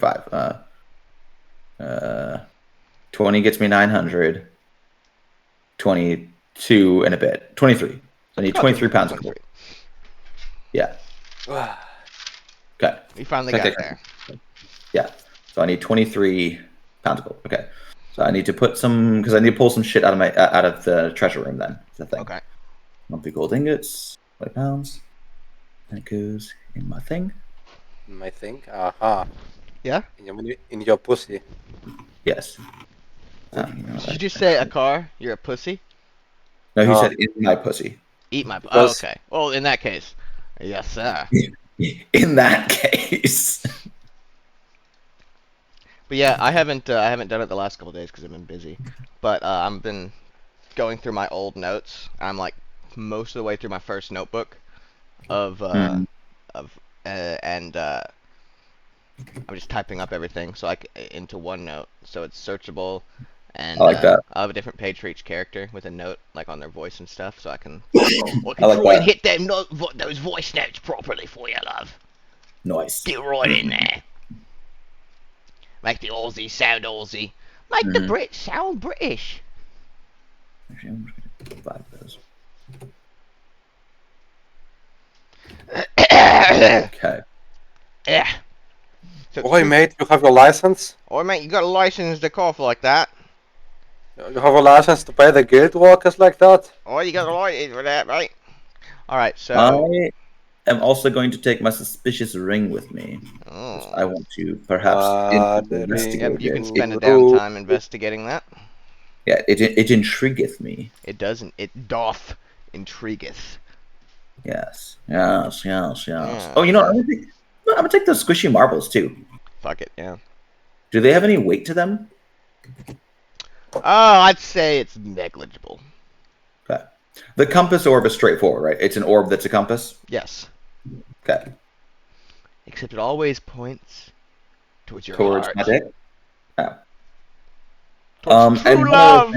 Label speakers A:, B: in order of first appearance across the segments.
A: 5. 20 gets me 900. 22 and a bit. 23. So I need 23 pounds of gold. Yeah. Okay.
B: You finally got there.
A: Yeah. So I need 23 pounds of gold. Okay. So I need to put some, because I need to pull some shit out of the treasure room. Then the thing.
B: Okay.
A: Monthly gold ingots, 20 pounds. That goes in my thing.
C: My thing. Aha.
B: Yeah.
C: In your pussy.
A: Yes.
B: Did you say a car? You're a pussy?
A: No, he said in my pussy.
B: Eat my. Oh, okay. Well, in that case, yes, sir.
A: In that case.
B: But yeah, I haven't done it the last couple days because I've been busy. But I've been going through my old notes. I'm like most of the way through my first notebook and I'm just typing up everything into OneNote, so it's searchable. And
A: I like that.
B: I have a different page for each character with a note like on their voice and stuff, so I can
A: try
B: and hit those voice notes properly for you, love.
A: Nice.
B: Get right in there. Make the Aussie sound Aussie. Make the Brits sound British.
A: Actually, I'm just gonna 5 of those. Okay.
B: Yeah. So
C: Oi, mate, you have your license?
B: Oi, mate, you got a license to cough like that?
C: You have a license to pay the guild workers like that?
B: Oh, you got a license for that, right? Alright, so...
A: I am also going to take my suspicious ring with me.
B: Oh.
A: I want to perhaps investigate
B: Yep, you can
A: it.
B: spend a downtime investigating that.
A: Yeah, it intrigueth me.
B: It doesn't. It doth intrigueth.
A: Yes. Yeah. Oh, you know, I'm gonna take those squishy marbles too.
B: Fuck it, yeah.
A: Do they have any weight to them?
B: Oh, I'd say it's negligible.
A: Okay. The compass orb is straightforward, right? It's an orb that's a compass?
B: Yes.
A: Okay.
B: Except it always points towards your
A: Towards
B: heart.
A: my dick? Oh.
B: Towards true
A: and
B: love!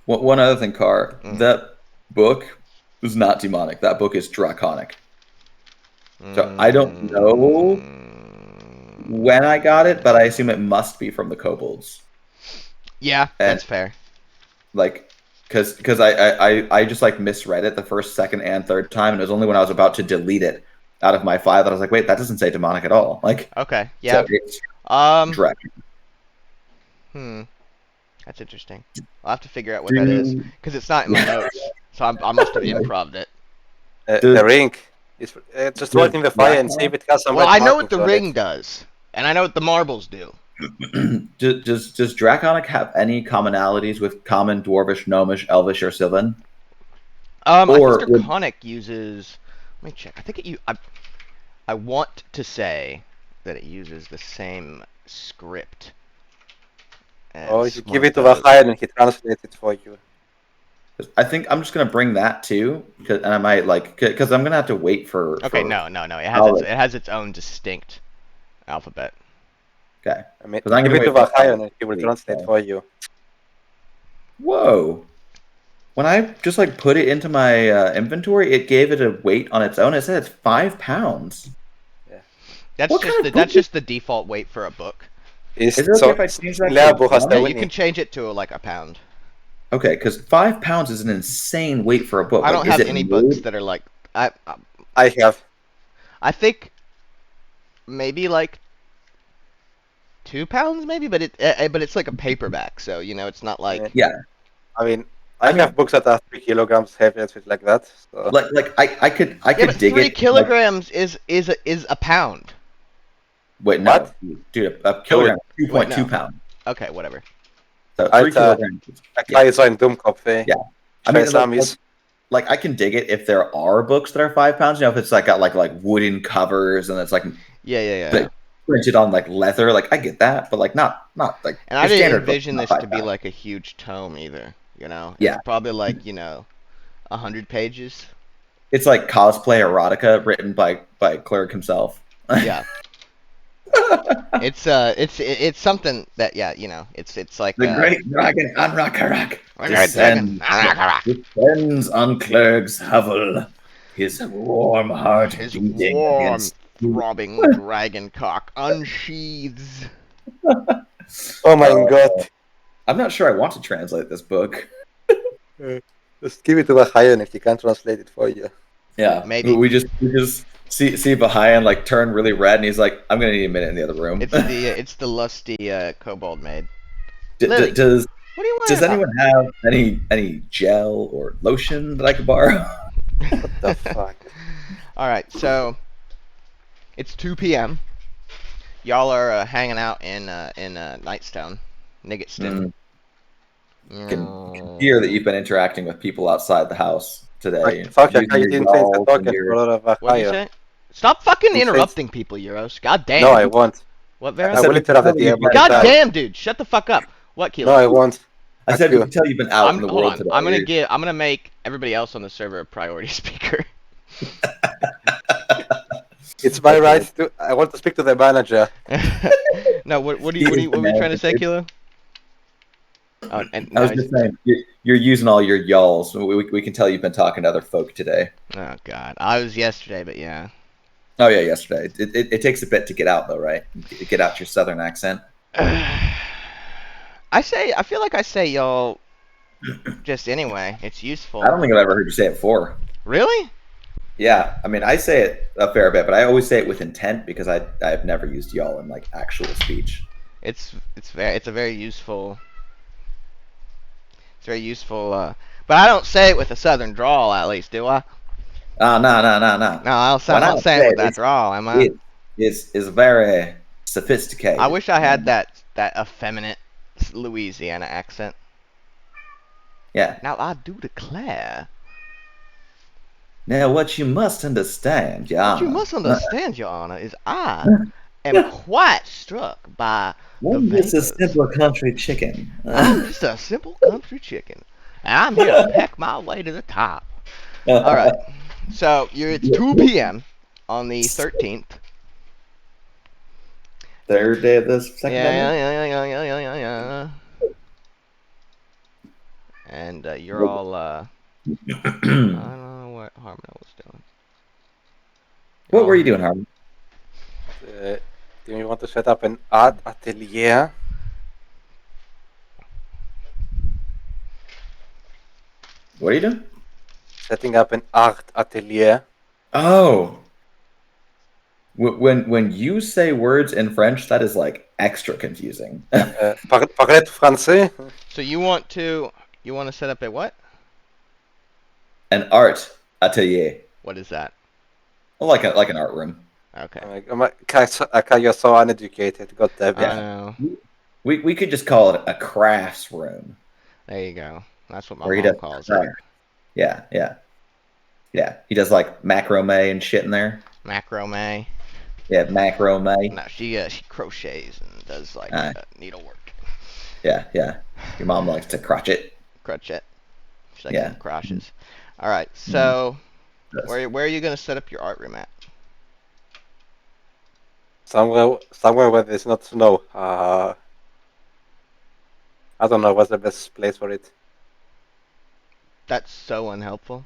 A: One other thing, Car. That book is not demonic. That book is draconic. So I don't know when I got it, but I assume it must be from the kobolds.
B: Yeah, that's fair.
A: Like, because I just like misread it the first, second, and third time, and it was only when I was about to delete it out of my file that I was like, wait, that doesn't say demonic at all. Like,
B: okay, yeah.
A: So it's
B: Drac. That's interesting. I'll have to figure out what that is because it's not in my notes, so I must have improv'd it.
C: The ring. It's just throw it in the fire and see if it has some.
B: Well, I know what the ring does, and I know what the marbles do.
A: Does Draconic have any commonalities with Common, Dwarvish, Gnomish, Elvish, or Sylvan?
B: I think Draconic uses. Let me check. I think I want to say that it uses the same script.
C: Oh, you give it to Vahayan and he translates it for you.
A: I think I'm just gonna bring that too, and I might because I'm gonna have to wait for.
B: Okay, no. It has its own distinct alphabet.
A: Okay.
C: I mean, give it to Vahayan and he will translate for you.
A: Whoa. When I just put it into my inventory, it gave it a weight on its own. It said it's 5 pounds.
B: Yeah. That's just the default weight for a book.
A: Is it okay if I change that?
B: You can change it to a pound.
A: Okay, because 5 pounds is an insane weight for a book.
B: I don't have any books that are like
C: I have.
B: I think maybe 2 pounds, maybe, but it's like a paperback, so it's not like.
A: Yeah.
C: I mean, I have books that are 3 kilograms heavy and shit like that. So.
A: I could dig
B: 3
A: it.
B: kilograms is a pound.
A: Wait, no, what? Dude, a kilogram, 2.2 pounds.
B: Okay, whatever.
A: So 3 kilograms.
C: Yeah.
A: I mean, I can dig it if there are books that are 5 pounds. If it's got wooden covers and it's
B: yeah.
A: Printed on leather. I get that, but not.
B: And I didn't envision this to be a huge tome either.
A: Yeah.
B: It's probably 100 pages.
A: It's like cosplay erotica written by Clerk himself.
B: Yeah. It's something that it's like
A: the great dragon Anrakarak descends on Clerk's hovel, his warm heart beating against
B: throbbing dragon cock unsheathes.
C: Oh my god.
A: I'm not sure I want to translate this book.
C: Just give it to Vahayan if he can't translate it for you.
A: Yeah,
B: Maybe.
A: we just see Bahayan like turn really red, and he's like, "I'm gonna need a minute in the other room."
B: It's the lusty kobold maid.
A: Does
B: What do you want?
A: Does anyone have any gel or lotion that I could borrow?
C: What the fuck?
B: All right, so it's 2 p.m. Y'all are hanging out in Nightstone, Niggetstone.
A: Can hear that you've been interacting with people outside the house today.
C: Fuck, I
A: using
C: can't
A: your
C: even change the
A: dolls
C: token
A: and your-
C: for a lot of
B: What did you
C: Vahayan.
B: say? Stop fucking
C: You
B: interrupting people, Euros. God damn.
C: No, I won't.
B: What,
C: I
B: Vera?
A: said
C: will interrupt at the end.
B: God damn, dude. Shut the fuck up. What, Kilo?
C: No, I won't.
A: I said we
C: Fuck
A: can tell you've been out in the
B: hold
A: world
B: on.
A: today.
B: I'm gonna make everybody else on the server a priority speaker.
C: It's my right to. I want to speak to the manager.
B: No, what were you trying to say, Kilo? Oh, and
A: I was just saying, you're using all your y'alls. We can tell you've been talking to other folk today.
B: Oh god, I was yesterday, but yeah.
A: Oh yeah, yesterday. It takes a bit to get out though, right? Get out your southern accent.
B: I feel like I say y'all just anyway. It's useful.
A: I don't think I've ever heard you say it before.
B: Really?
A: Yeah, I mean, I say it a fair bit, but I always say it with intent because I've never used y'all in like actual speech.
B: It's a very useful. It's very useful. But I don't say it with a southern drawl, at least, do I?
A: No.
B: No, I don't sound. I'm not saying it with that drawl, am I?
A: It is very sophisticated.
B: I wish I had that effeminate Louisiana accent.
A: Yeah.
B: Now I do declare.
A: Now, what you must understand, Your
B: What you
A: Honor,
B: must understand, Your Honor, is I am quite struck by the
A: this is
B: vapors.
A: simple country chicken.
B: I'm just a simple country chicken, and I'm here to peck my way to the top. All right, so it's 2 p.m. on the 13th.
A: Third day of this second day?
B: Yeah. And you're all I don't know what Harmon was doing.
A: What were you doing, Harmon?
C: Do you want to set up an art atelier?
A: What are you doing?
C: Setting up an art atelier.
A: Oh. When you say words in French, that is like extra confusing.
C: Parlez français?
B: So you want to set up a what?
A: An art atelier.
B: What is that?
A: Well, like an art room.
B: Okay.
C: You're so uneducated. God damn it.
B: I know.
A: We could just call it a crafts room.
B: There you go. That's what my
A: Where he
B: mom
A: does
B: calls
A: craft.
B: it.
A: Yeah. He does like macrame and shit in there.
B: Macrame.
A: Yeah, macrame.
B: No, she crochets and does like needlework.
A: Yeah. Your mom likes to crochet.
B: Crochet. She's like
A: Yeah.
B: crotches. All right. So where are you gonna set up your art room at?
C: Somewhere where there's not snow. I don't know what's the best place for it.
B: That's so unhelpful.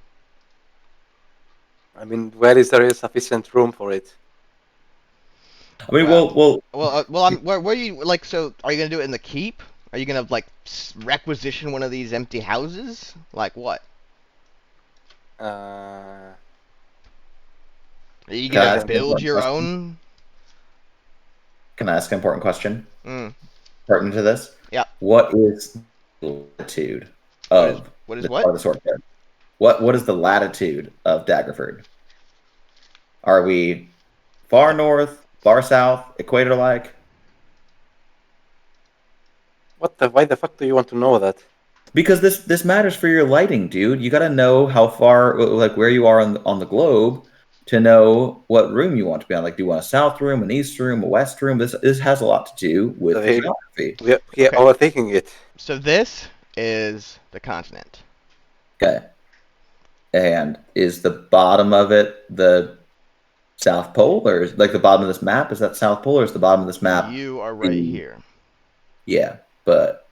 C: I mean, where is there sufficient room for it?
A: I mean,
B: Well, where you like? So, are you gonna do it in the keep? Are you gonna like requisition one of these empty houses? Like what?
C: Uh,
B: Are you
A: Can I
B: gonna
A: ask
B: build
A: a
B: your
A: question?
B: own?
A: Can I ask an important question
B: Mm.
A: pertinent to this?
B: Yeah.
A: What is the latitude of
B: What is
A: the
B: what?
A: part of the sword fair? What is the latitude of Daggerford? Are we far north, far south, equator-like?
C: why the fuck do you want to know that?
A: Because this matters for your lighting, dude. You got to know how far, like where you are on the globe, to know what room you want to be on. Like, do you want a south room, an east room, a west room? This has a lot to do with geography.
C: We're
B: Okay.
C: overthinking it.
B: So this is the continent.
A: Okay. And is the bottom of it the South Pole, or is like the bottom of this map? Is that South Pole, or is the bottom of this map?
B: You are right here.
A: Yeah, but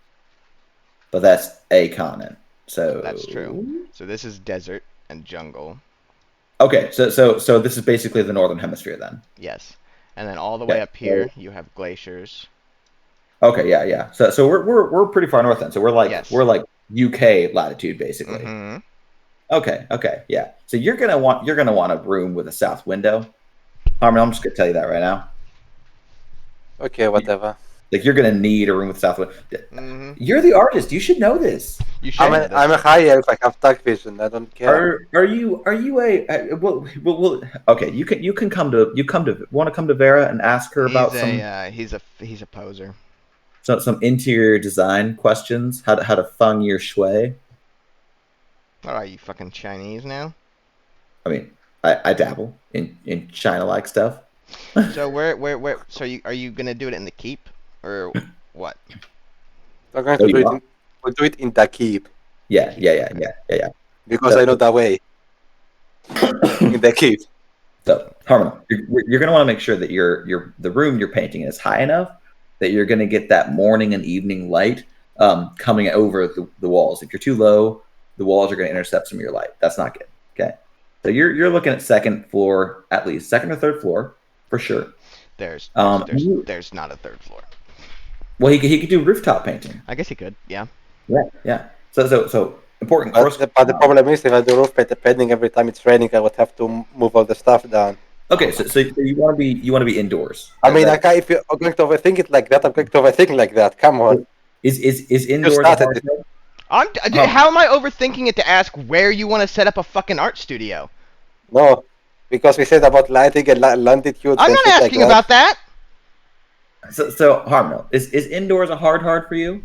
A: that's a continent. So
B: That's true. So this is desert and jungle.
A: Okay, so this is basically the northern hemisphere then.
B: Yes. And then all the way up here, you have glaciers.
A: Okay, yeah. So we're pretty far north then. So we're like
B: Yes.
A: UK latitude basically.
B: Mm-hmm.
A: Okay, yeah. So you're gonna want a room with a south window. Harmon, I'm just gonna tell you that right now.
C: Okay, whatever.
A: Like you're gonna need a room with south window.
B: Mm-hmm.
A: You're the artist. You should know this.
B: You should.
C: I'm a high elf. I have dark vision. I don't care.
A: Are you a well okay, you can come to want to come to Vera and ask her about
B: he's a poser.
A: Some interior design questions, how to feng your shui.
B: What are you, fucking Chinese now?
A: I mean, I dabble in China-like stuff.
B: So so are you gonna do it in the keep or what?
C: I'm going to we'll do it in the keep.
A: Yeah.
C: Because I know that way. In the keep.
A: So, Harmon, you're going to want to make sure that the room you're painting is high enough that you're going to get that morning and evening light coming over the walls. If you're too low, the walls are going to intercept some of your light. That's not good. Okay. So you're looking at second floor, at least second or third floor for sure.
B: There's not a third floor.
A: Well, he could do rooftop painting.
B: I guess he could. Yeah.
A: Yeah. So important.
C: But the problem is, if I do roof painting every time it's raining, I would have to move all the stuff down.
A: Okay, so you want to be indoors.
C: I mean, if you're going to overthink it like that, I'm going to overthink like that. Come on.
A: Is indoors?
B: How am I overthinking it to ask where you want to set up a fucking art studio?
C: No, because we said about lighting and longitude.
B: I'm not asking about that.
A: So Harmon, is indoors a hard for you?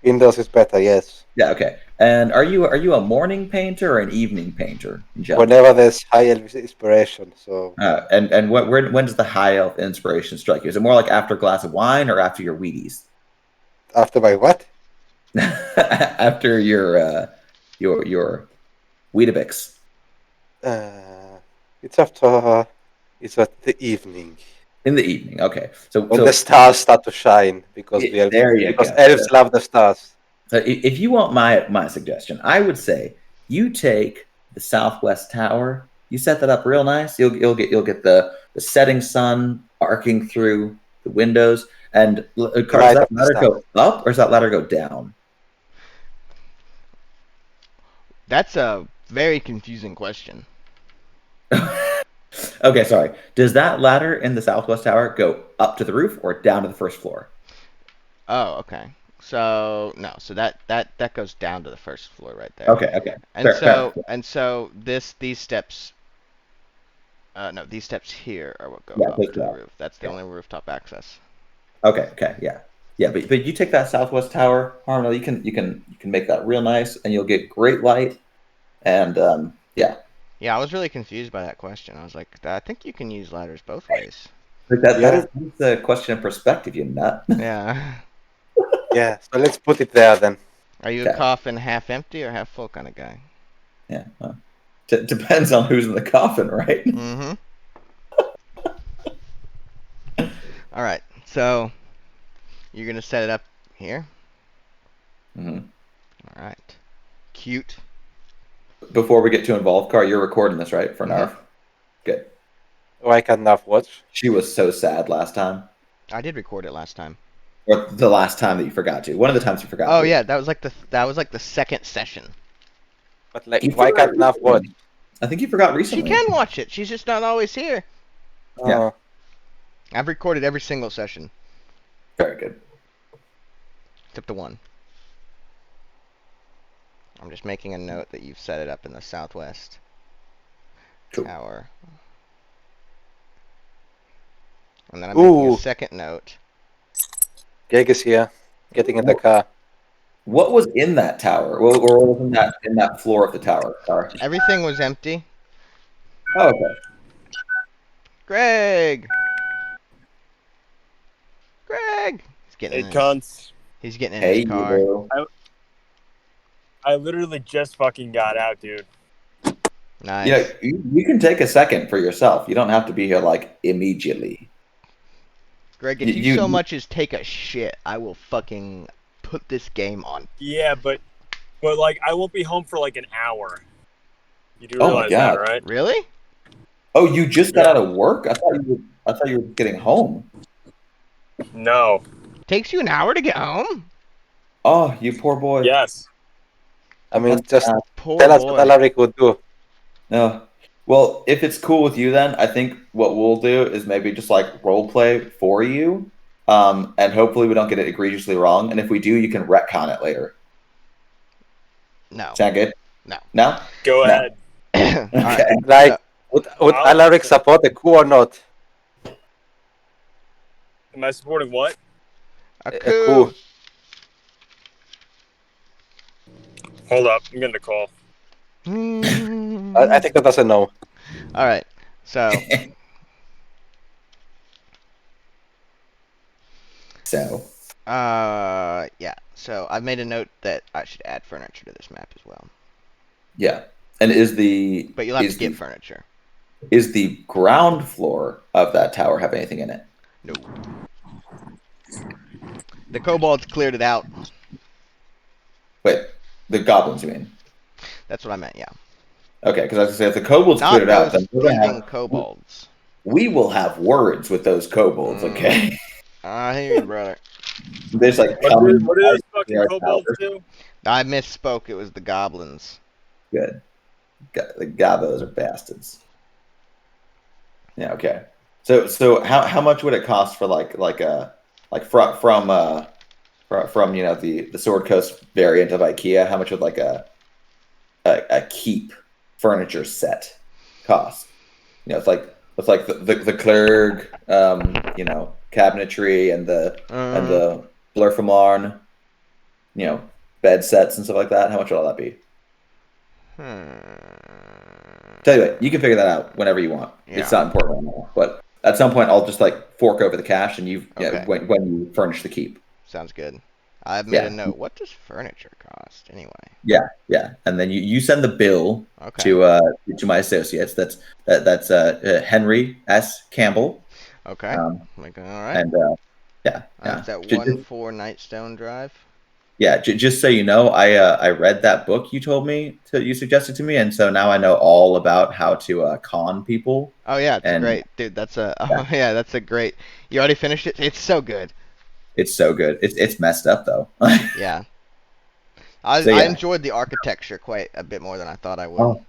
C: Indoors is better, yes.
A: Yeah, okay. And are you a morning painter or an evening painter?
C: Whenever there's high elf inspiration. So.
A: And when does the high elf inspiration strike you? Is it more like after a glass of wine or after your Wheaties?
C: After my what?
A: After your Weetabix.
C: It's after. It's at the evening.
A: In the evening, okay. So
C: when the stars start to shine, because elves love the stars.
A: So if you want my suggestion, I would say you take the southwest tower, you set that up real nice. You'll get the setting sun arcing through the windows. And does that ladder go up or does that ladder go down?
B: That's a very confusing question.
A: Okay, sorry. Does that ladder in the southwest tower go up to the roof or down to the first floor?
B: Oh, okay. So no, so that goes down to the first floor right there.
A: Okay.
B: And so these steps. No, these steps here are what go up to the roof. That's the only rooftop access.
A: Okay, yeah. But you take that southwest tower, Harmon. You can make that real nice, and you'll get great light, and yeah.
B: Yeah, I was really confused by that question. I was like, I think you can use ladders both ways.
A: That is a question of perspective, you nut.
B: Yeah.
C: Yeah, so let's put it there then.
B: Are you a coffin half empty or half full kind of guy?
A: Yeah, well, depends on who's in the coffin, right?
B: Mm-hmm. All right, so you're going to set it up here?
A: Mm-hmm.
B: All right. Cute.
A: Before we get too involved, Car, you're recording this, right, for Narf? Good.
C: Why can't Narf watch?
A: She was so sad last time.
B: I did record it last time.
A: Or the last time that you forgot to. One of the times you forgot to.
B: Oh, yeah, that was like the second session.
C: But like, why can't Narf watch?
A: I think you forgot recently.
B: She can watch it. She's just not always here.
A: Yeah.
B: I've recorded every single session.
A: Very good.
B: Except the one. I'm just making a note that you've set it up in the southwest tower. And then I'm making a second note.
C: Greg is here, getting in the car.
A: What was in that tower? Or what was in that floor of the tower? Sorry.
B: Everything was empty.
A: Oh, okay.
B: Greg! He's getting in.
D: Cunts.
B: He's getting in his car.
D: I literally just fucking got out, dude.
B: Nice.
A: Yeah, you can take a second for yourself. You don't have to be here like immediately.
B: Greg, if you so much as take a shit, I will fucking put this game on.
D: Yeah, but like I won't be home for like an hour. You do
A: Oh my
D: realize that,
A: God.
D: right?
B: Really?
A: Oh, you just got
D: Yeah.
A: out of work? I thought you were getting home.
D: No.
B: Takes you an hour to get home?
A: Oh, you poor boy.
D: Yes.
C: I mean,
A: That's
C: just
A: bad.
B: Poor
C: tell us what
B: boy.
C: Alaric would do.
A: No. Well, if it's cool with you, then I think what we'll do is maybe just like role play for you, and hopefully we don't get it egregiously wrong. And if we do, you can retcon it later.
B: No.
A: Sound good?
B: No.
A: No?
D: Go
A: No.
D: ahead.
B: All right.
A: Okay.
C: Like,
B: So,
C: would
D: I'll-
C: Alaric support the coup or not?
D: Am I supporting what?
B: a
C: A
B: coup.
C: coup.
D: Hold up. I'm getting a call.
C: I think that doesn't know.
B: All right. So,
A: So,
B: yeah. So I've made a note that I should add furniture to this map as well.
A: yeah. And
B: But you'll have to get furniture.
A: is the ground floor of that tower have anything in it?
B: No. The kobolds cleared it out.
A: Wait, the goblins, you mean?
B: That's what I meant. Yeah.
A: Okay, because I was gonna say if the kobolds
B: Not
A: cleared it out,
B: those
A: then we're gonna
B: thieving
A: have,
B: kobolds.
A: we will have words with those kobolds. Okay,
B: I hear you, brother.
A: they just like
D: What
A: come
D: do,
A: in.
D: what do those fucking
A: our
D: kobolds
A: tower.
D: do?
B: I misspoke. It was the goblins.
A: Good. The gabos are bastards. Yeah. Okay. So how much would it cost for like from you know the Sword Coast variant of IKEA? How much would like a keep furniture set cost? You know, it's like the Clerg, you know, cabinetry and the Blurfamarn, you know, bed sets and stuff like that. How much would all that be? Tell you what, you can figure that out whenever you want.
B: Yeah.
A: It's not important right now, but at some point I'll just like fork over the cash and you know,
B: Okay.
A: when you furnish the keep.
B: Sounds good. I've made
A: Yeah.
B: a note. What does furniture cost anyway?
A: Yeah, and then you send the bill
B: Okay.
A: to my associates. That's Henry S. Campbell.
B: Okay. Like, all right.
A: And yeah.
B: It's at
A: Ju-
B: 1-4 Nightstone Drive.
A: Yeah, just so you know, I read that book you suggested to me, and so now I know all about how to con people.
B: Oh yeah, it's
A: And-
B: great, dude. That's a that's a great. You already finished it. It's so good.
A: It's so good. It's messed up though.
B: Yeah. I
A: So, yeah.
B: enjoyed the architecture quite a bit more than I thought I would.
A: Oh,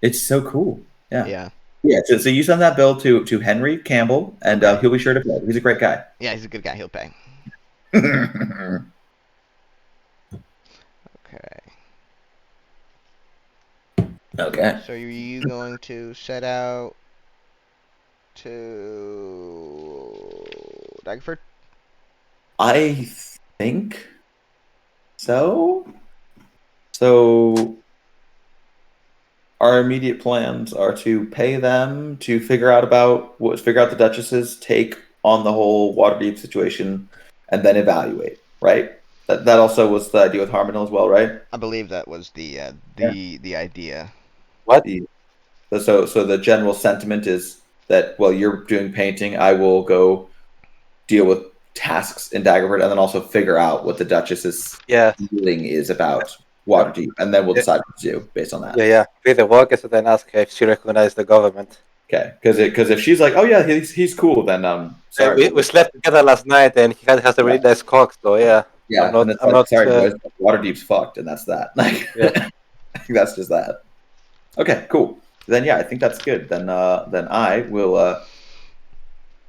A: it's so cool. Yeah.
B: Yeah.
A: Yeah. So you send that bill to Henry Campbell, and
B: Okay.
A: he'll be sure to pay. He's a great guy.
B: Yeah, he's a good guy. He'll pay. Okay.
A: Okay.
B: So are you going to set out to Daggerford?
A: I think so. So our immediate plans are to pay them to figure out the Duchess's take on the whole Waterdeep situation, and then evaluate. Right. That also was the idea with Harmondale as well, right?
B: I believe that was the idea.
C: What?
A: So the general sentiment is that, well, you're doing painting, I will go deal with tasks in Daggerford, and then also figure out what the Duchess's
C: Yeah.
A: feeling is about Waterdeep, and then we'll decide what to do based on that.
C: Yeah. Pay the workers and then ask her if she recognizes the government.
A: Okay, because if she's like, oh yeah, he's cool, then sorry,
C: We slept together last night and he has a really nice cock, so yeah.
A: yeah,
C: I'm
A: and it's
C: not-
A: like, sorry,
C: uh,
A: boys, Waterdeep's fucked, and that's that. Like,
C: Yeah.
A: I think that's just that. Okay, cool. Then yeah, I think that's good. Then I will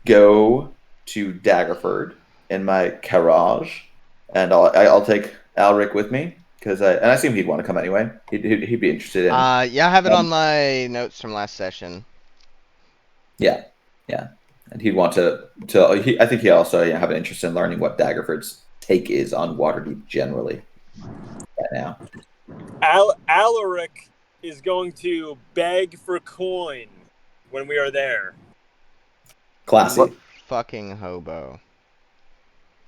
A: go to Daggerford in my carriage, and I'll take Alric with me because I assume he'd want to come anyway. He'd be interested in.
B: Yeah, I have it on my notes from last session.
A: Yeah, and he'd want to. I think he also have an interest in learning what Daggerford's take is on Waterdeep generally. Right now.
D: Alaric is going to beg for coin when we are there.
A: Classy,
C: What?
B: Fucking hobo.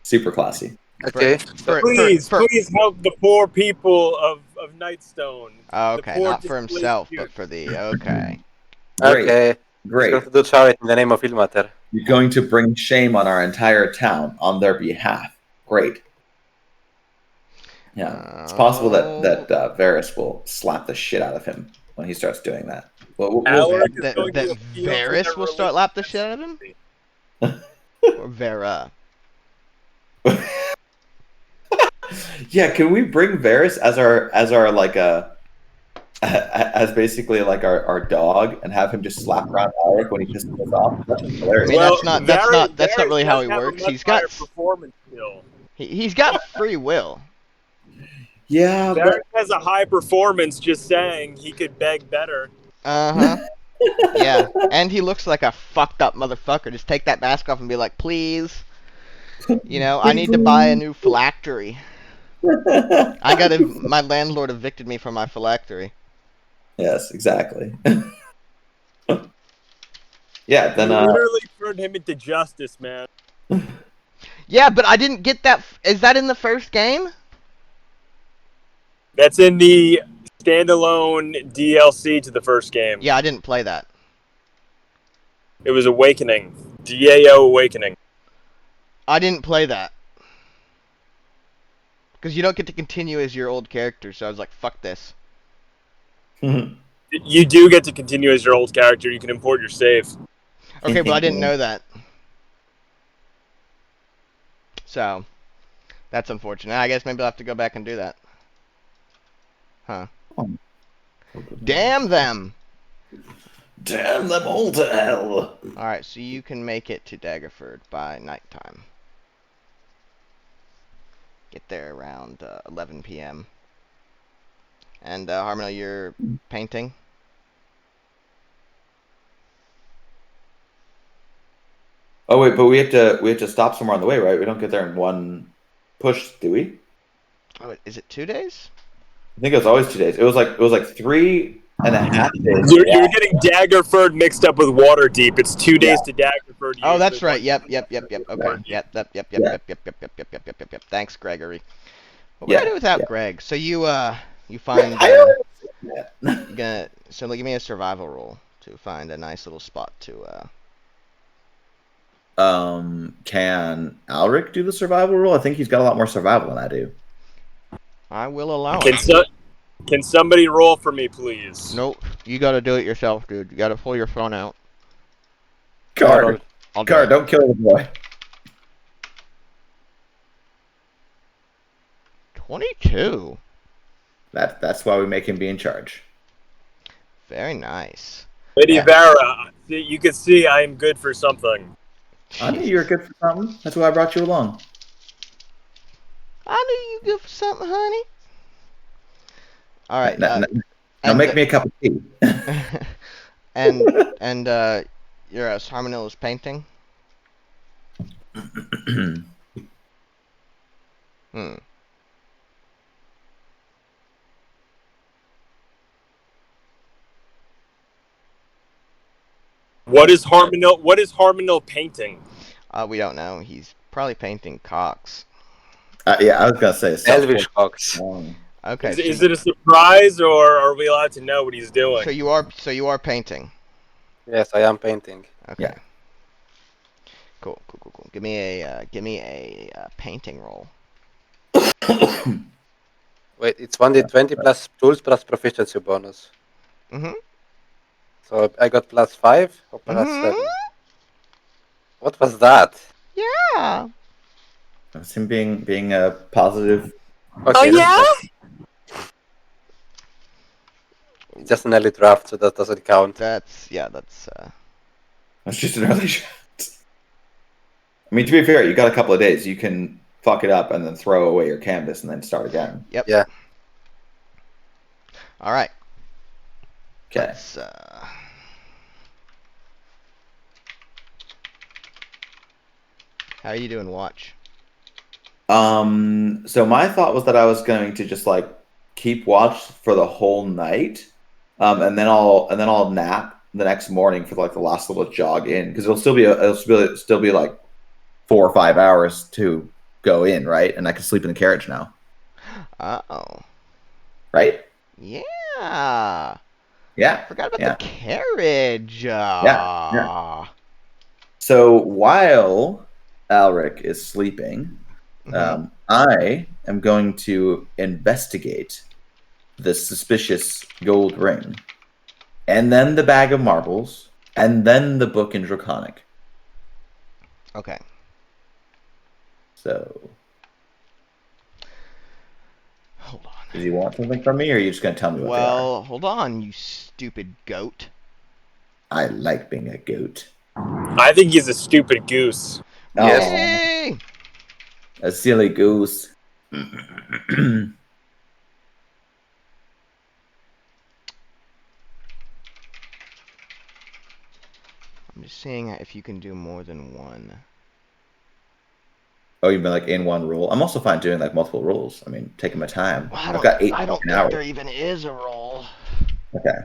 A: super classy.
C: Okay.
D: Please help the poor people of Nightstone.
B: Oh,
D: The
B: okay,
D: poor
B: not for himself,
D: displaced
B: but for the okay.
A: Great,
C: Okay.
A: great.
C: He's going to do charity in the name of Ilmater.
A: You're going to bring shame on our entire town on their behalf. Great. Yeah, it's possible that Varys will slap the shit out of him when he starts doing that. We'll
D: Alaric is
B: That
D: going to appeal to
B: Varys
D: their
B: will start lap the shit out of him? Or Vera?
A: yeah, can we bring Varys as our like as basically like our dog and have him just slap around Alaric when he pisses us off? That's hilarious.
B: I mean, that's not
D: Varys
B: really how
D: does
B: he
D: have a
B: works.
D: much
B: He's got
D: higher performance skill.
B: he's got free will.
A: Yeah, but
D: Varys has a high performance. Just saying, he could beg better.
B: Uh-huh. Yeah, and he looks like a fucked up motherfucker. Just take that mask off and be like, please. You know, I need to buy a new phylactery. My landlord evicted me from my phylactery.
A: yes, exactly. yeah, then
D: You literally turned him into justice, man.
B: Yeah, but I didn't get that. Is that in the first game?
D: That's in the standalone DLC to the first game.
B: Yeah, I didn't play that.
D: It was Awakening. DAO Awakening.
B: I didn't play that. Because you don't get to continue as your old character, so I was like, fuck this.
D: You do get to continue as your old character. You can import your save.
B: Okay, but I didn't know that. So, that's unfortunate. I guess maybe I'll have to go back and do that. Huh. Damn them!
A: Damn them all to hell.
B: Alright, so you can make it to Daggerford by nighttime. Get there around 11 p.m. And, Harmino, you're painting?
A: Oh wait, but we have to stop somewhere on the way, right? We don't get there in one push, do we?
B: Oh, is it 2 days?
A: I think it was always 2 days. It was like 3.5 days.
D: You're getting Daggerford mixed up with Waterdeep. It's 2 days to Daggerford.
B: Oh, that's
D: usually.
B: right. Yep. Okay. Yep. Thanks, Gregory. What would I do without Greg? So you find so give me a survival roll to find a nice little spot to
A: Can Alaric do the survival rule? I think he's got a lot more survival than I do.
B: I will allow it.
D: Can somebody roll for me, please?
B: Nope. You gotta do it yourself, dude. You gotta pull your phone out.
A: Card.
B: I'll do
A: Card,
B: it.
A: don't kill the boy.
B: 22.
A: That's why we make him be in charge.
B: Very nice.
D: Lady Vera, you can see I am good for something.
A: I knew you were good for something. That's why I brought you along.
B: I knew you good for something, honey. All right.
A: Now make me a cup of tea.
B: and you're Harmonilla's painting.
D: What is Harmonill painting?
B: We don't know. He's probably painting cocks.
A: Yeah, I was gonna say
C: Elvish cocks.
B: Okay.
D: Is it a surprise, or are we allowed to know what he's doing?
B: So you are painting.
C: Yes, I am painting.
B: Okay.
A: Yeah.
B: Cool. Give me a painting roll.
C: Wait, it's 1d20 plus tools plus proficiency bonus.
B: Mhm.
C: So I got +5 or +7. What was that?
B: Yeah.
A: That's him being a positive.
C: Okay, it's just an early draft, so that doesn't count.
B: That's
A: That's just an early shot. I mean, to be fair, you got a couple of days. You can fuck it up and then throw away your canvas and then start again.
B: Yep.
C: Yeah.
B: All right.
A: Okay.
B: Let's, how are you doing, watch?
A: So my thought was that I was going to just like keep watch for the whole night, and then I'll nap the next morning for like the last little jog in, because it'll still be like 4 or 5 hours to go in, right? And I can sleep in the carriage now.
B: Uh-oh.
A: Right?
B: Yeah.
A: Yeah.
B: Forgot about the carriage.
A: Yeah. So while Alaric is sleeping, I am going to investigate this suspicious gold ring and then the bag of marbles, and then the book in Draconic.
B: Okay.
A: So,
B: Hold on.
A: do you want something from me, or are you just going to tell me what they are?
B: Well, hold on, you stupid goat.
A: I like being a goat.
D: I think he's a stupid goose.
C: Yes.
A: Aw,
B: Yay!
A: a silly goose.
B: I'm just seeing if you can do more than one.
A: Oh, you've been like in one roll. I'm also fine doing like multiple rolls. I mean, taking my time.
B: Well,
A: I've got 8
B: I don't
A: fucking
B: think
A: hours.
B: there even is a roll.
A: Okay.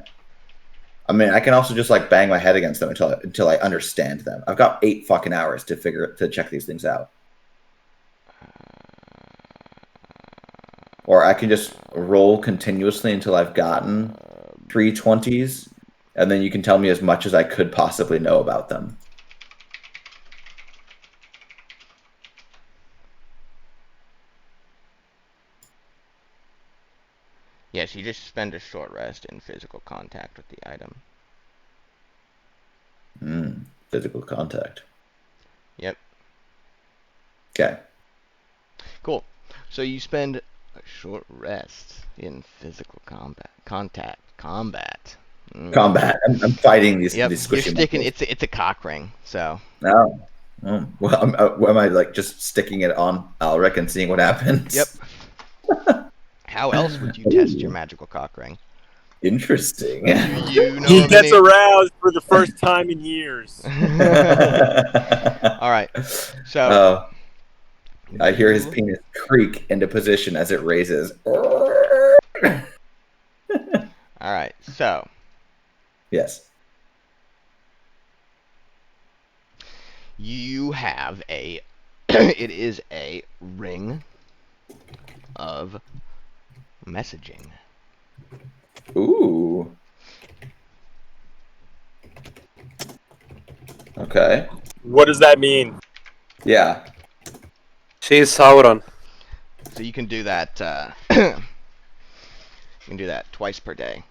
A: I mean, I can also just like bang my head against them until I understand them. I've got 8 fucking hours to check these things out. Or I can just roll continuously until I've gotten 3 20s, and then you can tell me as much as I could possibly know about them.
B: Yes, you just spend a short rest in physical contact with the item.
A: Physical contact.
B: Yep.
A: Okay.
B: Cool. So you spend a short rest in physical combat. Combat.
A: Combat. I'm fighting these
B: Yep.
A: these
B: You're
A: squishy
B: sticking.
A: muscles.
B: It's a cock ring. So.
A: Oh. Well, am I like just sticking it on Alric and seeing what happens?
B: Yep. How else would you test your magical cock ring?
A: Interesting.
B: Do you know
D: He
B: of
D: gets
B: any...
D: aroused for the first time in years.
B: All right. So.
A: I hear his penis creak into position as it raises.
B: All right. So.
A: Yes.
B: You have a. It is a ring of messaging.
A: Ooh. Okay.
D: What does that mean?
A: Yeah.
C: She's Sauron.
B: So you can do that. You can do that twice per day.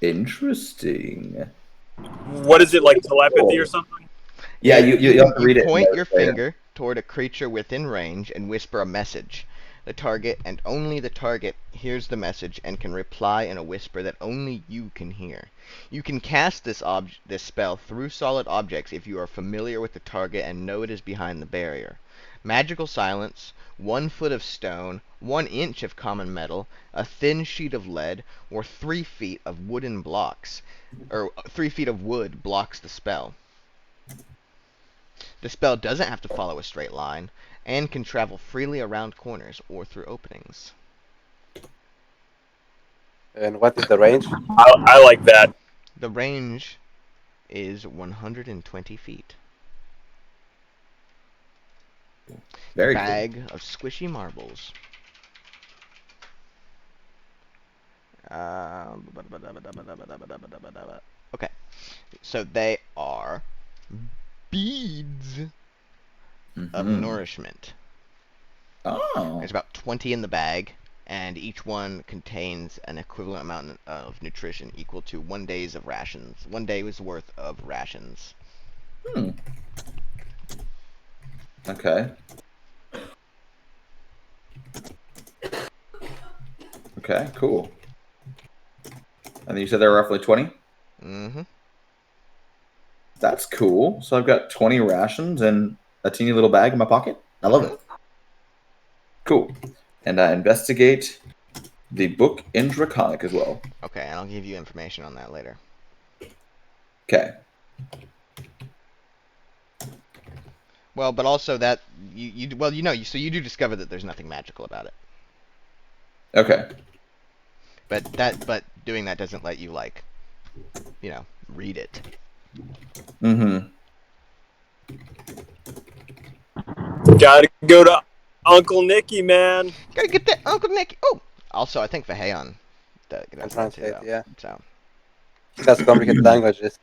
A: Interesting.
D: What is it, like telepathy or something?
A: Yeah, you have to read it.
B: Point your finger toward a creature within range and whisper a message. The target, and only the target, hears the message and can reply in a whisper that only you can hear. You can cast this spell through solid objects if you are familiar with the target and know it is behind the barrier. Magical silence, 1 foot of stone, 1 inch of common metal, a thin sheet of lead, or 3 feet of wooden blocks, or 3 feet of wood blocks the spell. The spell doesn't have to follow a straight line, and can travel freely around corners or through openings.
C: And what is the range?
D: I like that.
B: The range is 120 feet.
A: Very
B: Bag of squishy marbles. Okay, so they are beads of nourishment.
A: Oh.
B: There's about 20 in the bag, and each one contains an equivalent amount of nutrition equal to 1 day's of rations. 1 day's worth of rations.
A: Okay. Okay, cool. And you said there were roughly 20?
B: Mm-hmm.
A: That's cool. So I've got 20 rations and a teeny little bag in my pocket. I love it. Cool. And I investigate the book in Draconic as well.
B: Okay, and I'll give you information on that later.
A: Okay.
B: Well, but also that so you do discover that there's nothing magical about it.
A: Okay.
B: But doing that doesn't let you read it.
A: Mm-hmm.
D: Gotta go to Uncle Nicky, man.
B: Gotta get that Uncle Nicky. Oh, also I think Vaheon does that too,
C: translate,
B: though.
C: yeah.
B: So
C: She has complicated languages.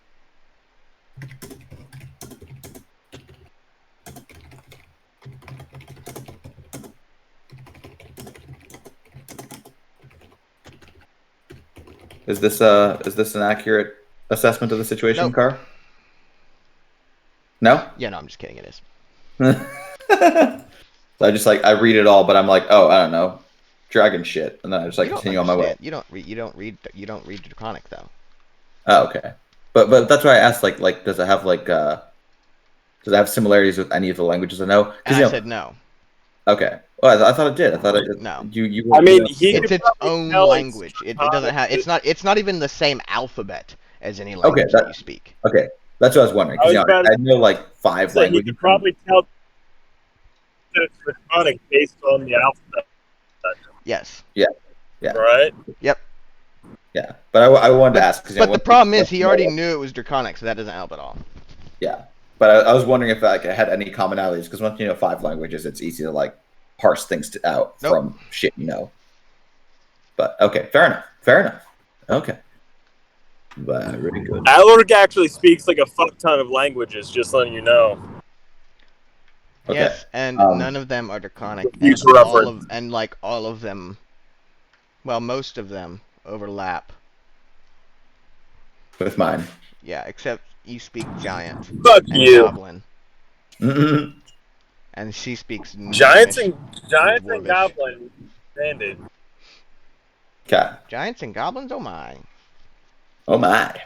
A: Is this an accurate assessment of the situation,
B: Nope.
A: Car? No?
B: Yeah, no, I'm just kidding. It is.
A: So I read it all, but I'm like, oh, I don't know, dragon shit, and then I just
B: You don't
A: continue on my way.
B: understand. You don't read Draconic though.
A: Oh, okay. But that's why I asked, like, does it have does it have similarities with any of the languages I know?
B: And I said no.
A: Okay. Well, I thought it did. I thought it.
B: No.
A: You.
D: I mean,
B: It's its own language. It doesn't have. It's not even the same alphabet as any language that you speak.
A: Okay, that's what I was wondering. 'Cause, I know like 5
D: So you
A: languages.
D: could probably tell that it's Draconic based on the alphabet,
B: Yes.
A: Yeah.
D: right?
B: Yep.
A: Yeah, but I wanted to ask because.
B: But the problem is he already knew it was Draconic, so that doesn't help at all.
A: Yeah, but I was wondering if it had any commonalities because once you know 5 languages, it's easy to parse things out
B: Nope.
A: from shit you know. But okay, fair enough. Okay. Very good.
D: Alaric actually speaks like a fuck ton of languages, just letting you know.
A: Okay.
B: Yes, and none of them are Draconic.
D: Future
B: And
D: reference.
B: all of them, well, most of them overlap.
A: With mine.
B: Yeah, except you speak Giant
D: Fuck
B: and
D: you.
B: Goblin,
A: Mm-mm.
B: and she speaks
D: Giants
B: Gnomish
D: and
B: Dwarvish.
D: Goblin landed.
A: Okay.
B: Giants and Goblins. Oh my!
A: Oh my.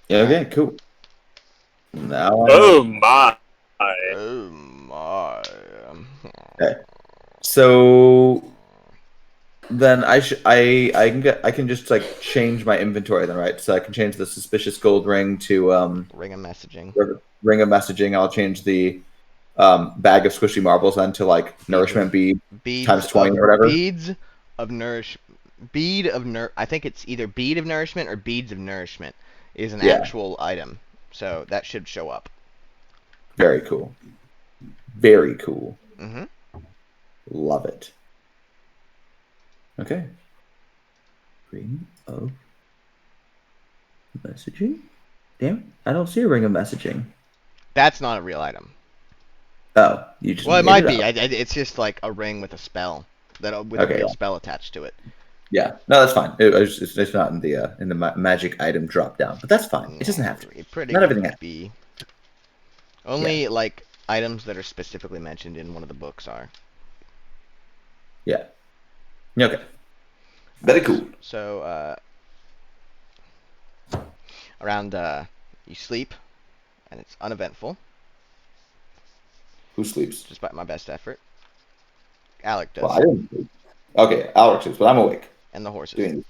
A: Yeah, okay, cool. Now I know.
D: Oh my.
B: Oh my!
A: So then I can just change my inventory then, right? So I can change the suspicious gold ring to
B: Ring of messaging.
A: ring of messaging. I'll change the bag of squishy marbles then to nourishment bead times 20 or whatever.
B: I think it's either bead of nourishment or beads of nourishment is an
A: Yeah.
B: actual item, so that should show up.
A: Very cool. Very cool.
B: Mm-hmm.
A: Love it. Okay. Ring of messaging? Damn it. I don't see a ring of messaging.
B: That's not a real item.
A: Oh, you just
B: Well, it
A: made
B: might be.
A: up.
B: It's just like a ring with a spell with
A: Okay,
B: a real
A: yeah.
B: spell attached to it.
A: Yeah. No, that's fine. It's not in the magic item drop down, but that's fine. It doesn't have to be.
B: It pretty
A: Not everything
B: could
A: has.
B: be. Only items that are specifically mentioned in one of the books are.
A: Yeah. Okay. Very cool.
B: So around you sleep, and it's uneventful,
A: Who sleeps?
B: just by my best effort. Alec does,
A: Well, I didn't sleep. Okay, Alex sleeps, but I'm awake.
B: and the horses.
A: Doing.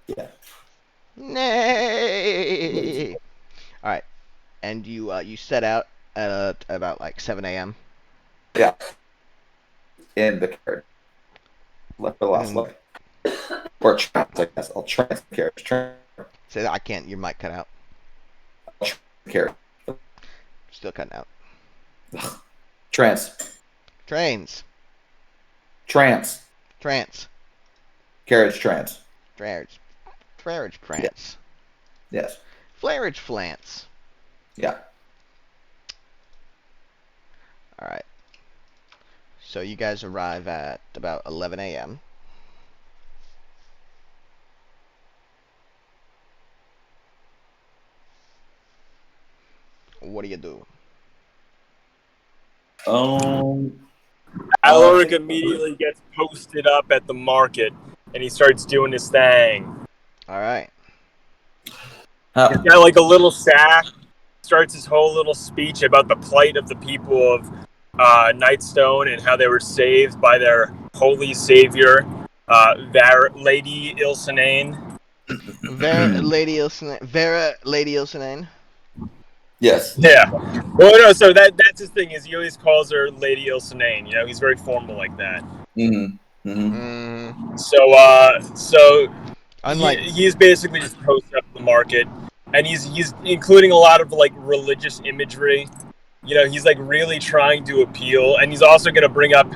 A: Yeah.
B: Nay. All right, and you set out at about 7 a.m.
A: Yeah. In the carriage. Left the last
B: Mm.
A: leg. Or trance, I guess. I'll trance the carriage.
B: Say I can't. Your mic cut out.
A: Carriage.
B: Still cutting out.
A: Trance.
B: Trains.
A: Trance.
B: Trance.
A: Carriage trance.
B: Trarage. Trarage prance.
A: Yes.
B: Flarage flance.
A: Yeah.
B: Alright. So you guys arrive at about 11 a.m. What do you do?
D: Alaric immediately gets posted up at the market, and he starts doing his thing.
B: Alright.
D: He's got a little sack, starts his whole little speech about the plight of the people of Nightstone and how they were saved by their holy savior, Lady Ilsenane.
B: Vera Lady Ilsenane.
A: Yes.
D: Yeah. Well, no, so that's his thing, is he always calls her Lady Ilsenane. You know, he's very formal like that.
A: Mm-hmm. Mm-hmm.
D: So
B: Unlike
D: he's basically just posted up the market, and he's including a lot of religious imagery. You know, he's really trying to appeal, and he's also going to bring up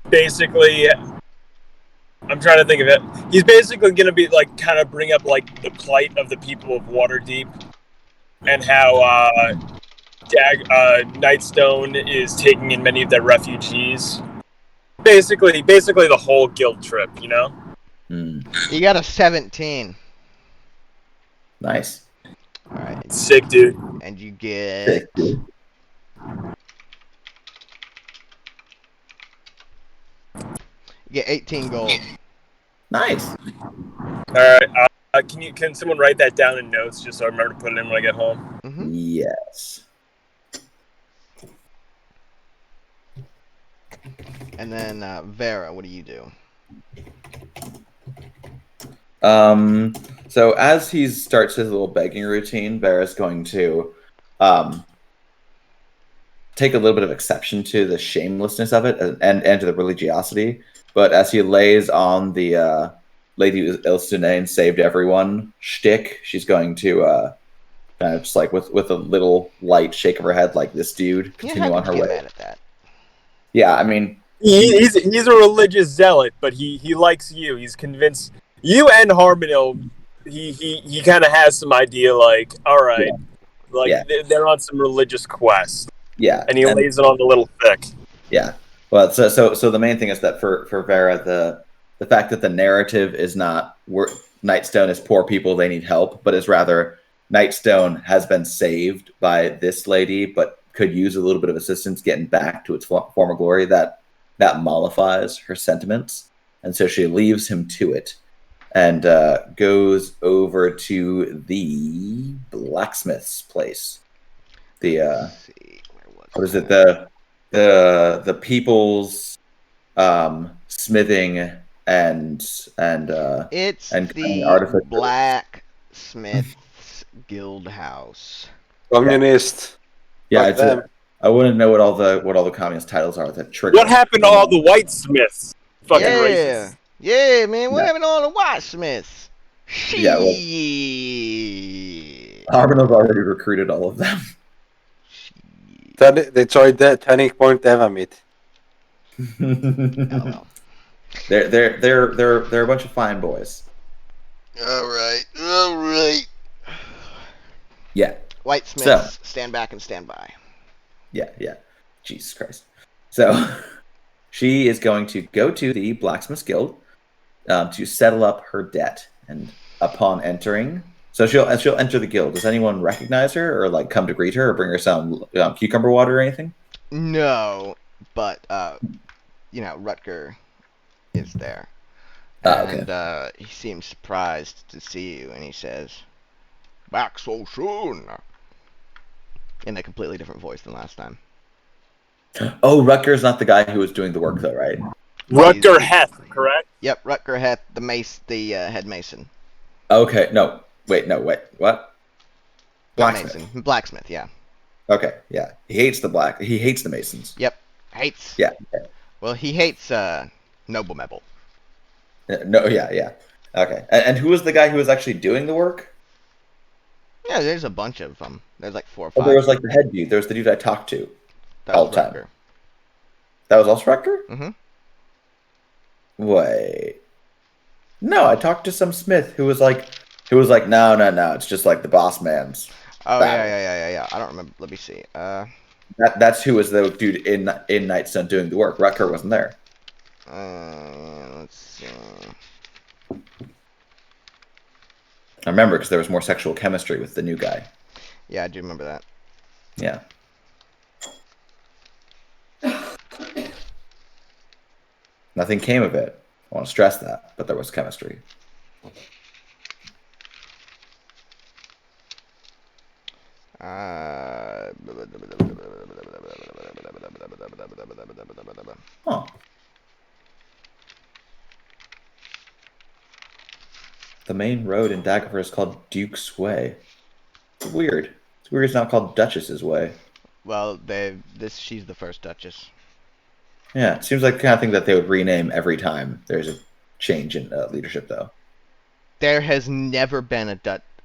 D: basically, I'm trying to think of it. He's basically going to be kind of bring up the plight of the people of Waterdeep, and how Nightstone is taking in many of their refugees. Basically the whole guild trip, you know?
B: You got a 17.
A: Nice.
B: All right.
D: Sick, dude.
B: And you get
A: Sick, dude.
B: you get 18 gold.
A: Nice.
D: All right. Can someone write that down in notes just so I remember to put it in when I get home?
B: Mm-hmm.
A: Yes.
B: And then Vera, what do you do?
A: So as he starts his little begging routine, Vera's going to take a little bit of exception to the shamelessness of it and to the religiosity. But as he lays on the Lady Ilsune saved everyone shtick, she's going to kind of just like with a little light shake of her head, like this dude, continue on her way.
B: Mad at that.
A: Yeah, I mean,
D: He's a religious zealot, but he likes you. He's convinced you and Harmonil. He kind of has some idea, like, all right, like they're on some religious quest.
A: Yeah,
D: and he lays it on the little thick.
A: Yeah, well, so the main thing is that for Vera, the fact that the narrative is not Nightstone is poor people, they need help, but is rather Nightstone has been saved by this lady, but could use a little bit of assistance getting back to its former glory. That mollifies her sentiments, and so she leaves him to it, and goes over to the blacksmith's place. What is it? The people's smithing and
B: it's the
A: artificer.
B: blacksmith's guild house.
C: Communist.
A: Yeah, I wouldn't know what all the communist titles are that trigger.
D: What happened to all the whitesmiths? Fucking racist.
B: Yeah, man. What happened to all the whitesmiths?
A: Yeah, well, Harmonil's already recruited all of them.
C: They joined the Turning Point Ever Meet.
B: Oh,
A: They're a bunch of fine boys.
B: all right.
A: Yeah.
B: Whitesmiths, stand back and stand by.
A: Yeah. Jesus Christ. So she is going to go to the Blacksmith's Guild to settle up her debt, and upon entering, so she'll enter the guild. Does anyone recognize her or like come to greet her or bring her some cucumber water or anything?
B: No, but Rutger is there,
A: Okay.
B: and he seems surprised to see you, and he says, "Back so soon," in a completely different voice than last time.
A: Oh, Rutger's not the guy who was doing the work, though, right?
D: Rutger Heth, correct?
B: Yep, Rutger Heth, the head mason.
A: Okay, wait, what?
B: Blacksmith, yeah.
A: Okay, yeah. He hates the Masons.
B: Yep, hates.
A: Yeah.
B: Well, he hates Noble Mebel.
A: No, yeah. Okay, and who was the guy who was actually doing the work?
B: Yeah, there's a bunch of them. There's like 4 or 5.
A: Oh, there was like the head dude. There was the dude I talked to.
B: That
A: all
B: was
A: the time.
B: Rutger.
A: That was also Rutger?
B: Mm-hmm.
A: Wait. No, I talked to some Smith who was like, no, it's just like the boss man's.
B: Oh,
A: battle.
B: yeah. I don't remember. Let me see.
A: That's who was the dude in Nightstone doing the work. Rutger wasn't there.
B: Let's see.
A: I remember because there was more sexual chemistry with the new guy.
B: Yeah, I do remember that.
A: Yeah. Nothing came of it. I want to stress that, but there was chemistry. Huh. The main road in Daggerford is called Duke's Way. It's weird. It's weird it's not called Duchess's Way.
B: Well, she's the first Duchess.
A: Yeah, it seems like the kind of thing that they would rename every time there's a change in leadership, though.
B: There has never been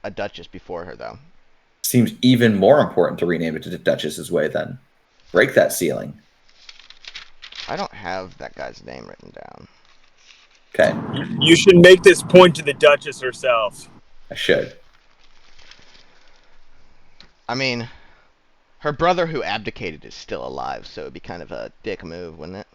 B: a Duchess before her, though.
A: Seems even more important to rename it to Duchess's Way, then. Break that ceiling.
B: I don't have that guy's name written down.
A: Okay.
D: You should make this point to the Duchess herself.
A: I should.
B: I mean, her brother who abdicated is still alive, so it'd be kind of a dick move, wouldn't it?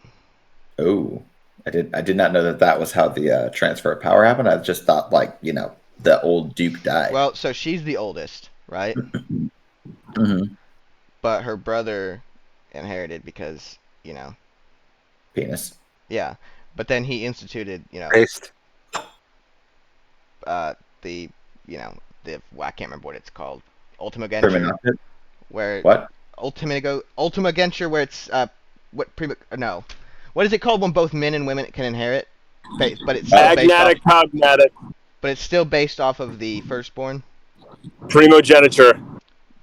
A: Oh, I did not know that that was how the transfer of power happened. I just thought like the old Duke died.
B: Well, so she's the oldest, right?
A: Hmm.
B: But her brother inherited because,
A: Penis.
B: yeah. But then he instituted,
C: Based.
B: the, well, I can't remember what it's called. Ultima Genture,
A: Permanent.
B: where
A: What?
B: Ultima Genture, where it's no, what is it called when both men and women can inherit? But it's still based off.
D: Agnatic, cognatic,
B: But it's still based off of the firstborn.
D: primogeniture.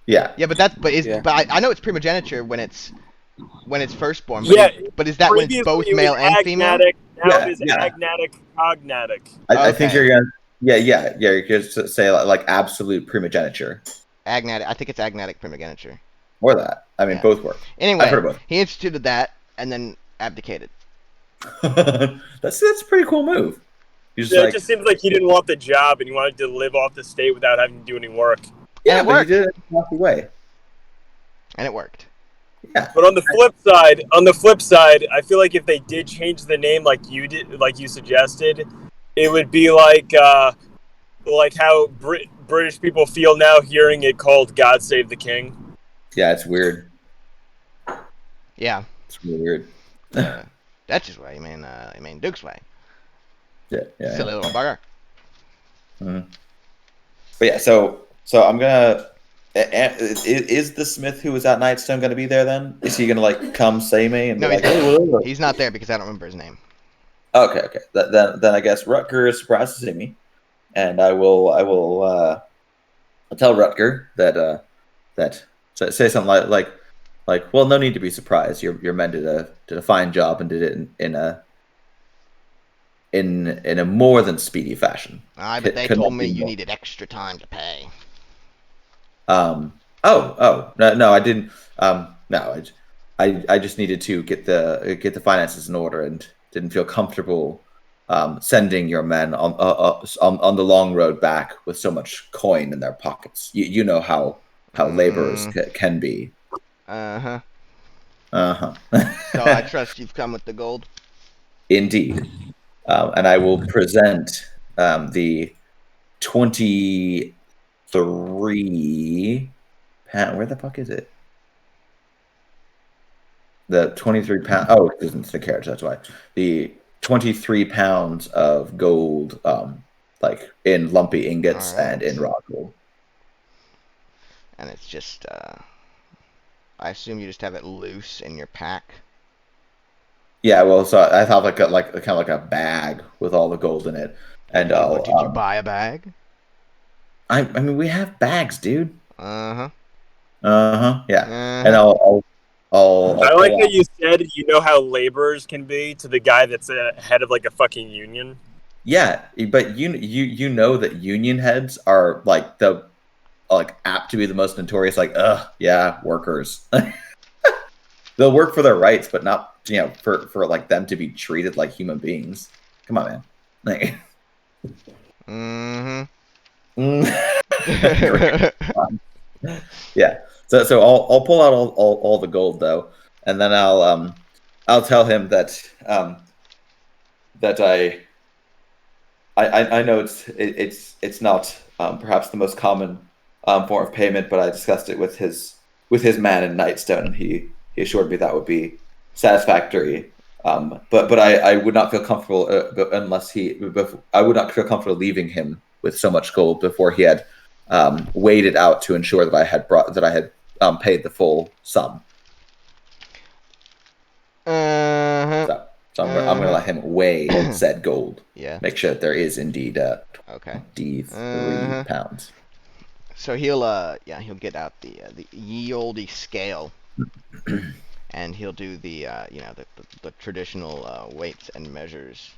A: Yeah.
B: Yeah, but
C: Yeah.
B: I know it's primogeniture when it's firstborn.
D: Yeah,
B: But is that when it's
D: previously
B: both
D: it was
B: male and female?
D: agnatic, now
A: Yeah,
D: it is
A: yeah.
D: agnatic, cognatic.
A: I think
B: Okay.
A: you're gonna. Yeah. You're gonna say like absolute primogeniture
B: Agnatic. I think it's agnatic primogeniture.
A: or that. I mean,
B: Yeah.
A: both work.
B: Anyway,
A: I've heard of
B: he instituted that and then abdicated.
A: both. That's a pretty cool move. You're just
D: Yeah,
A: like,
D: it just seems like he didn't want the job and he wanted to live off the state without having to do any work.
A: yeah,
B: it
A: but
B: worked.
A: he did it in a healthy way.
B: And it worked.
A: Yeah.
D: But on the flip side, I feel like if they did change the name like you did, like you suggested, it would be like how British people feel now hearing it called "God Save the King."
A: Yeah, it's weird.
B: Yeah.
A: It's really weird.
B: That's his way. I mean Duke's way.
A: Yeah.
B: Silly little bugger.
A: Mhm. But yeah, so I'm gonna. Is the Smith who was at Nightstone gonna be there then? Is he gonna like come say me and
B: No,
A: be
B: he's
A: like, hey, what?
B: He's not there because I don't remember his name.
A: Okay. Then I guess Rutger is surprised to see me, and I will I'll tell Rutger that say something like well, no need to be surprised. Your men did a fine job and did it in a more than speedy fashion.
B: But they
A: Couldn't
B: told me
A: be
B: you
A: more.
B: needed extra time to pay.
A: No, I didn't. No, I just needed to get the finances in order and didn't feel comfortable sending your men on the long road back with so much coin in their pockets. You know how laborers can be.
B: Uh-huh.
A: Uh-huh.
B: So I trust you've come with the gold.
A: Indeed. And I will present the 23 pound. Where the fuck is it? The 23 pound. Oh, it isn't the carriage. That's why. The 23 pounds of gold, like in lumpy ingots and in raw gold.
B: And it's just, I assume you just have it loose in your pack.
A: Yeah, well, so I thought like kind of like a bag with all the gold in it, and I'll.
B: Did you buy a bag?
A: I mean, we have bags, dude.
B: Uh-huh.
A: Yeah,
B: Uh-huh.
A: and I'll
D: I like that you said you know how laborers can be to the guy that's head of like a fucking union.
A: Yeah, but you know that union heads are like apt to be the most notorious. Like, yeah, workers. They'll work for their rights, but not for like them to be treated like human beings. Come on, man. Like, yeah. So I'll pull out all the gold though, and then I'll tell him that that I know it's not perhaps the most common form of payment, but I discussed it with his man in Nightstone, and he assured me that would be satisfactory. But I would not feel comfortable I would not feel comfortable leaving him with so much gold before he had weighed it out to ensure that I had paid the full sum. So I'm going to let him weigh said gold.
B: Yeah.
A: Make sure that there is indeed 23 pounds.
B: So he'll get out the ye olde scale, and he'll do the the traditional weights and measures,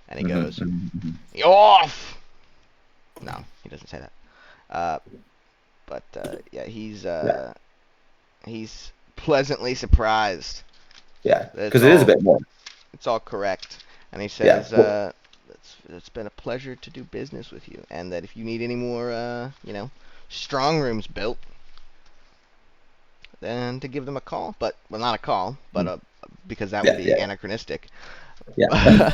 B: and he goes, "You're off." No, he doesn't say that. But yeah, he's pleasantly surprised.
A: Yeah, because it is a bit more.
B: It's all correct, and he says, "It's been a pleasure to do business with you, and that if you need any more, strong rooms built, then to give them a call. But not a call, but a because that would be
A: Yeah.
B: anachronistic.
A: Yeah.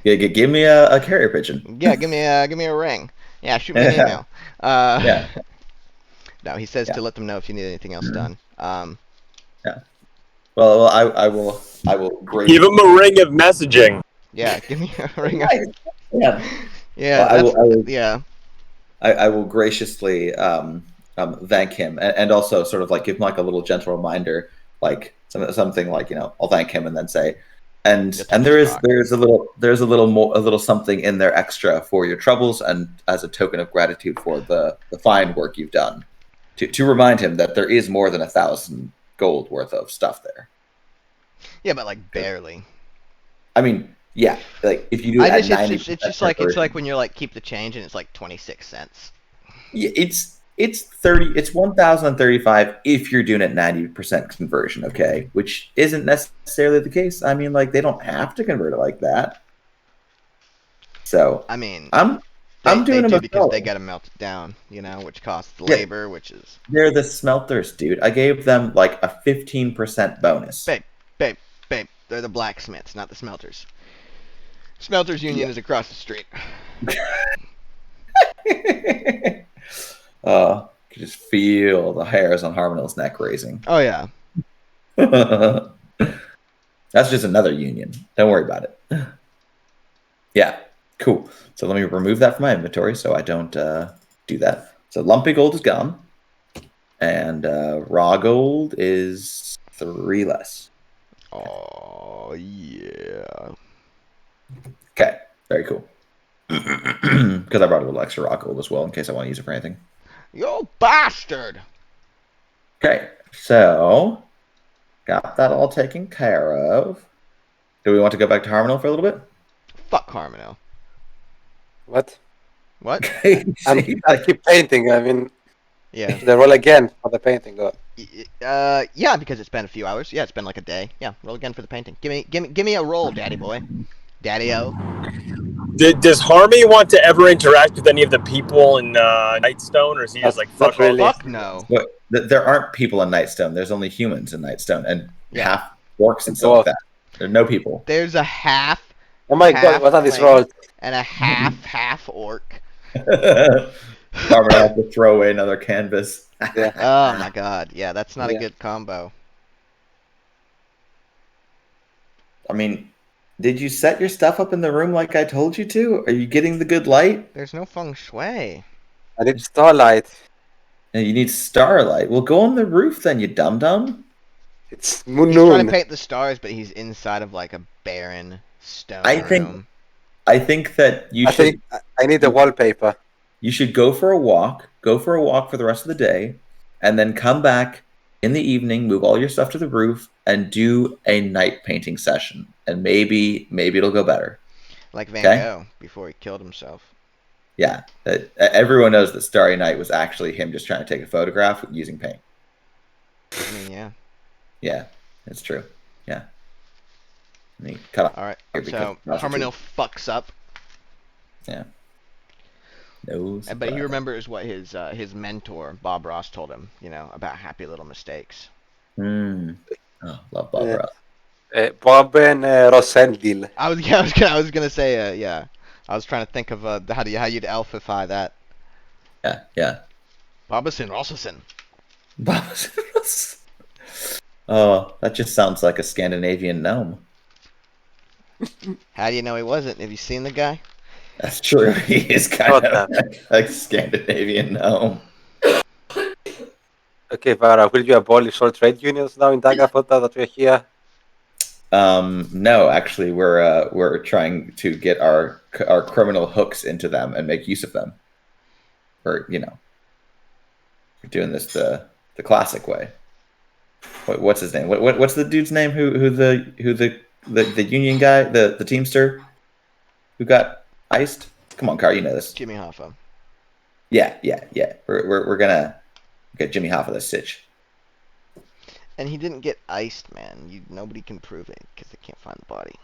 A: Give me a carrier pigeon.
B: Yeah, give me a ring. Yeah, shoot me an email.
A: Yeah.
B: No, he says
A: Yeah.
B: to let them know if you need anything else done.
A: Yeah. Well, I will
D: Give him a ring of messaging.
B: Yeah, give me a ring.
A: Yeah.
B: Yeah,
A: Well,
B: yeah.
A: I will graciously thank him, and also sort of like give him like a little gentle reminder, like something like, I'll thank him and then say, and there's a little something in there extra for your troubles and as a token of gratitude for the fine work you've done, to remind him that there is more than 1,000 gold worth of stuff there.
B: Yeah, but like barely.
A: I mean, yeah, like if you do it at 90%,
B: it's just like when you're like keep the change and it's like 26 cents.
A: Yeah, it's 30. It's 1,035 if you're doing it 90% conversion, okay, which isn't necessarily the case. I mean, like they don't have to convert it like that. So
B: I mean,
A: I'm doing them
B: because they got to melt it down, which costs labor, which is.
A: They're the smelters, dude. I gave them like a 15% bonus.
B: Babe, they're the blacksmiths, not the smelters. Smelters Union is across the street.
A: You just feel the hairs on Harmonil's neck raising.
B: Oh yeah.
A: That's just another union. Don't worry about it. Yeah, cool. So let me remove that from my inventory so I don't do that. So lumpy gold is gone, and raw gold is 3 less.
B: Oh yeah.
A: Okay, very cool. Because I brought a little extra raw gold as well in case I want to use it for anything.
B: You bastard!
A: Okay, so got that all taken care of. Do we want to go back to Harmonil for a little bit?
B: Fuck Harmonil.
C: What?
B: What?
C: I keep painting. I mean,
B: Yeah.
C: they roll again for the painting. Go.
B: Yeah, because it's been a few hours. Yeah, it's been like a day. Yeah, roll again for the painting. Give me a roll, daddy boy. Daddy-o.
D: Does Harmy want to ever interact with any of the people in Nightstone, or is he just like, fuck all
C: really.
B: Fuck no.
A: But there aren't people in Nightstone. There's only humans in Nightstone and
B: Yeah.
A: half orcs and stuff like that. There are no people.
B: There's a half
C: Oh my god! What are these
B: half-plate
C: rolls?
B: and a half orc.
A: Harmonil has to throw away another canvas.
C: Yeah.
B: Oh my god. Yeah, that's not a
C: Yeah.
B: good combo.
A: I mean, did you set your stuff up in the room like I told you to? Are you getting the good light?
B: There's no feng shui.
C: I need starlight.
A: And you need starlight. Well, go on the roof then, you dum-dum.
C: It's moon
B: He's trying to
C: noon.
B: paint the stars, but he's inside of like a barren stone
A: I think-
B: room.
A: I think that
C: I think I need the wallpaper.
A: you should go for a walk. Go for a walk for the rest of the day, and then come back in the evening, move all your stuff to the roof, and do a night painting session. And maybe it'll go better.
B: Like Van
A: Okay.
B: Gogh before he killed himself.
A: Yeah, everyone knows that Starry Night was actually him just trying to take a photograph using paint.
B: I mean, yeah.
A: Yeah, it's true. Yeah. And he cut off.
B: All right.
A: Here, because
B: So
A: that's
B: Harmonil fucks up,
A: No
B: but he
A: surprise.
B: remembers what his mentor Bob Ross told him. About happy little mistakes.
A: Oh, love Bob
C: Yeah.
A: Ross.
C: Bob and Rosendil.
B: I was gonna say yeah. I was trying to think of how you'd alphify that.
A: Yeah.
B: Bobbison Rossison.
A: Bob Ross. Oh, that just sounds like a Scandinavian gnome.
B: How do you know he wasn't? Have you seen the guy?
A: That's true. He is kind
C: What
A: of like Scandinavian gnome.
C: Okay, Vara, will you abolish all trade unions now in Dagafota that we're here?
A: No, actually, we're trying to get our criminal hooks into them and make use of them. We're doing this the classic way. What's his name? What's the dude's name? Who the union guy, the Teamster, who got iced? Come on, Car, you know this.
B: Jimmy Hoffa.
A: Yeah. We're gonna get Jimmy Hoffa this stitch.
B: And he didn't get iced, man. Nobody can prove it because they can't find the body.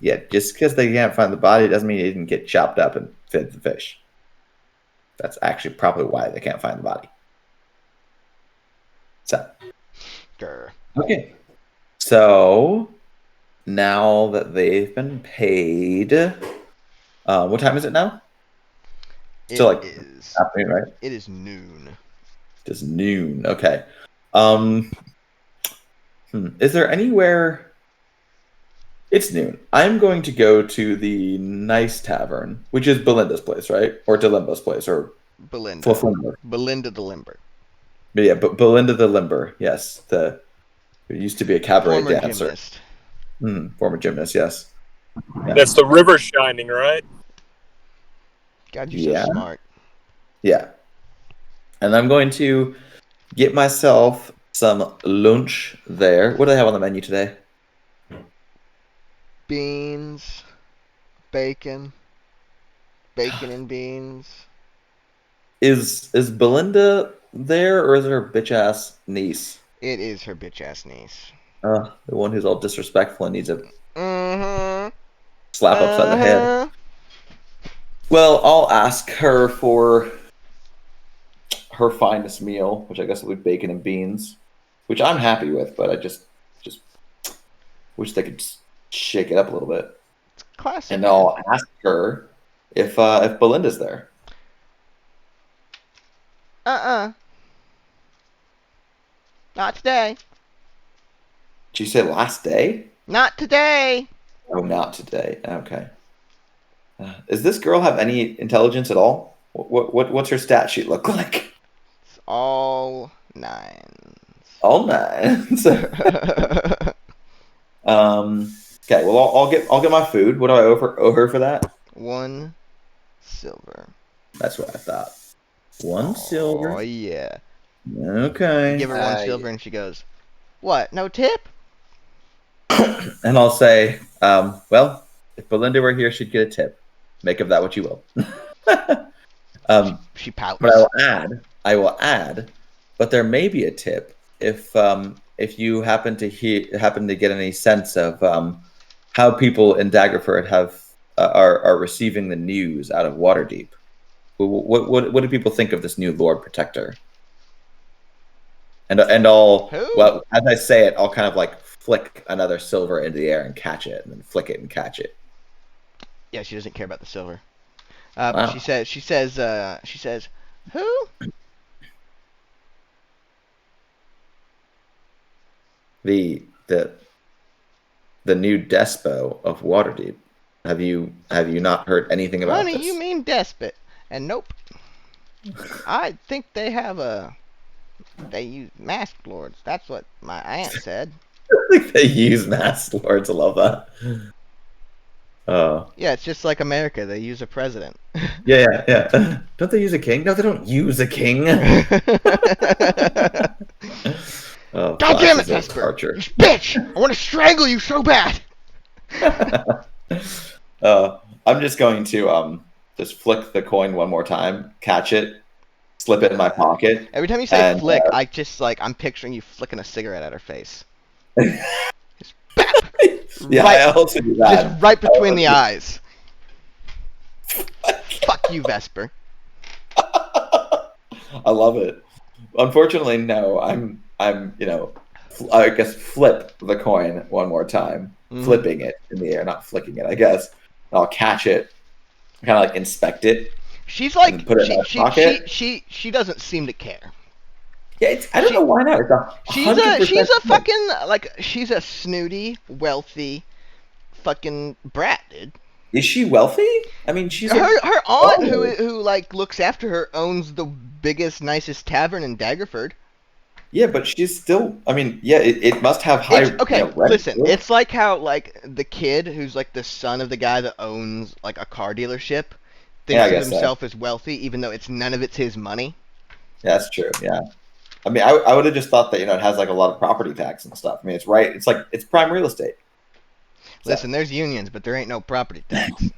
A: Yeah, just because they can't find the body doesn't mean he didn't get chopped up and fed the fish. That's actually probably why they can't find the body. So,
B: Grr.
A: okay. So now that they've been paid, what time is it now? Still like afternoon, right?
B: It is noon.
A: It is noon. Okay. Is there anywhere? It's noon. I'm going to go to the Nice Tavern, which is Belinda's place, right? Or Delimba's place, or
B: Belinda.
A: Flimber.
B: Belinda the Limber.
A: Yeah, but Belinda the Limber. Yes, who used to be a cabaret
B: Former
A: dancer.
B: gymnast.
A: Former gymnast. Yes. Yeah.
D: That's the river shining, right?
B: God, you're so smart.
A: Yeah. And I'm going to get myself some lunch there. What do they have on the menu today?
B: Beans, bacon and beans.
A: Is Belinda there, or is it her bitch ass niece?
B: It is her bitch ass niece.
A: The one who's all disrespectful and needs a
B: Mm-hmm.
A: slap upside the head. Well, I'll ask her for her finest meal, which I guess will be bacon and beans, which I'm happy with, but I just wish they could shake it up a little bit.
B: It's classic.
A: And I'll ask her if Belinda's there.
B: Not today.
A: Did you say last day?
B: Not today.
A: Oh, not today. Okay. Does this girl have any intelligence at all? What's her stat sheet look like?
B: It's all 9s.
A: All 9s. Okay. Well, I'll get my food. What do I owe her for that?
B: 1 silver.
A: That's what I thought. 1 silver.
B: Oh yeah.
A: Okay.
B: You give her 1 silver and she goes, "What? No tip?"
A: And I'll say, well, if Belinda were here, she'd get a tip. Make of that what you will.
B: She pouts.
A: But I will add, but there may be a tip if you happen to get any sense of how people in Daggerford are receiving the news out of Waterdeep. What do people think of this new Lord Protector? And I'll well, as I say it, I'll kind of like flick another silver into the air and catch it, and then flick it and catch it.
B: Yeah, she doesn't care about the silver.
A: Wow.
B: She says, who?
A: The new Despo of Waterdeep. Have you not heard anything about
B: Honey,
A: this?
B: you mean despot? And nope. I think they use masked lords. That's what my aunt said.
A: I think they use masked lords. I love that.
B: Yeah, it's just like America. They use a president.
A: Yeah. Don't they use a king? No, they don't use a king.
B: God damn it, Vesper! You bitch! I want to strangle you so bad.
A: I'm just going to just flick the coin one more time, catch it, slip it in my pocket.
B: Every time you say flick, I'm picturing you flicking a cigarette at her face.
A: Yeah, I also do that.
B: Just right between the eyes. Fuck you, Vesper.
A: I love it. Unfortunately, no. I'm I guess flip the coin one more time, flipping it in the air, not flicking it. I guess and I'll catch it, kind of like inspect it.
B: She's like
A: put it in my pocket.
B: She doesn't seem to care.
A: Yeah, I don't know why not.
B: She's a fucking she's a snooty, wealthy, fucking brat, dude.
A: Is she wealthy? I mean, she's
B: her aunt who like looks after her owns the biggest, nicest tavern in Daggerford.
A: Yeah, but she's still. I mean, yeah, it must have high.
B: Rent. Listen, it's like how like the kid who's like the son of the guy that owns like a car dealership thinks of himself as wealthy, even though none of it's his money.
A: Yeah, that's true. Yeah. I mean, I would have just thought that, it has like a lot of property tax and stuff. I mean, it's right. It's like, it's prime real estate.
B: Listen, there's unions, but there ain't no property tax.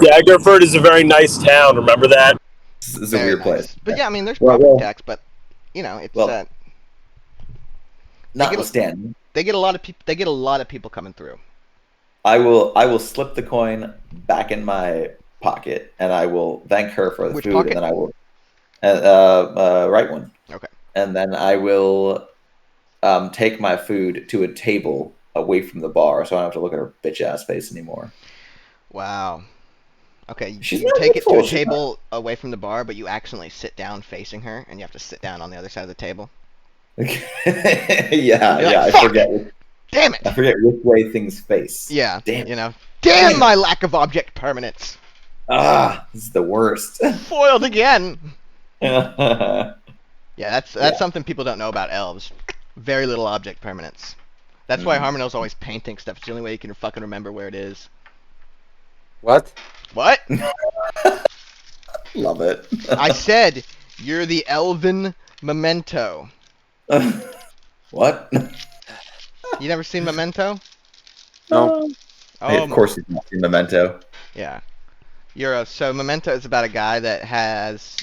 D: Daggerford is a very nice town. Remember that?
A: This is a weird place.
B: But yeah, I mean, there's property tax, but it's
A: notwithstanding,
B: they get a lot of people. They get a lot of people coming through.
A: I will slip the coin back in my pocket, and I will thank her for the
B: Which
A: food,
B: pocket?
A: and then I will right one.
B: Okay.
A: And then I will take my food to a table away from the bar, so I don't have to look at her bitch ass face anymore.
B: Wow. Okay,
A: She's
B: you
A: not
B: take it to
A: hateful,
B: a
A: she's not-
B: table away from the bar, but you accidentally sit down facing her, and you have to sit down on the other side of the table.
A: yeah,
B: You're like,
A: I
B: "Fuck!
A: forget.
B: Damn it!
A: I forget which way things face.
B: Yeah,
A: Damn.
B: you know. Damn my lack of object permanence!
A: This is the worst.
B: Foiled again!
A: Yeah.
B: Yeah, that's
A: Yeah.
B: something people don't know about elves. Very little object permanence. That's why Harmonel's always painting stuff. It's the only way you can fucking remember where it is.
C: What?
B: What?
A: Love it.
B: I said you're the elven Memento.
A: What?
B: You never seen Memento?
C: No.
A: Hey, of course he's not seen Memento.
B: Yeah. So Memento is about a guy that has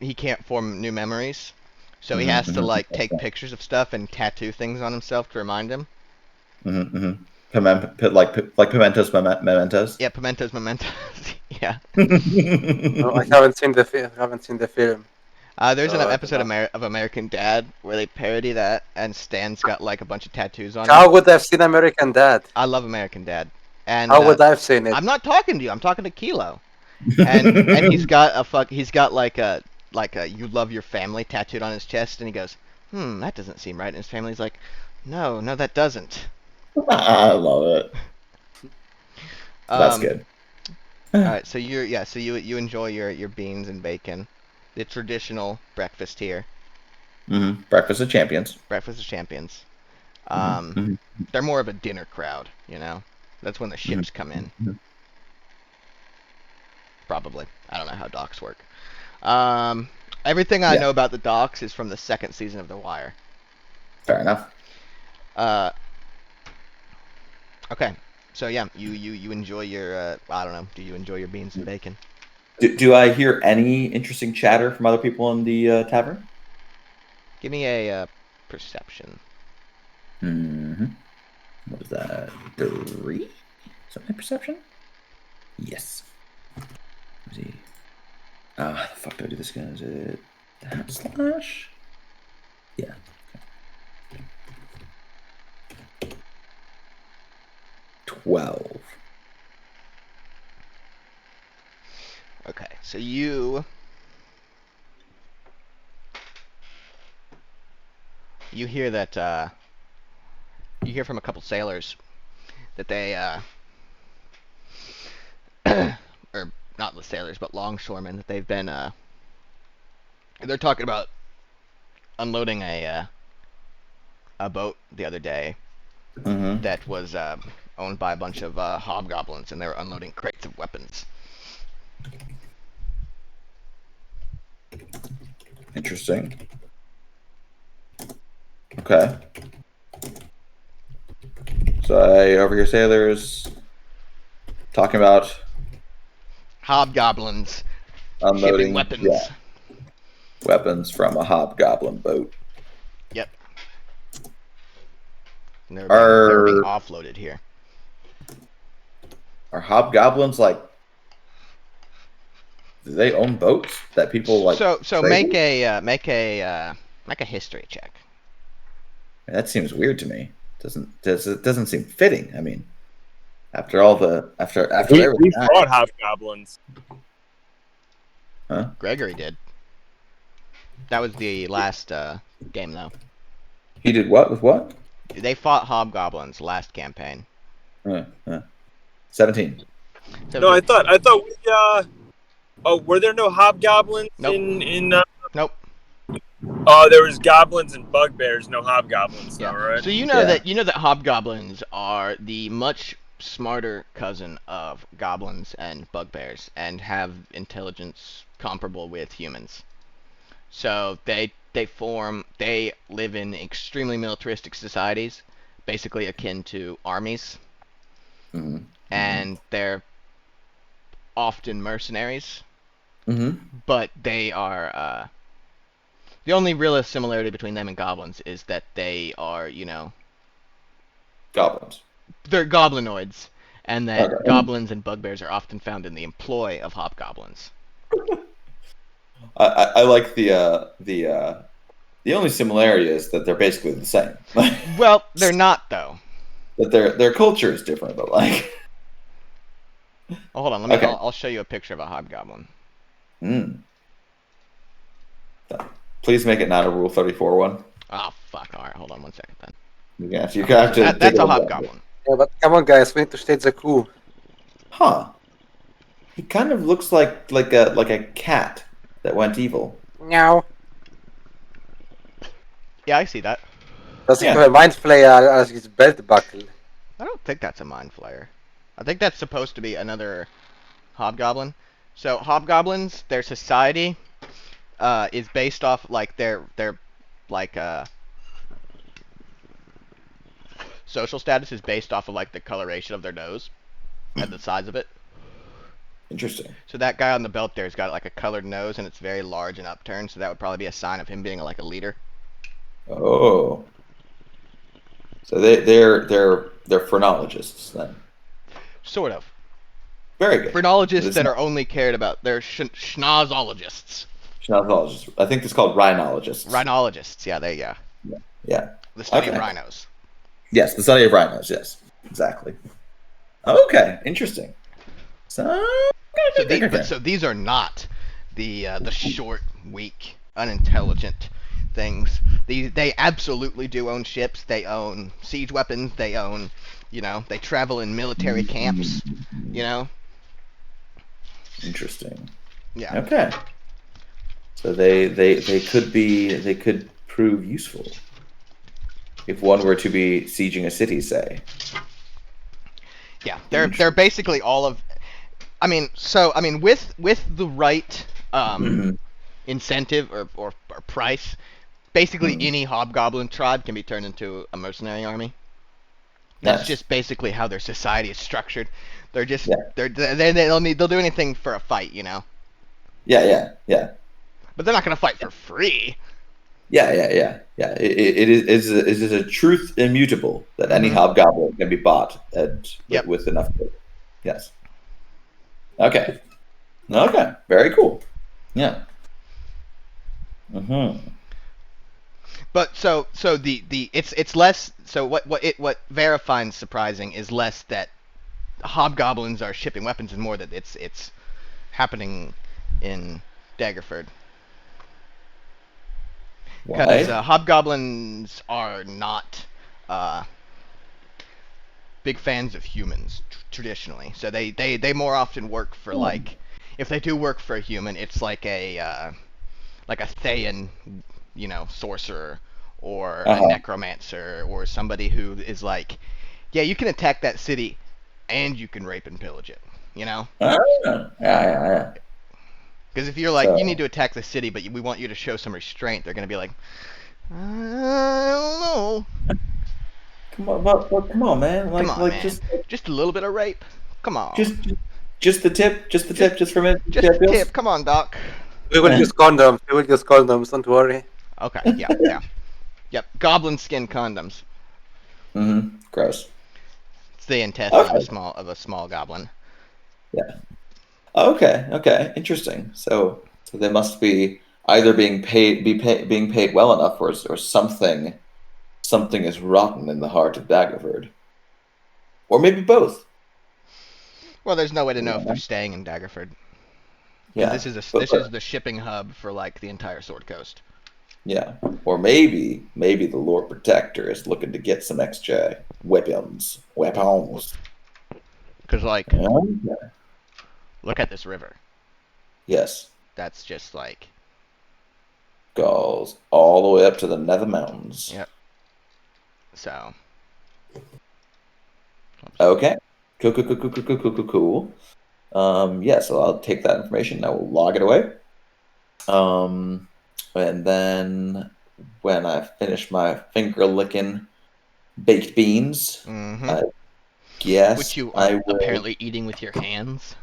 B: he can't form new memories. So he has to like take pictures of stuff and tattoo things on himself to remind him.
A: Like Pimentos Mementos.
B: Yeah, Pimento's Mementos. Yeah.
C: No, I haven't seen the film.
B: There's an
C: I
B: episode
C: cannot.
B: of American Dad where they parody that, and Stan's got like a bunch of tattoos on him.
C: How would I have seen American Dad?
B: I love American Dad. And
C: How would I have seen it?
B: I'm not talking to you. I'm talking to Kilo. And he's got like a "You love your family" tattooed on his chest, and he goes, that doesn't seem right. And his family's like, no, that doesn't.
A: I love it. That's good.
B: All right, so you enjoy your beans and bacon, the traditional breakfast here.
A: Breakfast of Champions.
B: Breakfast of Champions.
A: Mhm.
B: They're more of a dinner crowd, you know. That's when the ships come in. Probably. I don't know how docks work. Everything I know about the docks is from the second season of The Wire.
A: Fair enough.
B: Okay. So yeah, you enjoy your I don't know. Do you enjoy your beans and bacon?
A: Do I hear any interesting chatter from other people in the tavern?
B: Give me a perception.
A: What is that? 3? Is that my perception? Yes. Let's see. The fuck do I do this again? Is it /? Yeah. 12.
B: Okay, so you hear that you hear from a couple sailors that they or not the sailors but longshoremen, that they've been they're talking about unloading a boat the other day that was owned by a bunch of hobgoblins, and they were unloading crates of weapons.
A: Interesting. Okay. So I overhear sailors talking about
B: Hobgoblins
A: unloading
B: shipping weapons.
A: Weapons from a hobgoblin boat.
B: Yep. And they're being offloaded here.
A: Are hobgoblins like? Do they own boats that people like?
B: So
A: trade
B: make a history check.
A: That seems weird to me. It doesn't seem fitting. I mean, after
D: We
A: everything.
D: fought hobgoblins.
A: Huh?
B: Gregory did. That was the last game, though.
A: He did what with what?
B: They fought hobgoblins last campaign.
A: 17.
B: So
D: No, I thought we were there no hobgoblins
B: Nope.
D: in
B: Nope.
D: there was goblins and bugbears, no hobgoblins though, right?
B: So you know
A: Yeah.
B: that hobgoblins are the much smarter cousin of goblins and bugbears, and have intelligence comparable with humans. So they live in extremely militaristic societies, basically akin to armies, and they're often mercenaries. But they are the only real similarity between them and goblins is that they are,
A: Goblins.
B: they're goblinoids, and that
A: Okay.
B: goblins and bugbears are often found in the employ of hobgoblins.
A: I like the The only similarity is that they're basically the same.
B: Well, they're not though.
A: But their culture is different, but like.
B: Oh, hold on, let me.
A: Okay.
B: I'll show you a picture of a hobgoblin.
A: Please make it not a Rule 34 one.
B: Oh fuck! All right, hold on 1 second then.
A: You have to.
B: That's a hobgoblin.
C: Yeah, but come on, guys, we need to state the coup.
A: Huh. He kind of looks like a cat that went evil.
C: Meow.
B: Yeah, I see that.
C: Does he
A: Yeah.
C: have a mind flayer as his belt buckle?
B: I don't think that's a mind flayer. I think that's supposed to be another hobgoblin. So hobgoblins, their society is based off like their like social status is based off of like the coloration of their nose and the size of it.
A: Interesting.
B: So that guy on the belt there's got like a colored nose and it's very large and upturned. So that would probably be a sign of him being like a leader.
A: Oh. So they're phrenologists then.
B: Sort of.
A: Very good.
B: Phrenologists
A: It's
B: that
A: not-
B: are only cared about. They're schnozologists.
A: Phrenologists. I think it's called rhinologists.
B: Rhinologists. Yeah, there you go.
A: Yeah.
B: The study of
A: Okay.
B: rhinos.
A: Yes, the study of rhinos. Yes, exactly. Okay, interesting. So
B: So these are not the short, weak, unintelligent things. They absolutely do own ships. They own siege weapons. They own, they travel in military camps.
A: Interesting.
B: Yeah.
A: Okay. So they could prove useful if one were to be sieging a city, say.
B: Yeah. They're basically all of. With the right incentive or price, basically any hobgoblin tribe can be turned into a mercenary army. That's
A: Nice.
B: just basically how their society is structured. They're just
A: Yeah.
B: they'll do anything for a fight,
A: Yeah.
B: But they're not gonna fight for free.
A: Yeah. It is a truth immutable that any
B: Mhm.
A: hobgoblin can be bought
B: Yep.
A: with enough gold. Yes. Okay. Very cool. Yeah.
B: But so it's less. So what Vera finds surprising is less that hobgoblins are shipping weapons and more that it's happening in Daggerford. Because
A: Why?
B: hobgoblins are not big fans of humans traditionally. So they more often work for like, if they do work for a human, it's like a Thayan, sorcerer or a necromancer or somebody who is like, yeah, you can attack that city and you can rape and pillage it.
A: Yeah.
B: Because if you're like,
A: So-
B: you need to attack the city, but we want you to show some restraint, they're gonna be like, I don't know.
A: Come on, come on, man.
B: Come on, man.
A: Just
B: Just a little bit of rape. Come on.
A: just the tip, just for a minute.
B: Just a tip. Come on, Doc.
C: We will use condoms. We will use condoms. Don't worry.
B: Okay. Yeah. Yep. Goblin skin condoms.
A: Gross.
B: It's the intestine
A: Okay.
B: of a small goblin.
A: Yeah. Okay. Interesting. So they must be either being paid well enough, or something is rotten in the heart of Daggerford, or maybe both.
B: Well, there's no way to know if
A: Yeah.
B: they're staying in Daggerford.
A: Yeah.
B: This is
A: but-
B: the shipping hub for like the entire Sword Coast.
A: Yeah. Or maybe the Lord Protector is looking to get some extra weapons.
B: Because like,
A: Okay.
B: look at this river.
A: Yes.
B: That's just like,
A: Goes all the way up to the Nether Mountains.
B: Yep. So.
A: Okay. Cool. Yeah, so I'll take that information. I will log it away. And then when I finish my finger licking baked beans, I guess
B: Which you
A: I
B: are
A: will.
B: apparently eating with your hands.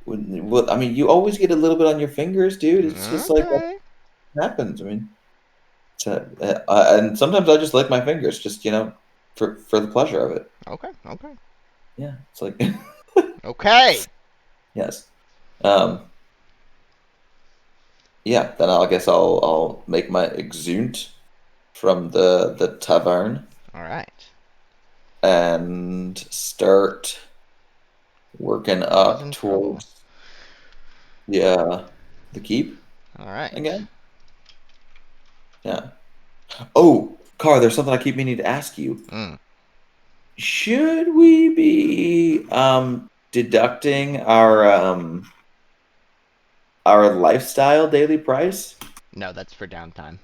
A: Well, I mean, you always get a little bit on your fingers, dude. It's just like that
B: Okay.
A: happens. I mean, and sometimes I just lick my fingers, just for the pleasure of it.
B: Okay.
A: Yeah, it's like
B: Okay.
A: yes. yeah, then I guess I'll make my exunt from the tavern
B: All right.
A: and start working
B: Cause in
A: up
B: trouble.
A: towards the keep
B: All right.
A: again. Yeah. Oh, Car, there's something I keep meaning to ask you.
B: Mm.
A: Should we be deducting our lifestyle daily price?
B: No, that's for downtime.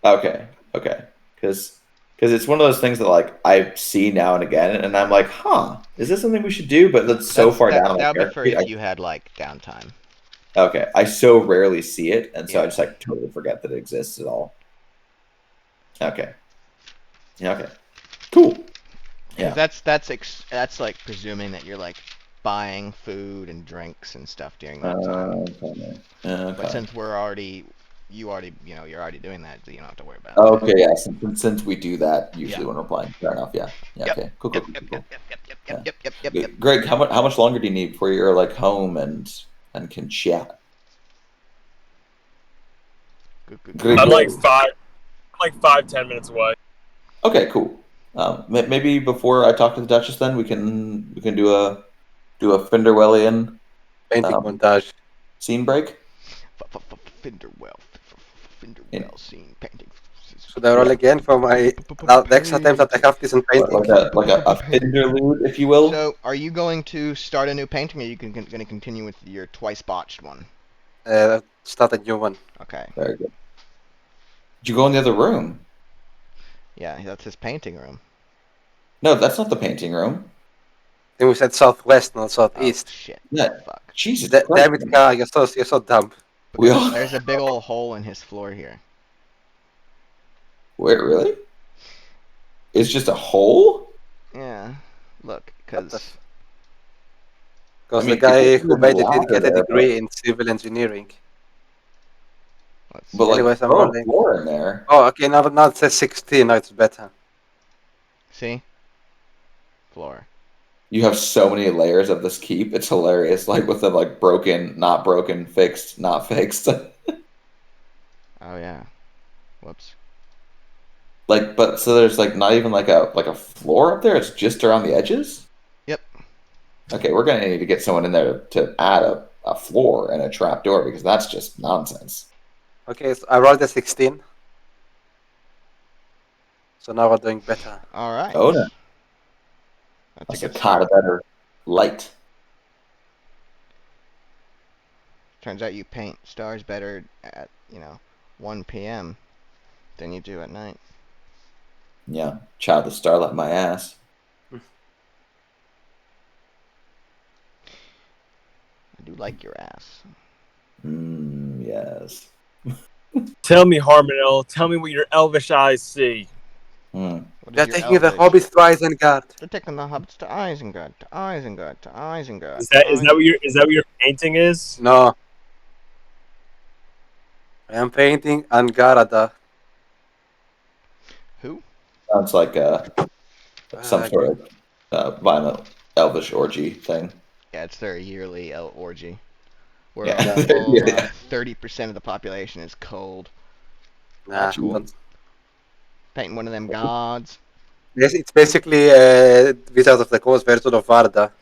A: Okay, because it's one of those things that like I see now and again, and I'm like, huh, is this something we should do? But that's so far down on my
B: That would be
A: character
B: for
A: sheet.
B: if you had like downtime.
A: Okay, I so rarely see it, and so I
B: Yeah.
A: just like totally forget that it exists at all. Okay. Yeah. Okay. Cool. Yeah.
B: That's like presuming that you're like buying food and drinks and stuff during that time.
A: Okay.
B: But since you're already doing that, so you don't have to worry about it.
A: Okay, yeah. Since we do that usually
B: Yeah.
A: when we're playing, fair enough. Yeah. Yeah.
B: Yep.
A: Okay. Cool.
B: Yep.
A: Cool.
B: Yep.
A: Cool.
B: Yep.
A: Greg, how much longer do you need before you're like home and can chat?
B: Good.
A: Greg,
D: I'm like 5-10 minutes away.
A: Okay, cool. Maybe before I talk to the Duchess, then we can do a Finderwellian
C: Painting montage.
A: scene break.
B: Finderwell scene painting.
C: Should I roll again for my the extra times that I have this in painting?
A: Like a Finderlude, if you will.
B: So, are you going to start a new painting, or are you going to continue with your twice botched one?
C: Start a new one.
B: Okay.
A: Very good. Did you go in the other room?
B: Yeah, that's his painting room.
A: No, that's not the painting room.
C: Then we said southwest, not
B: Oh,
C: southeast.
B: shit.
A: Yeah.
B: Fuck.
A: Jesus
C: Damn
A: Christ.
C: it, Kara, you're so dumb.
A: We all...
B: There's a big old hole in his floor here.
A: Wait, really? It's just a hole?
B: Yeah. Look, because
C: Because
A: I mean,
C: the guy
A: if
C: who made it
A: ladder
C: did get a
A: there,
C: degree in civil engineering.
B: let's
A: But like,
C: Anyways, I'm
A: throw a
C: rolling.
A: floor in there.
C: Oh, okay, now it says 16, now it's better.
B: see floor.
A: You have so many layers of this keep. It's hilarious. Like with the like broken, not broken, fixed, not fixed.
B: Oh yeah. Whoops.
A: Like, but so there's like not even like a floor up there. It's just around the edges.
B: Yep.
A: Okay, we're gonna need to get someone in there to add a floor and a trap door because that's just nonsense.
C: Okay, so I rolled a 16. So now we're doing better.
B: All right.
A: Oh no,
B: That's
A: that's
B: a
A: a
B: good
A: kind
B: start.
A: of better light.
B: Turns out you paint stars better at 1 p.m. than you do at night.
A: Yeah, child the starlight my ass.
B: I do like your ass.
A: Yes.
D: Tell me, Harmonel. Tell me what your elvish eyes see.
A: Hmm.
B: What is
C: They're
B: your
C: taking the
B: elvish?
C: hobbits to Isengard.
B: They're taking the hobbits to Isengard, to Isengard, to Isengard.
D: Is that what your painting is?
C: No. I am painting Angarada.
B: Who?
A: Sounds like some
C: Uh,
A: sort of violent elvish orgy thing.
B: Yeah, it's their yearly orgy. Where
A: Yeah.
B: a full
A: Yeah.
B: 30% of the population is cold.
C: Nah,
A: Cool.
C: don't-
B: Painting one of them gods.
C: Yes, it's basically Wizard of the Coast version of Varda,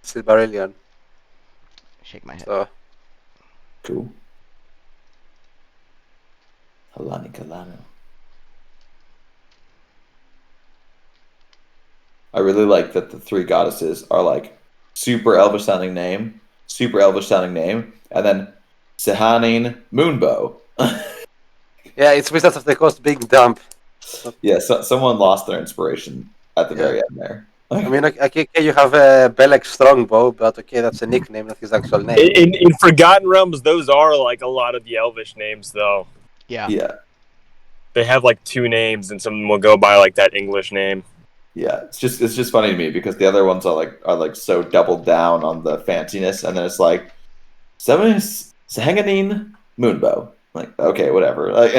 C: Silmarillion.
B: Shake my head.
C: So,
A: Cool. Halani Kalano. I really like that the three goddesses are like super elvish sounding name, and then Sehanin Moonbow.
C: yeah, it's Wizard of the Coast being dumb.
A: Yeah, so, someone lost their inspiration at the
C: Yeah.
A: very end there.
C: I mean, okay, you have Belek Strongbow, but okay, that's a nickname, not his actual name.
D: In Forgotten Realms, those are like a lot of the elvish names, though.
B: Yeah.
A: Yeah,
D: They have like two names, and some of them will go by like that English name.
A: yeah. It's just funny to me because the other ones are like so doubled down on the fanciness, and then it's like Sehanin Moonbow. Like, okay, whatever. Like,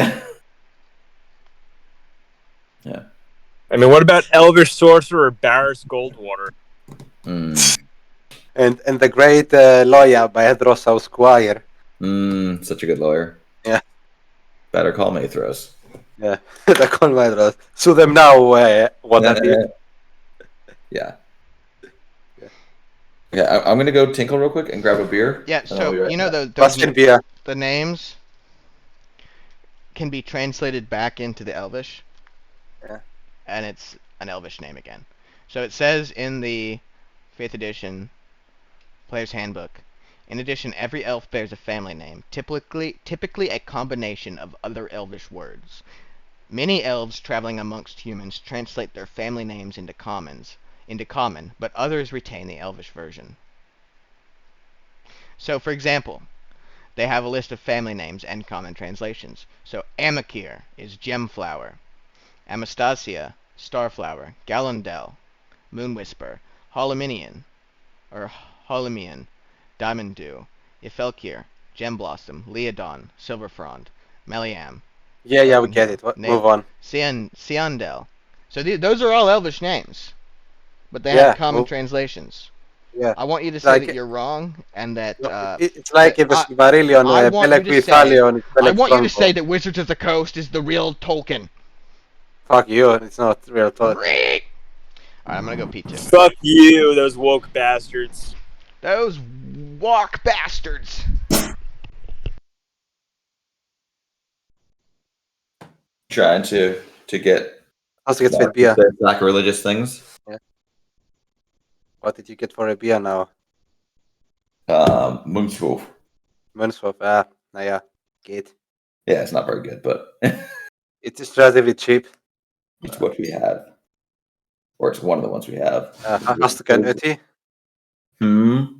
A: yeah.
D: I mean, what about Elvish Sorcerer Barris Goldwater?
A: Mm.
C: And the great Loya by Edrosau Squire.
A: Such a good lawyer.
C: Yeah.
A: Better call Mathros.
C: Yeah, the Conviders. Sue them now, what I did.
A: Yeah. Yeah, I'm gonna go tinkle real quick and grab a beer.
B: Yeah,
A: and I'll be
B: so
A: right
B: you know
A: back.
C: Russian beer.
B: the names can be translated back into the Elvish.
C: Yeah.
B: And it's an Elvish name again. So it says in the 5th edition Player's Handbook, in addition, every elf bears a family name, typically a combination of other Elvish words. Many elves traveling amongst humans translate their family names into common, but others retain the Elvish version. So, for example, they have a list of family names and common translations. So, Amakir is Gemflower, Amastasia, Starflower, Gallandel, Moonwhisper, Holominian, Diamond Dew, Ifelkir, Gemblossom, Leodon, Silverfrond, Meliam.
C: Yeah, we get it. Move on.
B: Siandel. So those are all Elvish names, but they
C: Yeah,
B: have common translations.
C: Yeah.
B: I want you to say
C: Like-
B: that you're wrong and that.
C: It's like if it's Silmarillion,
B: I want you to say-
C: Belek
B: I want you to say that Wizards of the Coast is the real Tolkien.
C: Fuck you, it's not real talk.
B: Alright, I'm gonna go P2.
D: Fuck you, those woke bastards.
B: Those walk bastards.
A: Trying to get
C: How's it get with beer?
A: sacrilegious things.
C: What did you get for a beer now?
A: Moonswolf.
C: Munswolf, naja, geht.
A: Yeah, it's not very good, but
C: It is relatively cheap.
A: it's what we have. Or it's one of the ones we have.
C: Hast du kein Ötti?
A: Hmm?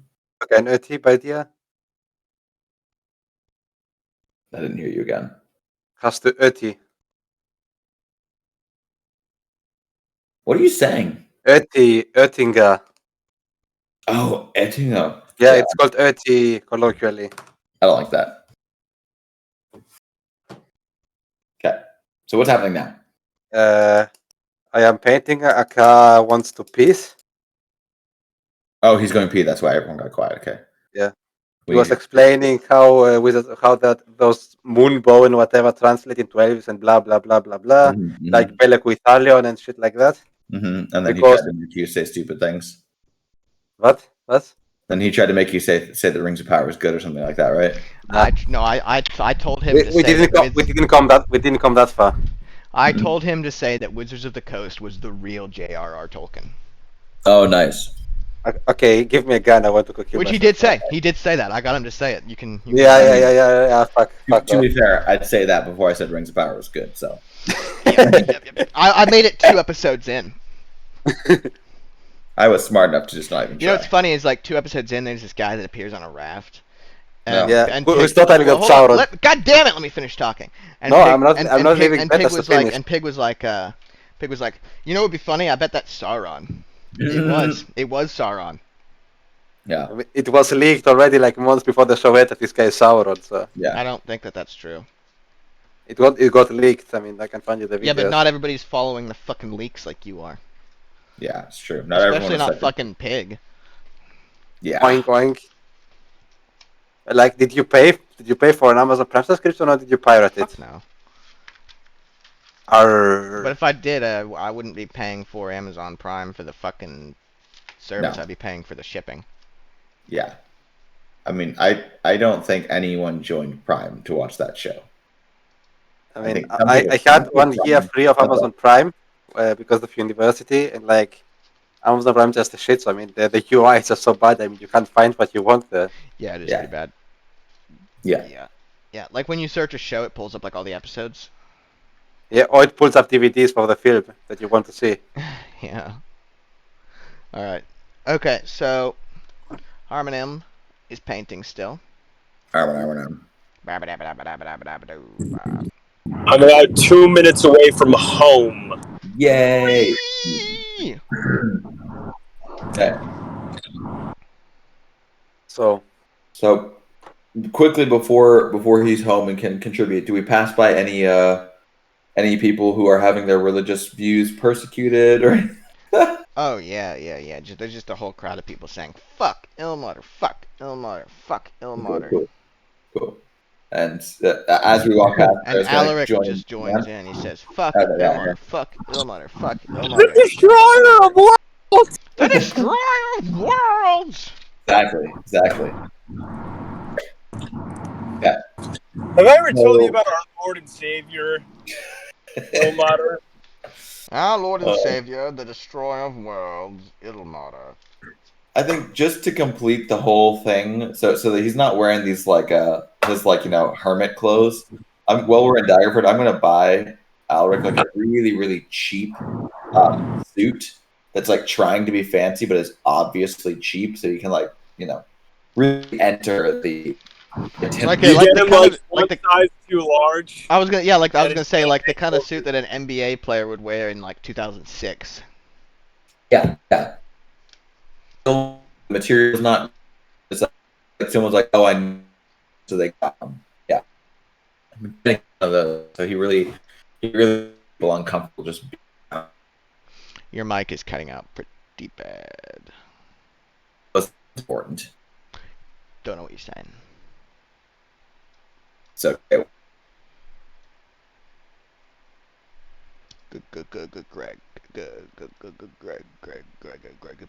C: Kein Ötti bei dir?
A: I didn't hear you again.
C: Hast du Ötti?
A: What are you saying?
C: Ötti, Oettinger.
A: Oh, Ettingham.
C: Yeah, it's called Ötti colloquially.
A: I don't like that. Okay. So what's happening now?
C: I am painting a car wants to piece.
A: Oh, he's going pee. That's why everyone got quiet. Okay.
C: Yeah. He
A: We-
C: was explaining how those moonbow and whatever translate into Elvis and blah blah blah blah blah,
A: Mhm, mhm,
C: like Belek with Italian and shit like that.
A: mhm. And then
C: because-
A: he tried to make you say stupid things.
C: What? What?
A: Then he tried to make you say the Rings of Power is good or something like that, right?
B: I told him
C: We,
B: to
C: we
B: say
C: didn't
B: that
C: we didn't come that far.
B: I told him to say that Wizards of the Coast was the real J.R.R. Tolkien.
A: Oh, nice.
C: Okay, give me a gun. I want to cook you.
B: Which he did say. He did say that. I got him to say it. You can.
C: Yeah. Fuck.
A: To be fair, I'd say that before I said Rings of Power was good. So
B: I made it 2 episodes in.
A: I was smart enough to just not even
B: You know
A: try.
B: what's funny is like 2 episodes in, there's this guy that appears on a raft.
C: Yeah,
B: Pig-
C: who's totally got
B: Hold on,
C: Sauron.
B: God damn it! Let me finish talking. And
C: No,
B: Pig,
C: I'm not-
B: And,
C: I'm
B: and
C: not
B: Pig,
C: leaving
B: and
C: Betas
B: Pig
C: to
B: was like,
C: finish.
B: and Pig was like, you know what would be funny? I bet that's Sauron. It was Sauron.
A: Yeah,
C: I mean, it was leaked already like months before the show that this guy is Sauron. So
B: I
A: yeah.
B: don't think that that's true.
C: it got leaked. I mean, I can find you the videos.
B: Yeah, but not everybody's following the fucking leaks like you are.
A: Yeah, it's true. Not
B: Especially
A: everyone is
B: not
A: such a-
B: fucking Pig.
A: Yeah.
C: Oink oink. Like, did you pay for an Amazon Prime subscription or did you pirate it?
B: Fuck no.
C: Arr.
B: But if I did, I wouldn't be paying for Amazon Prime for the fucking service.
A: No.
B: I'd be paying for the shipping.
A: Yeah. I mean, I don't think anyone joined Prime to watch that show.
C: I mean,
A: think some
C: I
A: people-
C: had
A: some people
C: 1 year
A: Prime-
C: free of Amazon Prime because of university, and like Amazon Prime just a shit. So I mean, the UI is just so bad. I mean, you can't find what you want there.
B: Yeah, it is
A: Yeah.
B: pretty bad.
A: Yeah.
B: Yeah. Like when you search a show, it pulls up like all the episodes.
C: Yeah, or it pulls up DVDs for the film that you want to see.
B: Yeah. All right. Okay, so Harmon M is painting still.
A: Arwen.
D: I'm about 2 minutes away from home.
A: Yay!
B: Whee!
A: Okay.
C: So
A: So quickly before he's home and can contribute, do we pass by any people who are having their religious views persecuted or?
B: Oh yeah. There's just a whole crowd of people saying "fuck Ilmater, fuck Ilmater, fuck Ilmater."
A: Cool. Cool. And as we walk past,
B: And
A: I was gonna
B: Alaric
A: join
B: just joins in. He says, "Fuck
A: Oh, yeah,
B: Ilmater,
A: yeah.
B: fuck Ilmater, fuck
D: The
B: Ilmater."
D: destroyer of worlds.
B: The destroyer of worlds.
A: Exactly. Yeah.
D: Have I ever told you about our Lord and Savior, Ilmater?
B: Our Lord and Savior, the destroyer of worlds, Ilmater.
A: I think just to complete the whole thing, so that he's not wearing these his hermit clothes. While we're in Daggerford, I'm gonna buy Alaric like a really, really cheap suit that's like trying to be fancy but is obviously cheap, so you can really enter the
B: Like
D: You
B: like
D: get
B: the
D: him
B: kind
D: like
B: of
D: one
B: like the
D: size too large.
B: I was gonna
D: And
B: say like the
D: it's
B: kind of suit that an NBA player would wear in like 2006.
A: Yeah. The material's not. It's like someone's like, oh, so they got him. Yeah. So he really feel uncomfortable just.
B: Your mic is cutting out pretty bad.
A: Was important.
B: Don't know what you're saying.
A: So okay.
B: Good, Greg. Good, Greg.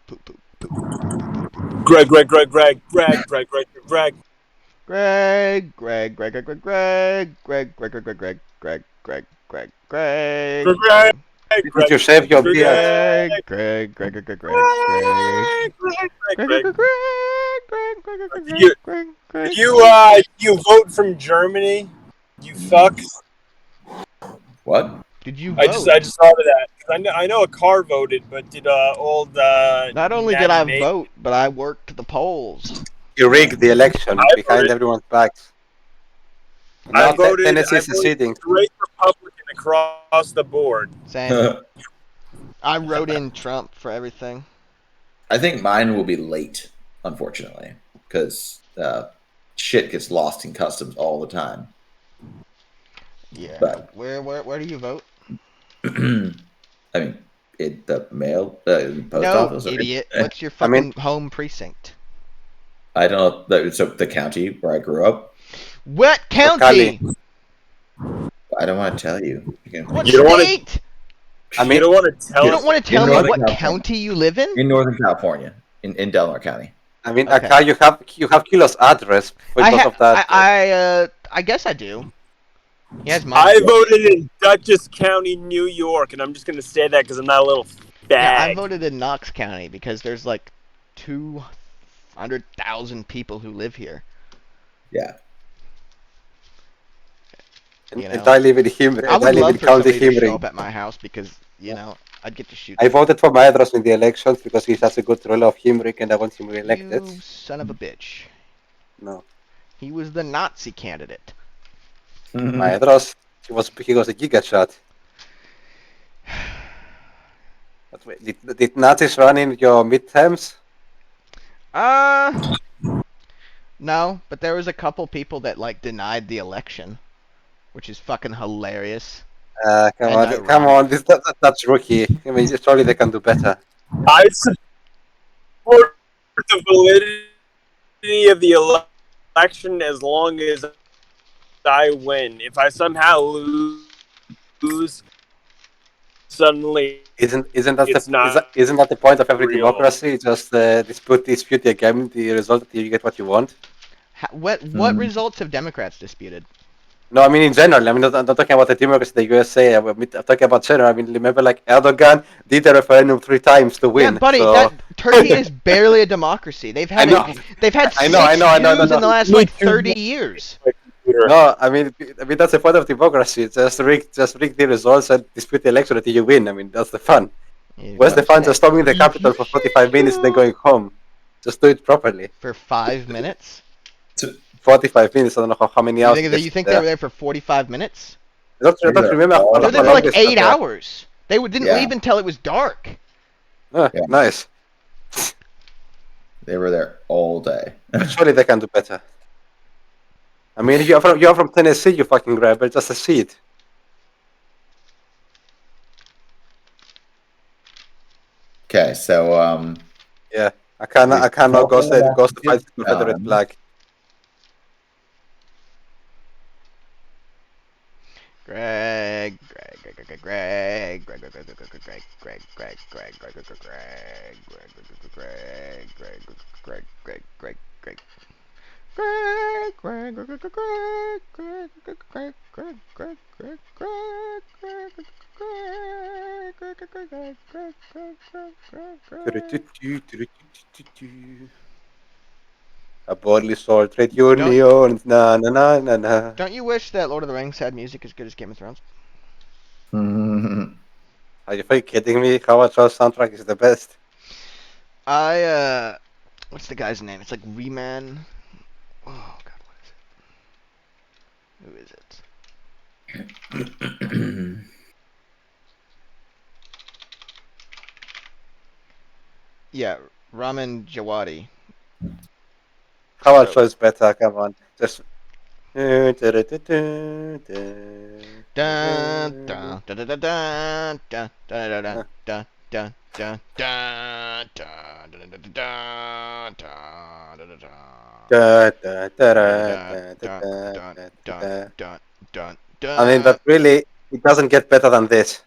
B: Poop.
D: Greg.
C: Did you shave your beard?
B: Greg.
D: You vote from Germany? You fuck.
A: What?
B: Did you
D: I
B: vote?
D: just thought of that. 'Cause I know a car voted, but did old
B: Not only did I vote, but I worked the polls.
C: You rigged the election
D: I
C: behind
D: voted.
C: everyone's backs.
D: I
C: Now
D: voted.
C: Tennessee
D: I
C: is
D: voted
C: seceding.
D: straight Republican across the board.
B: Same. I wrote in Trump for everything.
A: I think mine will be late, unfortunately, because shit gets lost in customs all the time.
B: Yeah.
A: But
B: Where do you vote?
A: I mean, the mail, post
B: No,
A: office.
B: idiot. What's your
C: I mean-
B: fucking home precinct?
A: I don't know. So the county where I grew up.
B: What county?
C: Cali.
A: I don't want to tell you.
B: What
D: You don't wanna-
B: state?
C: I
D: You
C: mean,
D: don't want to tell
B: You
D: us.
B: don't want to tell me
A: Northern
B: what
A: California.
B: county you live in?
A: In Northern California, in Delaware County.
C: okay.
B: Okay.
C: you have Kilo's address because of that.
B: I guess I do. He has mine.
D: I voted in Dutchess County, New York, and I'm just gonna say that because I'm not a little
B: Yeah, I
D: bag.
B: voted in Knox County because there's like 200,000 people who live here.
A: Yeah.
B: You know?
C: And I live in Himri.
B: I
C: I
B: would
C: live
B: love
C: in
B: for
C: County
B: somebody to show
C: Himri.
B: up at my house because, you know, I'd get to shoot
C: I voted for my address in the elections because he has a good role of Himrik and I want him re-elected.
B: You son of a bitch.
C: No,
B: He was the Nazi candidate.
C: my address. He was a gigashot. But wait, did Nazis run in your midterms?
B: No, but there was a couple people that like denied the election, which is fucking hilarious.
C: Come
B: And
C: on,
B: ironic.
C: come on. That's rookie. I mean, surely they can do better.
D: I support the validity of the election as long as I win. If I somehow lose, suddenly
C: Isn't
D: It's
C: that the point of every
D: real.
C: democracy? Just dispute the game, the result, you get what you want.
B: What results have Democrats disputed?
C: No, I mean in general. I mean, I'm not talking about the democracy, the USA. I'm talking about general. I mean, remember, like Erdogan did a referendum 3 times to win.
B: Yeah, buddy,
C: so...
B: Turkey is barely a democracy. They've had they've had six Jews in the last like 30 years.
C: No, I mean that's the point of democracy. Just rig the results and dispute the election until you win. I mean, that's the fun. Where's the fun? Just storming the capital for 45 minutes and then going home. Just do it properly.
B: For 5 minutes?
C: 45 minutes. I don't know how many hours.
B: You think they were there for 45 minutes?
C: I don't remember.
B: They were there for like 8 hours. They didn't leave until it was dark.
C: Nice.
A: They were there all day.
C: Surely they can do better. I mean, you're from Tennessee, you fucking grabber. Just a seat.
A: Okay, so
C: yeah, I cannot go to fight the Confederate flag. A bodily soul trade union. Na na na na na.
B: Don't you wish that Lord of the Rings had music as good as Game of Thrones?
C: Are you kidding me? Howard Shaw's soundtrack is the best.
B: What's the guy's name? It's like Reman. Oh God, what is it? Who is it? Yeah, Raman Djawadi.
C: Howard Shaw is better. Come on, just.
B: Dun dun dun dun dun dun dun dun dun dun dun dun dun dun.
C: I mean, but really, it doesn't get better than this.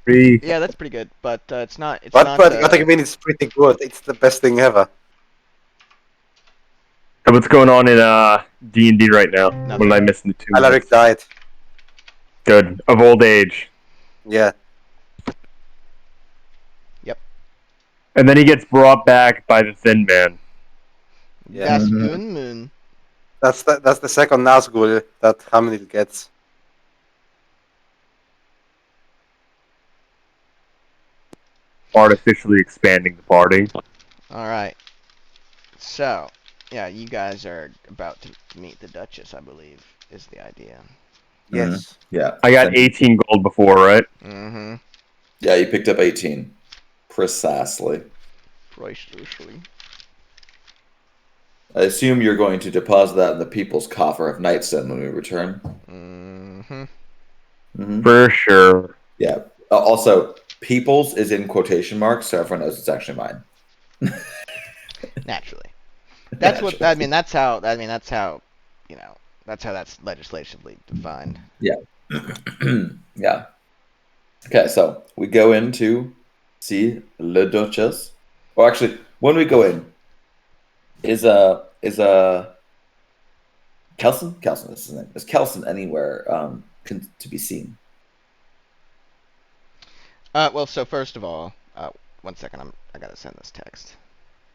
B: Yeah, that's pretty good, but it's not. It's
C: But
B: not.
C: what I mean, it's pretty good. It's the best thing ever.
E: What's going on in D&D right now?
B: Nothing.
E: What did I miss in the 2
C: Alaric
E: minutes?
C: died.
E: Good. Of old age.
C: Yeah.
B: Yep.
E: And then he gets brought back by the Thin Man.
C: Yeah.
B: That's
A: Mhm.
B: good, moon.
C: That's the second Nazgul that Hamlet gets.
E: Artificially expanding the party.
B: All right. So, yeah, you guys are about to meet the Duchess, I believe, is the idea.
C: Yes.
A: Yeah.
E: I got 18 gold before, right?
B: Mm-hmm.
A: Yeah, you picked up 18. Precisely.
B: Precisely.
A: I assume you're going to deposit that in the people's coffer of Nightstone when we return.
B: Mm-hmm.
A: Mm-hmm.
E: For sure.
A: Yeah. Also, people's is in quotation marks, so everyone knows it's actually mine.
B: Naturally. That's what I mean. That's how. You know. That's how that's legislatively defined.
A: Yeah. Yeah. Okay, so we go in to see Le Duchess. Or actually, when we go in, is Kelson? Kelson is his name. Is Kelson anywhere to be seen?
B: Well, so first of all, 1 second. I gotta send this text.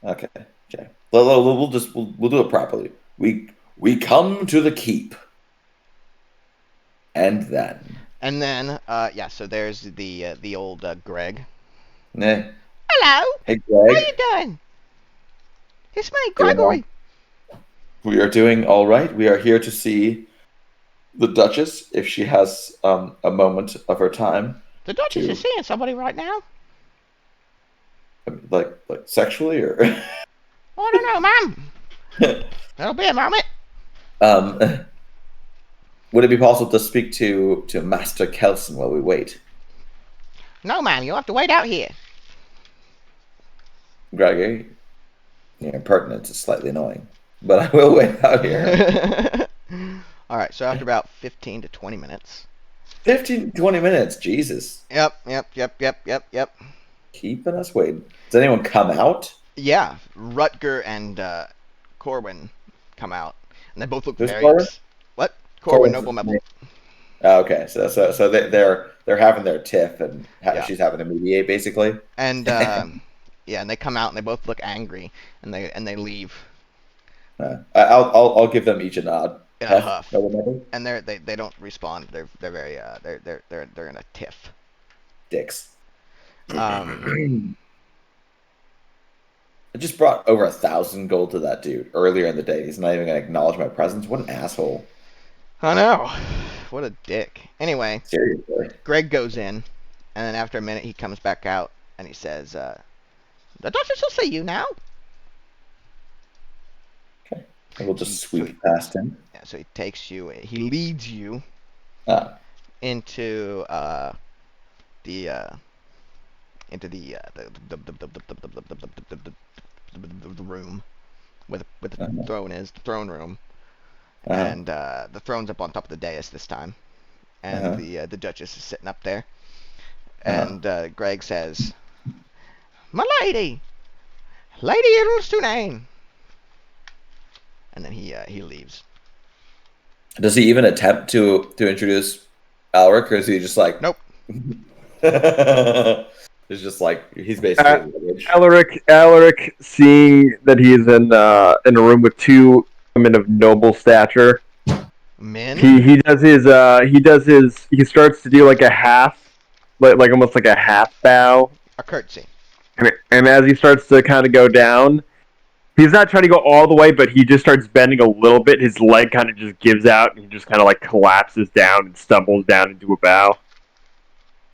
A: Okay. Okay. We'll do it properly. We come to the keep. And then.
B: Yeah. So there's the old Greg.
A: Eh.
B: Hello.
A: Hey, Greg.
B: How you doing? It's me,
A: Doing
B: Gregory.
A: We are doing all right. We are here to see the Duchess if she has a moment of her time.
B: The Duchess is seeing somebody right now.
A: Like sexually or
B: I don't know, ma'am. That'll be a moment.
A: Would it be possible to speak to Master Kelson while we wait?
B: No, ma'am. You'll have to wait out here.
A: Gregory, your impertinence is slightly annoying, but I will wait out here.
B: All right. So after about 15 to 20 minutes.
A: 15, 20 minutes. Jesus.
B: Yep.
A: Keeping us waiting. Does anyone come out?
B: Yeah, Rutger and Corwin come out, and they both look
A: Who's
B: very.
A: Corwin?
B: What? Corwin
A: Corwin's
B: Noble Mebble.
A: Oh, okay, so they're having their tiff, and
B: Yeah.
A: she's having to mediate basically.
B: And yeah, and they come out and they both look angry, and they leave.
A: I'll give them each a nod.
B: In a huff.
A: Noble Mebble?
B: And they don't respond. They're very they're in a tiff.
A: Dicks.
B: Um,
A: I just brought over 1,000 gold to that dude earlier in the day. He's not even gonna acknowledge my presence. What an asshole!
B: I know. What a dick. Anyway,
A: Seriously.
B: Greg goes in, and then after a minute he comes back out and he says, "The Duchess will see you now."
A: Okay. We'll just sweep past him.
B: Yeah, so he takes you. He leads you
A: Ah.
B: into the into the room where the throne is, the throne room, and the throne's up on top of the dais this time, and the Duchess is sitting up there, and Greg says, "My lady, Lady Ilsunane," and then he leaves.
A: Does he even attempt to introduce Alric, or is he just like,
B: nope?
A: It's just like he's basically
E: Alaric, seeing that he is in a room with two women of noble stature,
B: men.
E: He starts to do like a half, like almost like a half bow,
B: a curtsy,
E: and as he starts to kind of go down, he's not trying to go all the way, but he just starts bending a little bit. His leg kind of just gives out, and he just kind of like collapses down and stumbles down into a bow.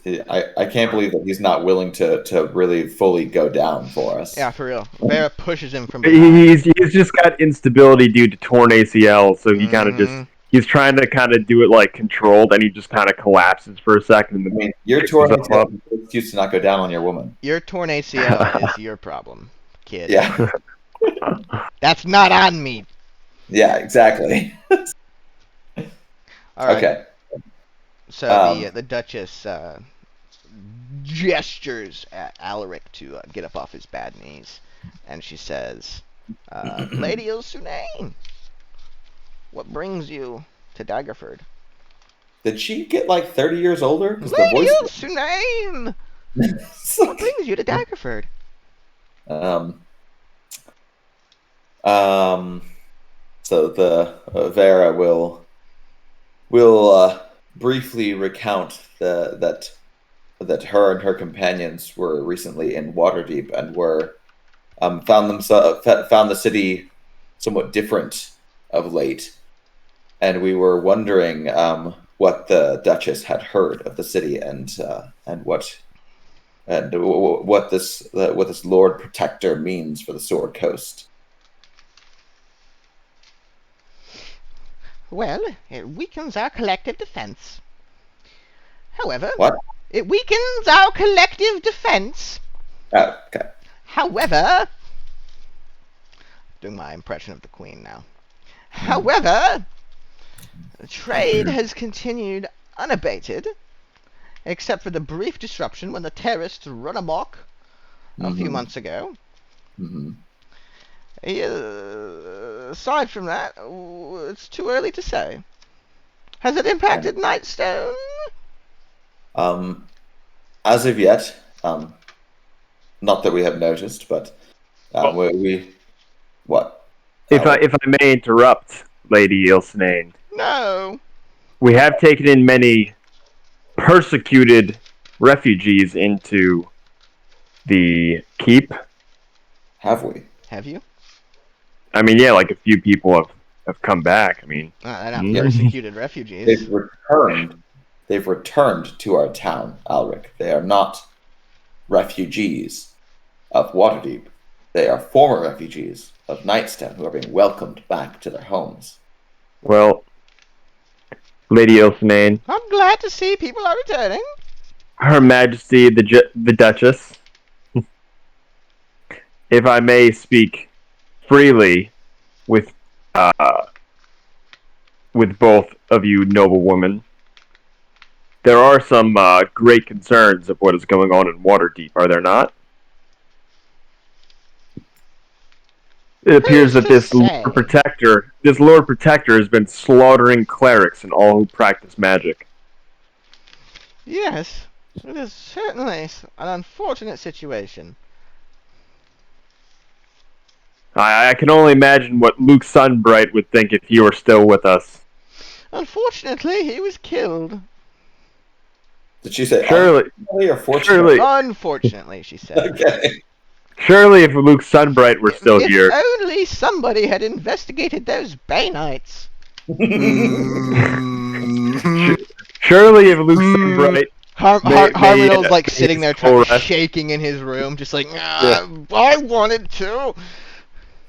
A: I can't believe that he's not willing to really fully go down for us.
B: Yeah, for real. Vera pushes him from behind.
E: He's just got instability due to torn ACL, so he kind of he's trying to kind of do it like controlled, and he just kind of collapses for a second.
A: I mean, your torn ACL is an excuse to not go down on your woman.
B: Your torn ACL is your problem, kid.
A: Yeah.
B: That's not on me.
A: Yeah, exactly.
B: All right.
A: Okay.
B: So the Duchess gestures at Alaric to get up off his bad knees, and she says, "Lady Ilsunane, what brings you to Daggerford?"
A: Did she get like 30 years older?
B: Lady Ilsunane, what brings you to Daggerford?
A: So the Vera will briefly recount that her and her companions were recently in Waterdeep and were found the city somewhat different of late, and we were wondering what the Duchess had heard of the city and what this Lord Protector means for the Sword Coast.
B: Well, it weakens our collective defense. However,
A: What?
B: It weakens our collective defense.
A: Oh, okay.
B: However, doing my impression of the Queen now. However, trade has continued unabated, except for the brief disruption when the terrorists run amok a few months ago. Aside from that, it's too early to say. Has it impacted Nightstone?
A: As of yet, not that we have noticed, but what?
E: If I may interrupt, Lady Ilsunane.
B: No.
E: We have taken in many persecuted refugees into the keep.
A: Have we?
B: Have you?
E: I mean, yeah, like a few people have come back. I mean,
B: they're not persecuted refugees.
A: They've returned to our town, Alaric. They are not refugees of Waterdeep. They are former refugees of Nightstone who are being welcomed back to their homes.
E: Well, Lady Ilsunane,
B: I'm glad to see people are returning.
E: Her Majesty the Duchess, if I may speak freely with both of you noble women, there are some great concerns of what is going on in Waterdeep, are there not? It appears that this Lord Protector has been slaughtering clerics and all who practice magic.
B: Yes, it is certainly an unfortunate situation.
E: I can only imagine what Luke Sunbright would think if he were still with us.
B: Unfortunately, he was killed.
A: Did she say
E: surely
A: or fortunately?
B: Unfortunately, she said.
A: Okay.
E: Surely if Luke Sunbright were still here.
B: If only somebody had investigated those Banites.
E: Surely if Luke Sunbright...
B: Harmonel's like sitting there shaking in his room, just like, I wanted to.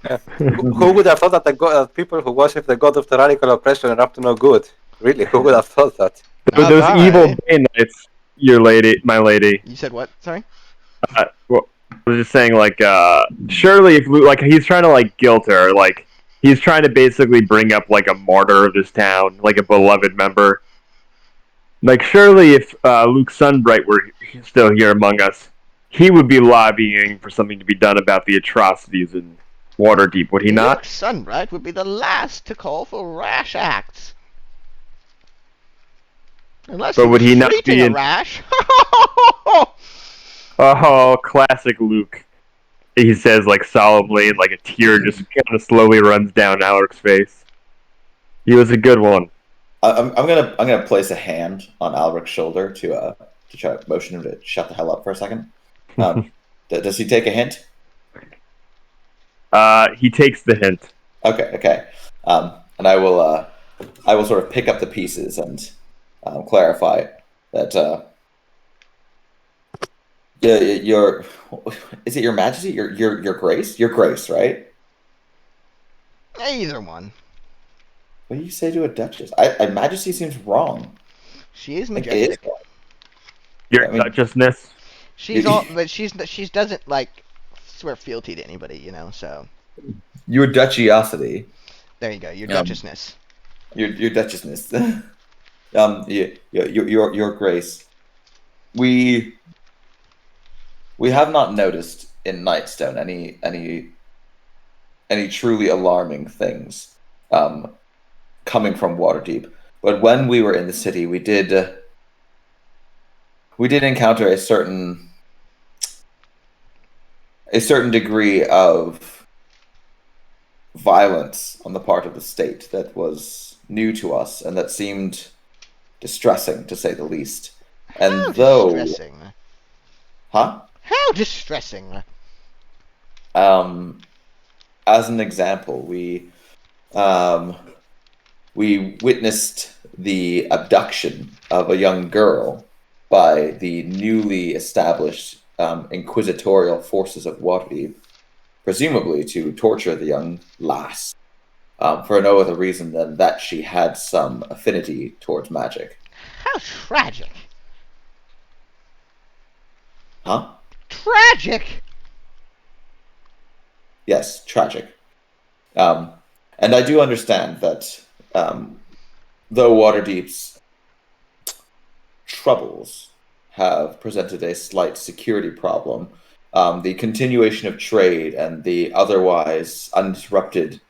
C: Yeah. Who would have thought that the people who worship the god of tyrannical oppression are up to no good? Really, who would have thought that?
E: Those evil Banites, my lady.
B: You said what? Sorry?
E: Well, I was just saying, like, surely if Luke, like, he's trying to like guilt her, like, he's trying to basically bring up like a martyr of this town, like a beloved member. Like, surely if Luke Sunbright were still here among us, he would be lobbying for something to be done about the atrocities in Waterdeep, would he
B: Luke
E: not?
B: Sunbright would be the last to call for rash acts. Unless
E: But
B: he
E: would
B: was
E: he not
B: treating
E: be
B: a
E: in-
B: rash.
E: Oh, classic Luke. He says, like, solemnly, and like a tear just kind of slowly runs down Alaric's face. He was a good one.
A: I'm gonna place a hand on Alric's shoulder to try to motion him to shut the hell up for a second. Does he take a hint?
E: He takes the hint.
A: Okay. And I will sort of pick up the pieces and clarify that your is it your Majesty? Your Grace? Your Grace, right?
B: Either one.
A: What do you say to a Duchess? Majesty seems wrong.
B: She is
A: I think it is
B: majestic.
A: wrong.
E: Your
A: I mean-
E: Duchessness.
B: She's all, but she doesn't like swear fealty to anybody, you know. So
A: Your Duchiosity.
B: there you go. Your
A: Um,
B: duchessness.
A: Your Duchessness. Your Grace. We have not noticed in Nightstone any truly alarming things coming from Waterdeep. But when we were in the city, we did encounter a certain degree of violence on the part of the state that was new to us and that seemed distressing, to say the least. And
B: How
A: though,
B: distressing.
A: huh?
B: How distressing.
A: As an example, we witnessed the abduction of a young girl by the newly established inquisitorial forces of Waterdeep, presumably to torture the young lass, for no other reason than that she had some affinity towards magic.
B: How tragic.
A: Huh?
B: Tragic.
A: Yes, tragic. And I do understand that though Waterdeep's troubles have presented a slight security problem, the continuation of trade and the otherwise uninterrupted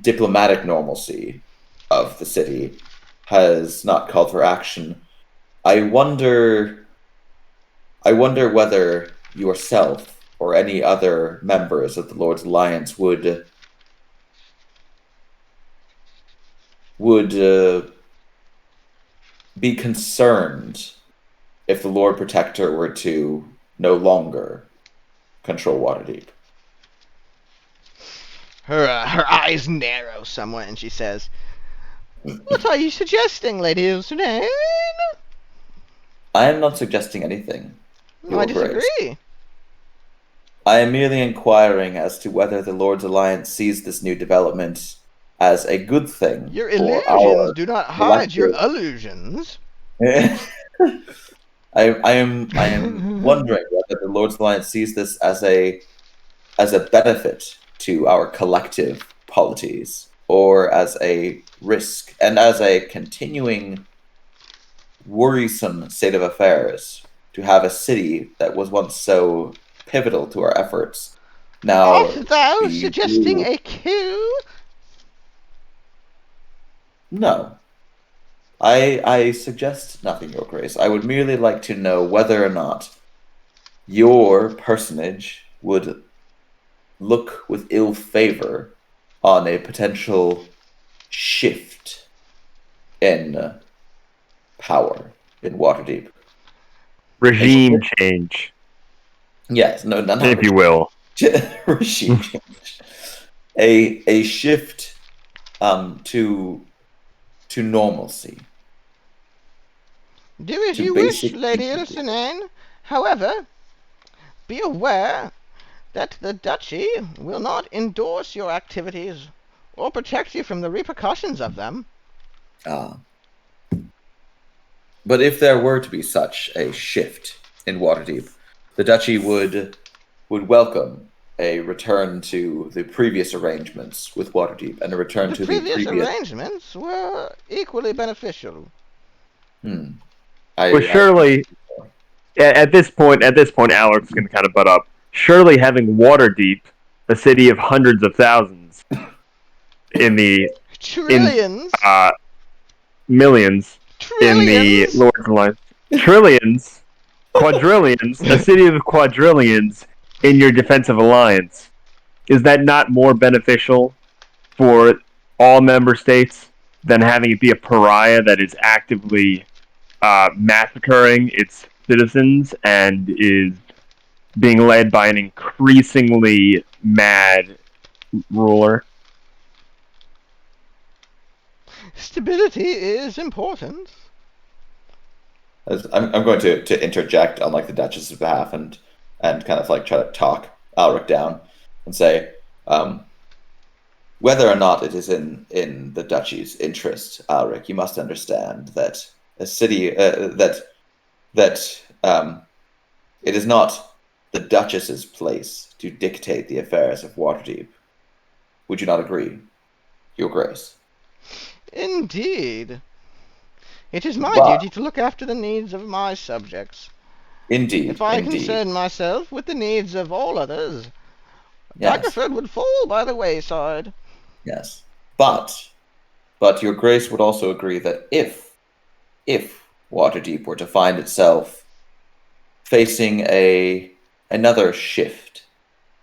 A: diplomatic normalcy of the city has not called for action. I wonder whether yourself or any other members of the Lord's Alliance would be concerned if the Lord Protector were to no longer control Waterdeep.
B: Her eyes narrow somewhat, and she says, "What are you suggesting, Lady Ilsunane?"
A: I am not suggesting anything.
B: I
A: Your Grace.
B: disagree.
A: I am merely inquiring as to whether the Lord's Alliance sees this new development as a good thing.
B: Your
A: for
B: illusions do not hide your
A: collective-
B: illusions.
A: I am wondering whether the Lord's Alliance sees this as a benefit to our collective polities, or as a risk and as a continuing worrisome state of affairs to have a city that was once so pivotal to our efforts now.
B: Art thou
A: be
B: suggesting
A: ruled-
B: a coup?
A: No. I suggest nothing, Your Grace. I would merely like to know whether or not your personage would look with ill favor on a potential shift in power in Waterdeep.
E: Regime change,
A: Yes, no, not
E: if you will.
A: regime change. A shift to normalcy.
B: Do as
A: To
B: you wish,
A: basic
B: Lady
A: decency.
B: Ilsunane. However, be aware that the Duchy will not endorse your activities or protect you from the repercussions of them.
A: But if there were to be such a shift Waterdeep, the duchy would welcome a return to the previous arrangements with Waterdeep and a return to the previous
B: arrangements were equally beneficial.
E: Well, surely, at this point, Alex can kind of butt up. Surely, having Waterdeep, a city of hundreds of thousands, in the
B: trillions,
E: millions, in the Lord of the Lines, trillions, quadrillions, a city of quadrillions in your defensive alliance. Is that not more beneficial for all member states than having it be a pariah that is actively massacring its citizens and is being led by an increasingly mad ruler?
B: Stability is important.
A: I'm going to interject on like the Duchess's behalf and kind of like try to talk Alric down and say, whether or not it is in the duchy's interest, Alric, you must understand that a city that it is not the Duchess's place to dictate the affairs of Waterdeep. Would you not agree, Your Grace?
B: Indeed. It is my duty to look after the needs of my subjects.
A: Indeed.
B: If I concern myself with the needs of all others, Daggerford would fall by the wayside.
A: Yes. But Your Grace would also agree that if Waterdeep were to find itself facing another shift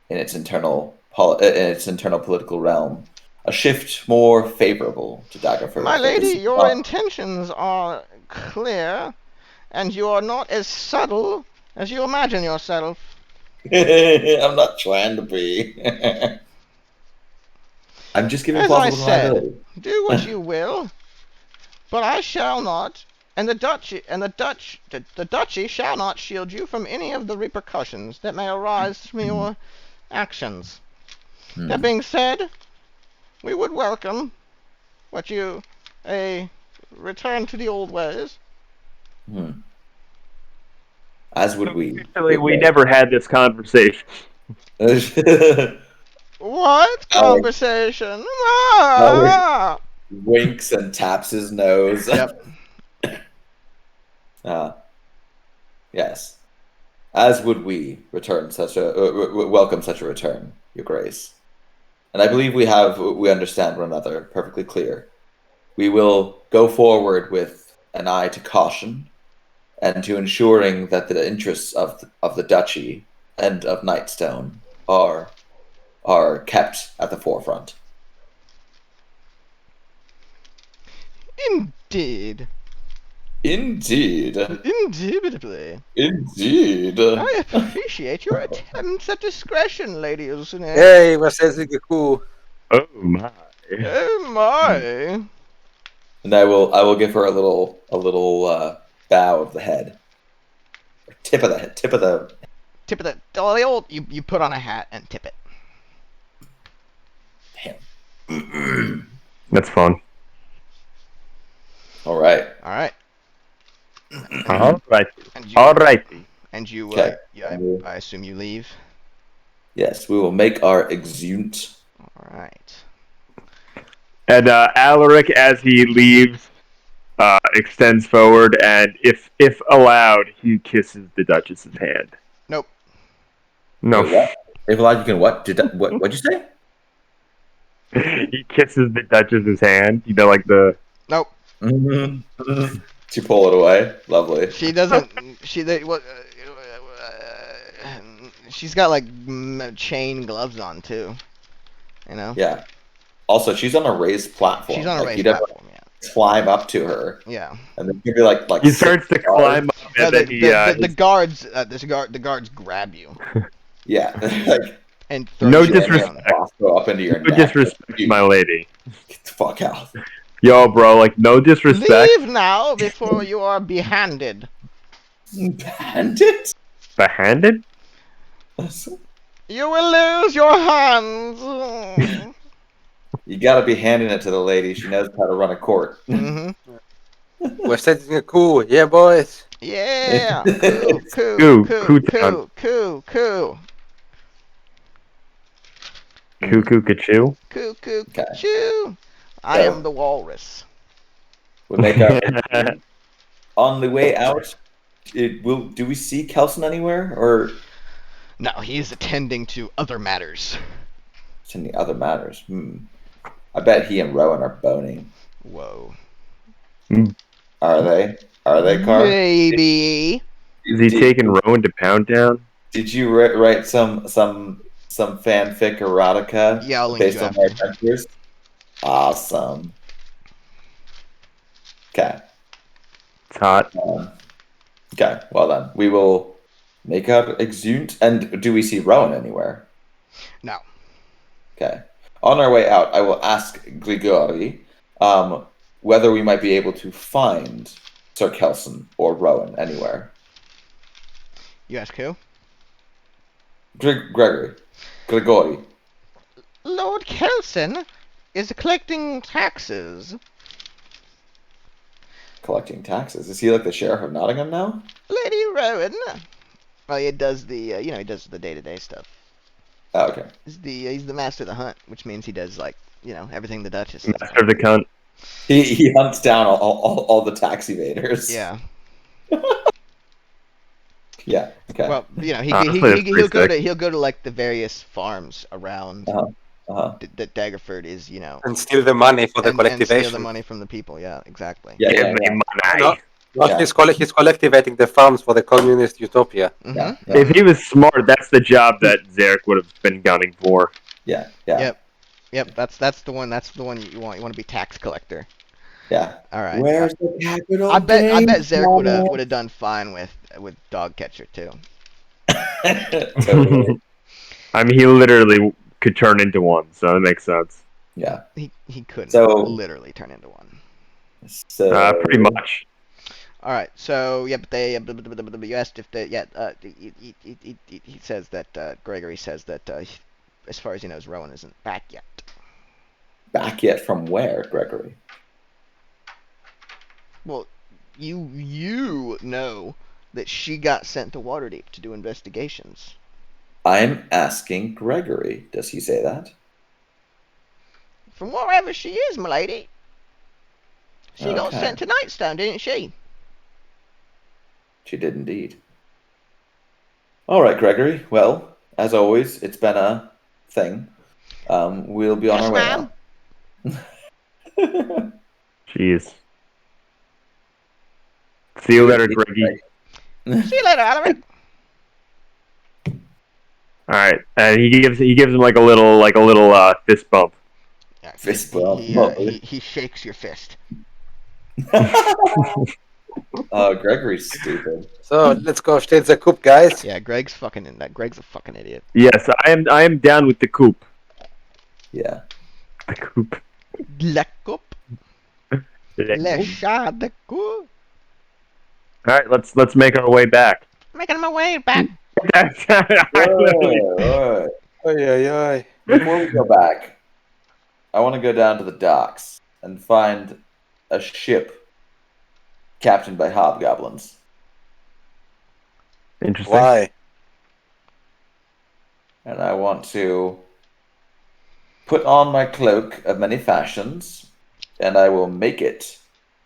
A: in its internal political realm, a shift more favorable to Daggerford.
B: My lady, your intentions are clear, and you are not as subtle as you imagine yourself.
A: I'm not trying to be. I'm just giving plausible reliability.
B: Do what you will, but I shall not, and the duchy shall not shield you from any of the repercussions that may arise from your actions. That being said, we would welcome a return to the old ways.
A: As would we.
E: Actually, we never had this conversation.
B: What conversation?
A: Winks and taps his nose.
B: Yep.
A: Yes. As would we welcome such a return, Your Grace. And I believe we understand one another perfectly clear. We will go forward with an eye to caution and to ensuring that the interests of the duchy and of Nightstone are kept at the forefront.
B: Indeed.
A: Indubitably. Indeed.
B: I appreciate your attempts at discretion, Lady Ulcinea.
C: Hey, we're sensing a coup.
E: Oh my.
B: Oh my.
A: And I will give her a little bow of the head. Tip of the
B: old you put on a hat and tip it.
A: Damn.
E: That's fun.
A: All right.
E: All right.
B: And you,
A: okay.
B: I assume you leave.
A: Yes, we will make our exeunt.
B: All right.
E: And Alaric, as he leaves, extends forward, and if allowed, he kisses the Duchess's hand.
B: Nope.
E: No.
A: If allowed, you can what? What'd you say?
E: He kisses the Duchess's hand. You know, like the.
B: Nope.
A: Mm-hmm. To pull it away. Lovely.
B: She doesn't. She's got like chain gloves on too. You know.
A: Yeah. Also, she's on a raised platform.
B: She's on a raised platform. Yeah.
A: Climb up to her.
B: Yeah.
A: And then maybe like
E: he starts to climb up.
B: And then the guards grab you.
A: Yeah. Like.
E: And no disrespect.
A: Go up into your
E: no disrespect, my lady.
A: Get the fuck out.
E: Yo, bro, like, no disrespect.
B: Leave now before you are behanded.
A: Behanded?
E: Behanded?
B: You will lose your hands.
A: You gotta be handing it to the lady. She knows how to run a court.
B: Mm-hmm.
C: We're setting a coup. Yeah, boys.
B: Yeah. Coo, coo,
E: Coo,
B: coo,
E: coo
B: coo,
E: town.
B: coo, coo.
E: Cuckoo Cachoo.
B: Coo, coo,
A: Okay.
B: choo. I
A: So-
B: am the walrus.
A: We make our on the way out. Do we see Kelson anywhere, or
B: No, he's attending to other matters.
A: any other matters? I bet he and Rowan are boning.
B: Whoa.
A: Are they? Are they, Car?
B: Maybe.
E: Is he taking Rowan to Pound Town?
A: Did you write some fanfic erotica
B: Yeah, I'll link
A: based
B: you
A: on my
B: after.
A: adventures? Awesome. Okay.
E: It's hot.
A: Okay. Well then, we will make our exunt. And do we see Rowan anywhere?
B: No.
A: Okay. On our way out, I will ask Grigori whether we might be able to find Sir Kelson or Rowan anywhere.
B: You ask who?
A: Grigori.
B: Lord Kelson is collecting taxes.
A: Collecting taxes. Is he like the sheriff of Nottingham now?
B: Lady Rowan. Well, he does the, he does the day-to-day stuff.
A: Oh, okay.
B: He's the master of the hunt, which means he does, like, everything the Duchess says.
E: Master of the cunt.
A: He hunts down all the tax evaders.
B: Yeah.
A: Yeah. Okay.
B: Well,
E: Honestly, that's pretty
B: he'll go to like the various farms around that Daggerford is,
C: And steal the money for the
B: and
C: collectivation.
B: steal the money from the people. Yeah, exactly.
A: Yeah.
E: Give
A: Yeah.
E: me
A: Yeah.
E: money.
C: No,
A: Yeah.
C: he's collectivating the farms for the communist utopia.
B: Mhm.
A: Yeah. Yeah.
E: If he was smart, that's the job that Zarek would have been gunning for.
A: Yeah. Yeah.
B: Yep. That's the one. That's the one you want. You want to be tax collector.
A: Yeah.
B: All right.
A: Where's the capital?
B: I bet Zarek
A: Mama?
B: would have done fine with dog catcher too.
A: Totally.
E: I mean, he literally could turn into one, so it makes sense.
A: Yeah.
B: He couldn't
A: So-
B: literally turn into one.
A: So
E: Pretty much.
B: All right. So yeah, but they you asked if they he says that Gregory says that as far as he knows, Rowan isn't back yet.
A: Back yet from where, Gregory?
B: Well, you know that she got sent to Waterdeep to do investigations.
A: I'm asking Gregory. Does he say that?
B: From wherever she is, milady. She got
A: Okay.
B: sent to Nightstone, didn't she?
A: She did indeed. All right, Gregory. Well, as always, it's been a thing. We'll be on
B: Yes,
A: our way
B: ma'am.
A: now.
E: Jeez. See you later, Greggy.
B: See you later, Alaric.
E: All right, and he gives him like a little fist bump.
B: Yeah,
A: Fist bump.
B: he shakes your fist.
A: Gregory's stupid.
C: So let's go state the coup, guys.
B: Yeah, Greg's a fucking idiot.
E: Yes, I am down with the coup.
A: Yeah.
E: The coup.
B: Le coup. Le chat de coup.
E: All right, let's make our way back.
B: Making my way back.
A: Alright.
C: Oy.
A: Before we go back, I want to go down to the docks and find a ship captained by hobgoblins.
E: Interesting.
C: Why?
A: And I want to put on my cloak of many fashions, and I will make it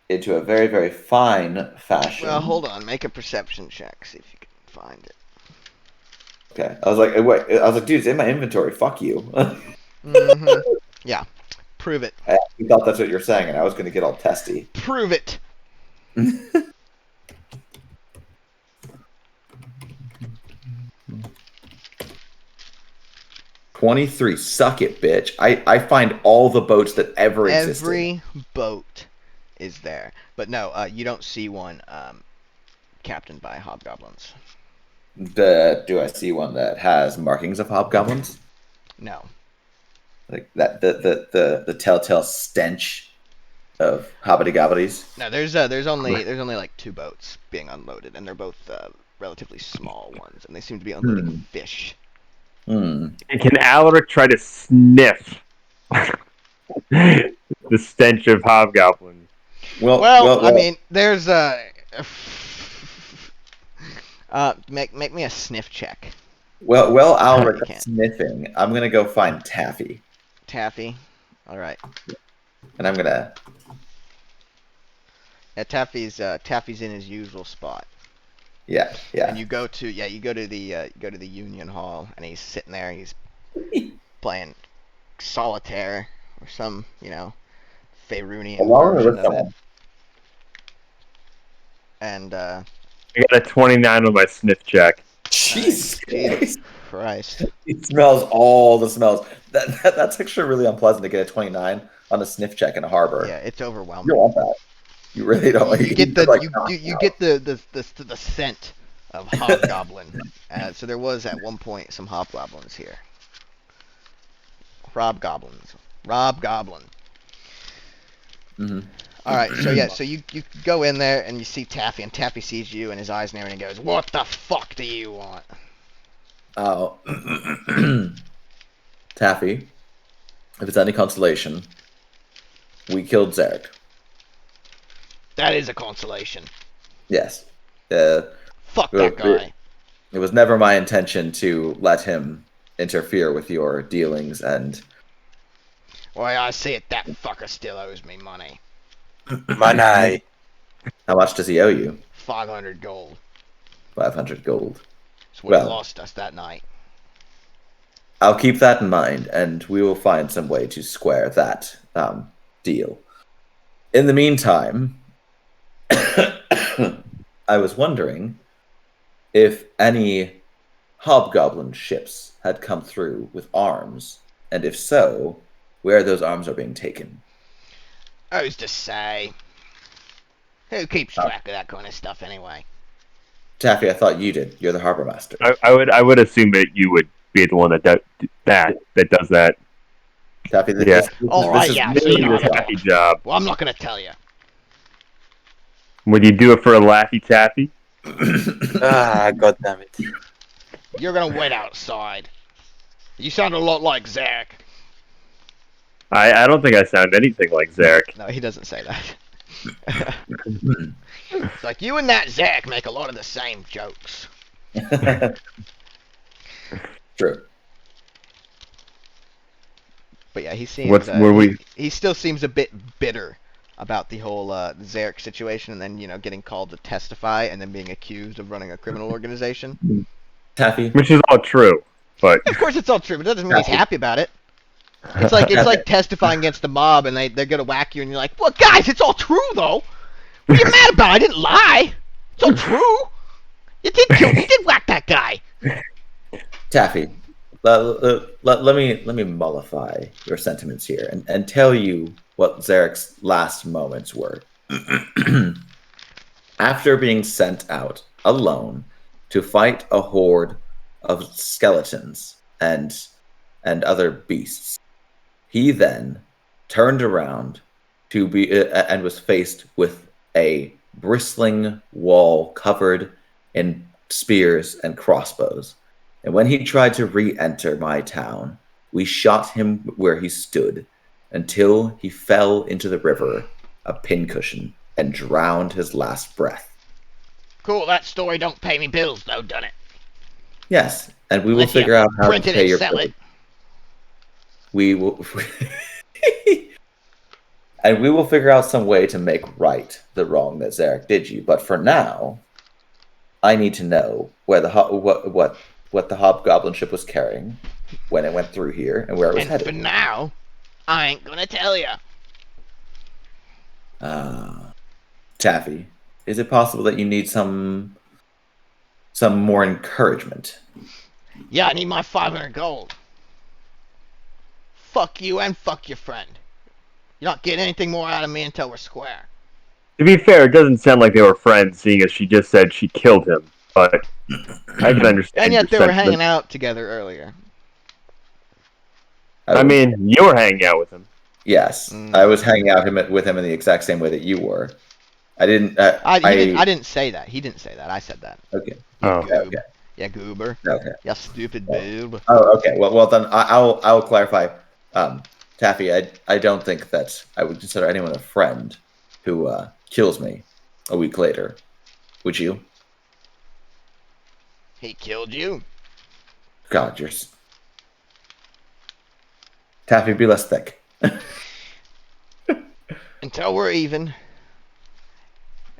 A: into a very, very fine fashion.
B: Well, hold on. Make a perception check. See if you can find it.
A: Okay. I was like, wait. I was like, dude, it's in my inventory. Fuck you.
B: Mm-hmm. Yeah. Prove it.
A: I actually thought that's what you're saying, and I was going to get all testy.
B: Prove it.
A: 23. Suck it, bitch. I find all the boats that ever existed.
B: Every boat is there, but no, you don't see one captained by hobgoblins.
A: Do I see one that has markings of hobgoblins?
B: No.
A: Like that, the telltale stench of hobbity gobbities.
B: No, there's only like 2 boats being unloaded, and they're both relatively small ones, and they seem to be unloading fish.
E: And can Alaric try to sniff the stench of hobgoblins?
B: Well, I mean, there's Make me a sniff check.
A: Well,
B: You
A: Alric
B: can't.
A: sniffing. I'm gonna go find Taffy,
B: Taffy. All right.
A: and I'm gonna.
B: Yeah, Taffy's in his usual spot.
A: Yeah.
B: And you go to the Union Hall, and he's sitting there. He's playing solitaire or some Faerunian
A: Along
B: version
A: with
B: of it.
A: someone.
B: And
E: I got a 29 on my sniff check.
A: Jesus
B: Jesus
A: Christ.
B: Christ.
A: He smells all the smells. That's actually really unpleasant to get a 29 on a sniff check in a harbor.
B: Yeah, it's
A: You
B: overwhelming.
A: don't want that. You really don't.
B: You get the
A: like,
B: you get the scent of hobgoblin. So there was at one point some hobgoblins here. Rob Goblin.
A: Mm-hmm.
B: All right, so you go in there and you see Taffy, and Taffy sees you and his eyes narrow and he goes, "What the fuck do you want?"
A: Oh, Taffy. If it's any consolation, we killed Zarek.
B: That is a consolation.
A: Yes.
B: Fuck that guy.
A: It was never my intention to let him interfere with your dealings, and
B: Why, I see it, that fucker still owes me money.
C: Money.
A: how much does he owe you?
B: 500 gold.
A: 500 gold.
B: That's what he
A: Well.
B: lost us that night.
A: I'll keep that in mind, and we will find some way to square that deal. In the meantime, I was wondering if any hobgoblin ships had come through with arms, and if so, where those arms are being taken.
B: Who's to say? Who keeps track of that kind of stuff anyway?
A: Taffy, I thought you did. You're the harbor master.
E: I would assume that you would be the one that does that.
A: Taffy, this,
E: Yeah.
A: this, this,
B: All
A: this
B: right,
A: is
B: yeah,
A: really
B: so you
A: this
B: know.
E: Taffy job.
B: Well, I'm not going to tell you.
E: Would you do it for a Laffy Taffy?
C: God damn it.
B: You're going to wait outside. You sound a lot like Zarek.
E: I don't think I sound anything like Zarek.
B: No, he doesn't say that. It's like, you and that Zarek make a lot of the same jokes.
A: True.
B: But yeah, he seems he still seems a bit bitter about the whole Zarek situation, and then getting called to testify, and then being accused of running a criminal organization.
A: Taffy,
E: Which is all true, but
B: Of course, it's all true, but it doesn't mean he's happy about it. It's like testifying against the mob, and they're gonna whack you, and you're like, "Well, guys, it's all true though. What are you mad about? I didn't lie. It's all true. You did whack that guy."
A: Taffy, let me mollify your sentiments here and tell you what Zarek's last moments were. After being sent out alone to fight a horde of skeletons and other beasts, he then turned around to be and was faced with a bristling wall covered in spears and crossbows. And when he tried to re-enter my town, we shot him where he stood until he fell into the river, a pincushion, and drowned his last breath.
B: Cool. That story don't pay me bills though, doesn't it?
A: Yes, and we will
B: Unless you
A: figure out how to
B: print it
A: pay
B: and
A: your
B: sell
A: bills.
B: it.
A: We will, and we will figure out some way to make right the wrong that Zarek did you. But for now, I need to know where the what the hobgoblin ship was carrying when it went through here and where it was
B: And
A: headed.
B: for now, I ain't gonna tell you.
A: Taffy, is it possible that you need some more encouragement?
B: Yeah, I need my 500 gold. Fuck you and fuck your friend. You're not getting anything more out of me until we're square.
E: to be fair, it doesn't sound like they were friends, seeing as she just said she killed him. But I can understand.
B: And yet
E: your
B: they were
E: sentiment.
B: hanging out together earlier.
E: I mean, you were hanging out with him.
A: yes, I was hanging out with him in the exact same way that you were. I didn't.
B: I didn't say that. He didn't say that. I said that.
A: Okay.
E: Oh.
B: Goob.
A: Okay.
B: Yeah, goober.
A: Okay.
B: Yeah, stupid boob.
A: Oh, okay. Well then I'll clarify. Taffy, I don't think that I would consider anyone a friend who kills me a week later. Would you?
B: He killed you.
A: God, Taffy, be less thick.
B: Until we're even,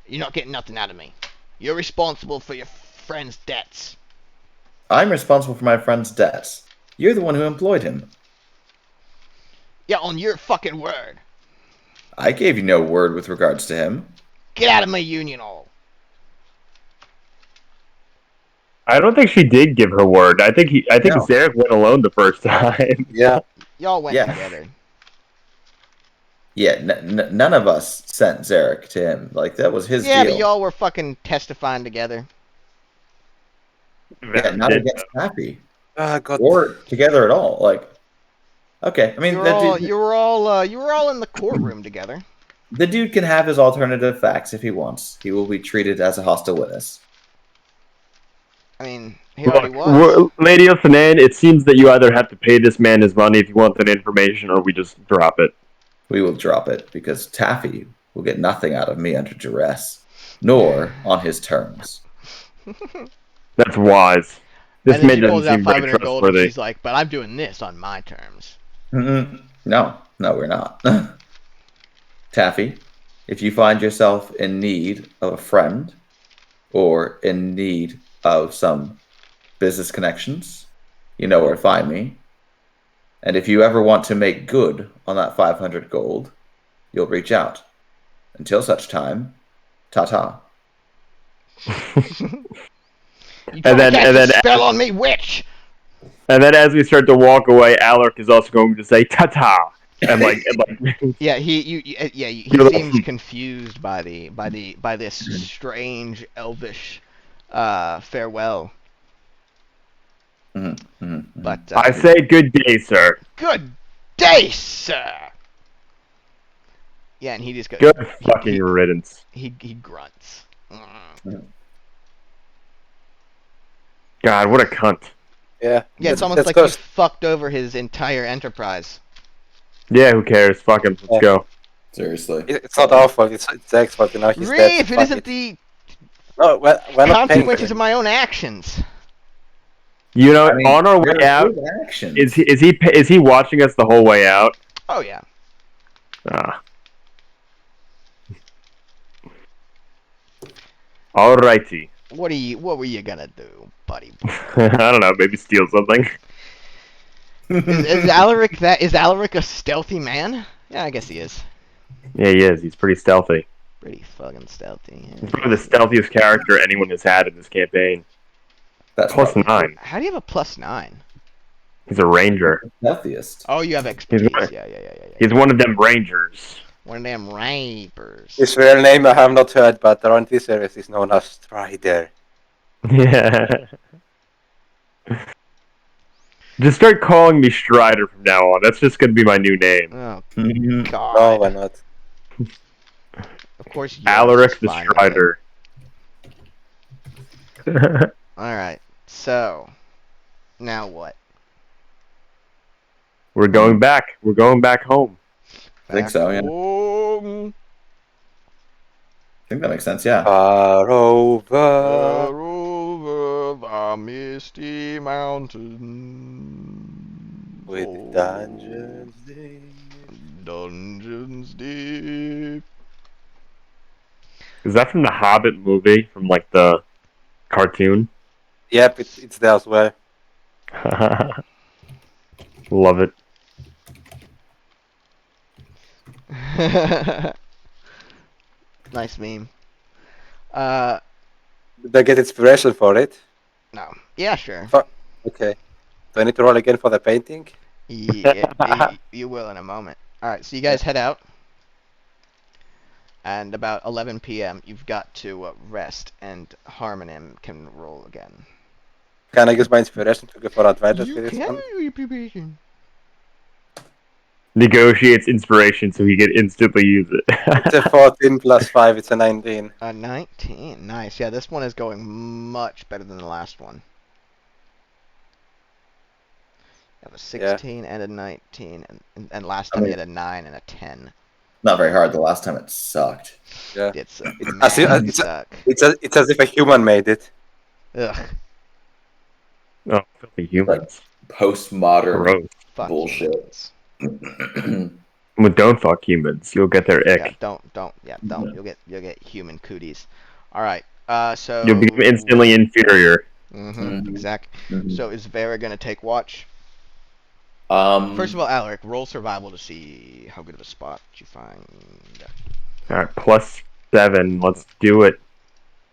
B: you're not getting nothing out of me. You're responsible for your friend's debts.
A: I'm responsible for my friend's debts. You're the one who employed him.
B: Yeah, on your fucking word.
A: I gave you no word with regards to him.
B: Get out of my union hall.
E: I don't think she did give her word. I think
A: No.
E: Zarek went alone the first time.
C: Yeah.
B: Y'all went
A: Yeah.
B: together.
A: Yeah, none of us sent Zarek to him. Like, that was his
B: Yeah,
A: deal.
B: but y'all were fucking testifying together.
A: Yeah, not against Taffy.
C: God.
A: Or together at all. Like, okay. I mean,
B: You were all in the courtroom together.
A: the dude can have his alternative facts if he wants. He will be treated as a hostile witness.
B: I mean, he already was.
E: Look, Lady Elfanan, it seems that you either have to pay this man his money if you want that information, or we just drop it.
A: We will drop it because Taffy will get nothing out of me under duress, nor on his terms.
E: That's wise. This
B: And then
E: man
B: she
E: doesn't
B: pulls out
E: seem very
B: 500 gold and
E: trustworthy.
B: she's like, but I'm doing this on my terms.
A: No, we're not. Taffy, if you find yourself in need of a friend or in need of some business connections, you know where to find me. And if you ever want to make good on that 500 gold, you'll reach out. Until such time, ta-ta.
B: You tried to cast a spell on me, witch!
E: And then as we start to walk away, Alaric is also going to say "ta-ta," and like
B: Yeah, he
E: You're
B: seems
E: like-
B: confused by this strange elvish farewell. But
E: I say good day, sir.
B: good day, sir. Yeah, and he just goes.
E: Good fucking riddance.
B: He grunts.
E: God, what a cunt.
C: Yeah.
B: Yeah, it's almost
C: Let's
B: like
C: go.
B: he fucked over his entire enterprise.
E: Yeah, who cares? Fuck him. Let's go.
A: Seriously.
C: It's not our fault. It's Zach's fault. You know, he's
B: Really,
C: dead.
B: if it
C: Fuck
B: isn't the
C: No, we're not paying for
B: consequences
C: it.
B: of my own actions.
E: You know,
A: I mean,
E: on our way
A: they're
E: out,
A: good actions.
E: is he watching us the whole way out?
B: Oh yeah.
E: Ah. Alrighty.
B: What were you gonna do, buddy?
E: I don't know. Maybe steal something.
B: Is Alaric a stealthy man? Yeah, I guess he is.
E: Yeah, he is. He's pretty stealthy.
B: Pretty fucking stealthy.
E: He's probably the stealthiest character anyone has had in this campaign.
A: That's
E: Plus
A: probably
E: 9.
B: How do you have a +9?
E: He's a ranger.
A: the healthiest.
B: Oh, you have expertise.
E: right.
B: Yeah.
E: He's one of them rangers.
B: One of them rapers.
C: His real name I have not heard, but around this area is known as Strider.
E: Yeah. Just start calling me Strider from now on. That's just gonna be my new name.
B: Oh
A: Mhm.
B: God.
C: No, why not?
B: Of course.
E: Alaric the
B: fine with
E: Strider.
B: it. All right. So, now what?
E: We're going back. We're going back home.
A: I think so, yeah.
B: Home.
A: I think that makes sense, yeah.
C: Far over.
B: Far over the misty mountain.
C: With dungeons deep.
B: Dungeons deep.
E: Is that from the Hobbit movie? From like the cartoon?
C: Yep, it's there as well.
E: Love it.
B: Nice meme.
C: Did I get inspiration for it?
B: No. Yeah, sure.
C: Okay. Do I need to roll again for the painting?
B: Yeah, you will in a moment. Alright, so you guys head out. And about 11 p.m., you've got to rest, and Harmonim can roll again.
C: Can I use my inspiration to go for advantage
B: You
C: with this
B: can
C: one?
B: use your preparation.
E: Negotiates inspiration so he can instantly use it.
C: It's a 14 plus 5, it's a 19.
B: 19. Nice. Yeah, this one is going much better than the last one. You have a 16 and a 19, and last time you had a 9 and a 10.
A: Not very hard. The last time it sucked.
C: Yeah.
B: It's
C: as if-
B: man
C: it's-
B: suck.
C: It's as if a human made it.
B: Ugh.
E: Oh, filthy humans.
A: Postmodern
E: Gross.
B: Fuck
A: bullshit.
B: humans.
E: Well, don't fuck humans. You'll get their
B: Yeah,
E: ick.
B: don't.
A: Yeah.
B: You'll get human cooties. All right. So.
E: You'll become instantly inferior.
B: Mm-hmm. Exactly.
A: Mhm.
B: So is Vera gonna take watch? First of all, Alaric, roll survival to see how good of a spot you find.
E: All right, +7. Let's do it.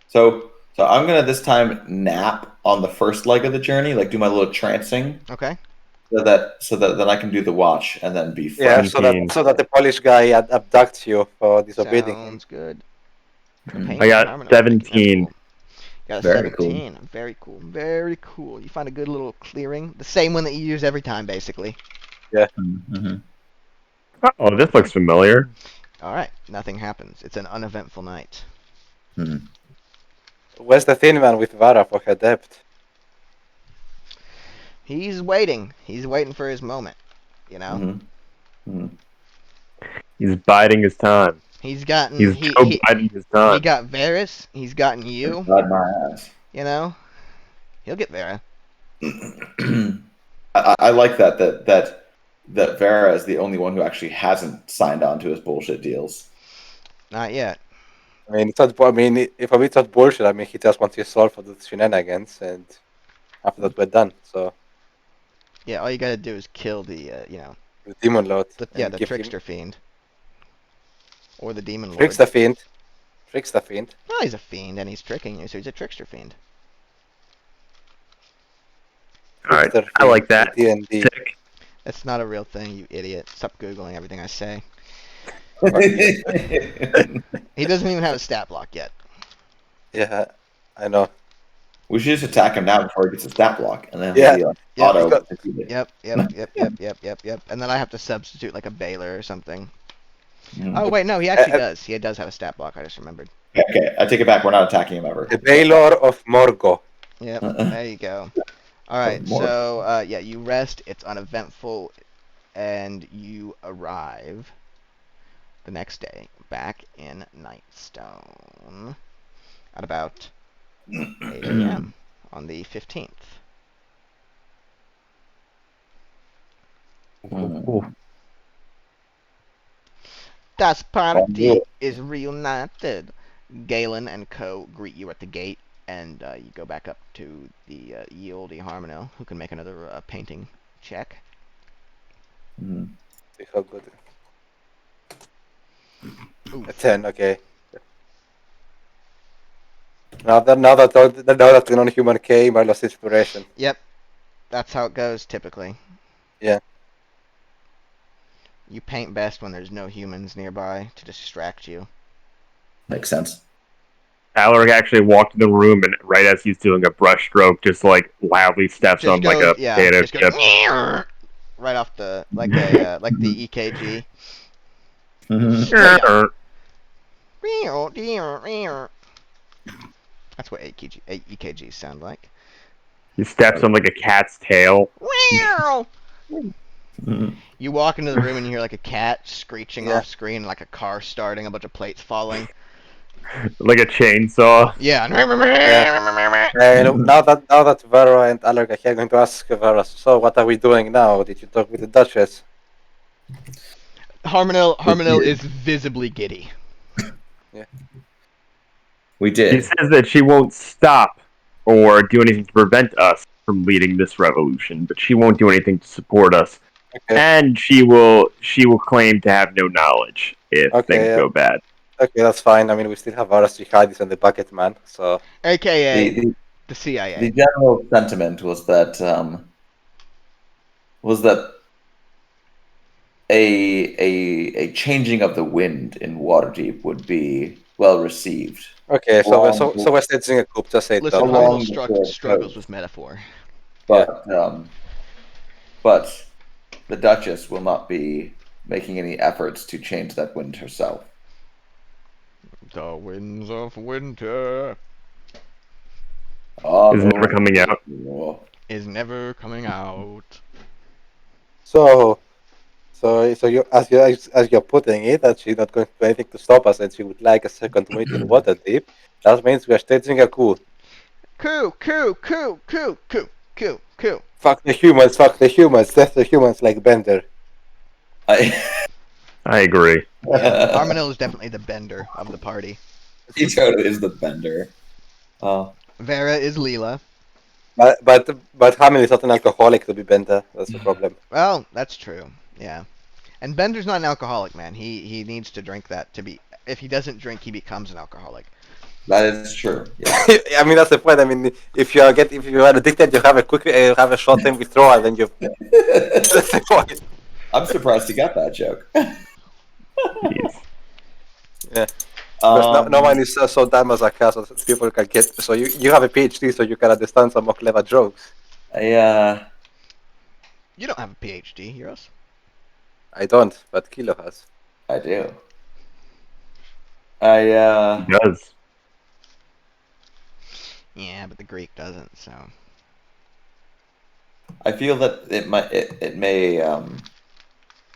A: so I'm gonna this time nap on the first leg of the journey, like do my little trancing,
B: Okay.
A: so that then I can do the watch and then be
C: Yeah,
A: fresh.
E: 17.
C: so that the Polish guy abducts you for disobeying him.
B: Sounds good.
A: Mhm.
E: I got
B: Harmony.
E: 17.
B: Got a
A: Very cool.
B: 17. Very cool. Very cool. You find a good little clearing. The same one that you use every time, basically.
A: Mhm.
E: Oh, this looks familiar.
B: All right. Nothing happens. It's an uneventful night.
A: Mhm.
C: Where's the thin man with Vara for her debt?
B: He's waiting. He's waiting for his moment. You know.
A: Mhm. Mhm.
E: He's biding his time.
B: He's gotten.
E: He's
B: He
E: biding his time.
B: he got Varys. He's gotten you.
A: Inside my ass.
B: You know. He'll get Vera.
A: I like that Vera is the only one who actually hasn't signed on to his bullshit deals.
B: Not yet.
C: I mean, it's not. I mean, if it's not bullshit, I mean, he just wants his soul for the shenanigans, and after that, we're done. So
B: Yeah. All you gotta do is kill the.
C: the demon lord.
B: The
C: and give him-
B: trickster fiend. Or the demon lord.
C: Tricks the fiend. Tricks the fiend.
B: No, he's a fiend and he's tricking you, so he's a trickster fiend.
E: All right,
C: Trickster
E: I like
C: fiend,
E: that.
C: D&D.
E: Sick.
B: That's not a real thing, you idiot. Stop Googling everything I say. He doesn't even have a stat block yet.
C: Yeah, I know.
A: We should just attack him now before he gets a stat block, and then
C: Yeah.
A: he'll be
B: Yeah,
A: auto.
B: Yep. And then I have to substitute like a Baylor or something.
A: Mhm.
B: Oh, wait, no, he actually does. He does have a stat block, I just remembered.
A: Okay, I take it back. We're not attacking him ever.
C: The Baylor of Morgo.
B: Yep,
A: Uh-uh.
B: there you go. Alright,
A: More.
B: so, yeah, you rest, it's uneventful, and you arrive the next day back in Nightstone at about 8 a.m. on the 15th.
A: Mhm.
B: Das Party
A: Oh,
B: is reunited. Galen and co. greet you at the gate, and you go back up to the ye olde Harmonel, who can make another painting check.
A: Mhm.
C: See how good.
B: Ooh.
C: A 10, okay. Now that the non-human came, I lost inspiration.
B: Yep, that's how it goes typically.
C: Yeah.
B: You paint best when there's no humans nearby to distract you.
A: Makes sense.
E: Alaric actually walked in the room, and right as he's doing a brush stroke, just like loudly steps on like a potato
B: just
E: chip.
B: goes right off the like the EKG.
A: Mhm.
B: That's what EKGs sound like.
E: He steps on like a cat's tail.
A: Mhm.
B: You walk into the room and you hear like a cat screeching
C: Yeah.
B: off screen, like a car starting, a bunch of plates falling.
E: Like a chainsaw.
B: Yeah.
C: Now that Vera and Alaric are here, I'm going to ask Vera, so what are we doing now? Did you talk with the Duchess?
B: Harmonel is visibly giddy.
A: We
E: He
A: did.
E: says that she won't stop or do anything to prevent us from leading this revolution, but she won't do anything to support us.
C: Okay.
E: And she will claim to have no knowledge if
C: Okay,
E: things
C: yeah.
E: go bad.
C: Okay, that's fine. I mean, we still have Varus Jihadis and the Bucket Man, so...
B: AKA
A: The
B: the CIA.
A: the general sentiment was that a changing of the wind in Waterdeep would be well received.
C: Okay, so
A: Well,
C: we're staging a coup, just say it.
B: Listen,
C: Doug.
A: long
B: Harmonel
A: before it
B: struggles
A: goes.
B: with metaphor.
A: But the Duchess will not be making any efforts to change that wind herself.
B: The winds of winter
A: Oh,
E: Is never coming out.
A: Oh.
B: is never coming out.
C: So you, as you're putting it, that she's not going to do anything to stop us, and she would like a second wind in Waterdeep. That means we are staging a coup.
B: Coup. Cool.
C: Fuck the humans, death the humans like Bender.
E: I agree.
B: Yeah, Harmonil is definitely the bender of the party.
A: He totally is the bender.
B: Vera is Leela.
C: But Hamil is not an alcoholic to be Bender. That's the problem.
B: Well, that's true. Yeah. And Bender's not an alcoholic, man. He needs to drink that to be. If he doesn't drink, he becomes an alcoholic.
A: That is true. Yeah.
C: I mean, that's the point. I mean, if you are addicted, you have a short-term withdrawal, then you. That's the point.
A: I'm surprised you got that joke.
C: Yeah. Because no one is so dumb as a cat, so people can get. So you have a PhD, so you can understand some more clever jokes.
A: I
B: You don't have a PhD, Heroes.
C: I don't, but Kilo has.
A: I do.
E: He does.
B: Yeah, but the Greek doesn't. So.
A: I feel that it may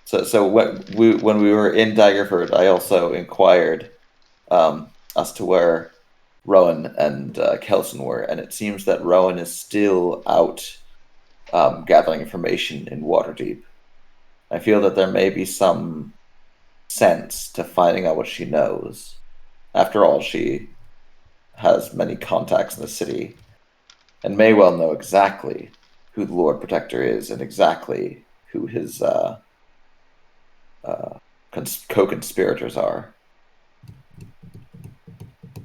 A: so when we were in Daggerford, I also inquired as to where Rowan and Kelson were, and it seems that Rowan is still out gathering information in Waterdeep. I feel that there may be some sense to finding out what she knows. After all, she has many contacts in the city and may well know exactly who the Lord Protector is and exactly who his co-conspirators are.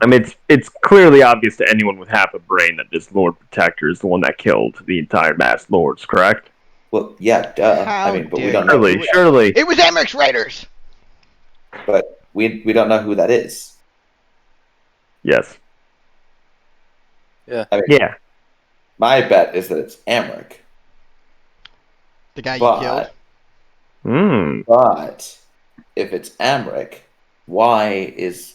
E: I mean, it's clearly obvious to anyone with half a brain that this Lord Protector is the one that killed the entire Masked Lords, correct?
A: Well, yeah, duh.
B: How
A: I mean, but we
B: dare
A: don't know.
E: Surely.
B: It was Emmerich Raiders.
A: But we don't know who that is.
E: Yes.
C: Yeah.
A: I mean,
E: Yeah.
A: my bet is that it's Amric.
B: The guy you killed.
E: Hmm.
A: But if it's Amric, why is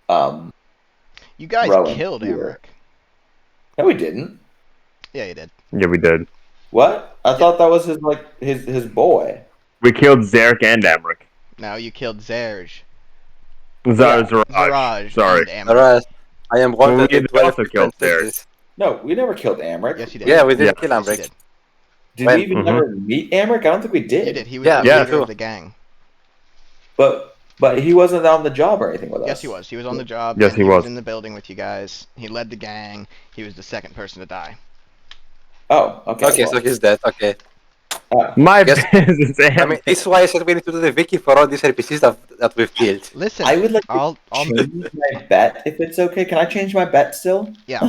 B: You guys
A: Rowan
B: killed
A: here?
B: Emmerich.
A: No, we didn't.
B: Yeah, you did.
E: Yeah, we did.
A: What? I thought that was his boy.
E: We killed Zarek and Amric.
B: No, you killed Zerj.
E: Zaraj.
B: Zaraj.
E: Sorry.
B: And Emmerich.
C: Alright. I am
E: Well,
C: wanted
E: we
C: in 12
E: also killed
C: different cities.
A: No, we never killed Amric.
B: Yes, you did.
C: Yeah, we did
E: Yeah.
C: kill
B: Yes, you
C: Amric.
B: did.
A: Did
C: When?
A: we even
E: Mhm.
A: ever meet Amric? I don't think we did.
B: You did. He was
C: Yeah,
B: the
C: yeah,
B: leader
C: sure.
B: of the gang.
A: But he wasn't on the job or anything with us.
B: Yes, he was. He was on the job.
E: Yes,
B: and
E: he
B: was
E: was.
B: in the building with you guys. He led the gang. He was the second person to die.
A: Oh, okay.
C: Okay, so he's dead. Okay.
E: My
C: Yes.
E: business.
C: I mean, this is why I said we need to do the wiki for all these NPCs that we've killed.
B: Listen,
A: I would like to
B: I'll
A: change my bet if it's okay. Can I change my bet still?
B: yeah.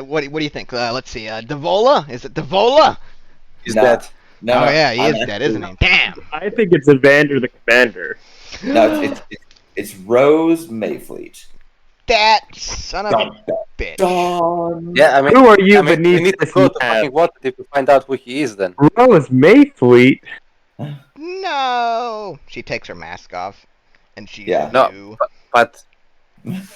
B: What do you think? Let's see. Devola? Is it Devola?
C: He's
A: No.
C: dead.
A: No,
B: Oh
A: no,
B: yeah, he
A: I'm
B: is dead,
A: actually-
B: isn't he? Damn.
E: I think it's Evander the Commander.
A: No, it's Rose Mayfleet.
B: That son of a
A: Dun,
B: bitch.
A: dun.
C: Yeah, I mean,
E: Who are you
C: I mean we
E: beneath
C: need to
E: this
C: go to
E: map?
C: fucking Waterdeep to find out who he is then.
E: Rose Mayfleet?
B: No. She takes her mask off, and she's
A: Yeah.
C: No.
B: new.
C: But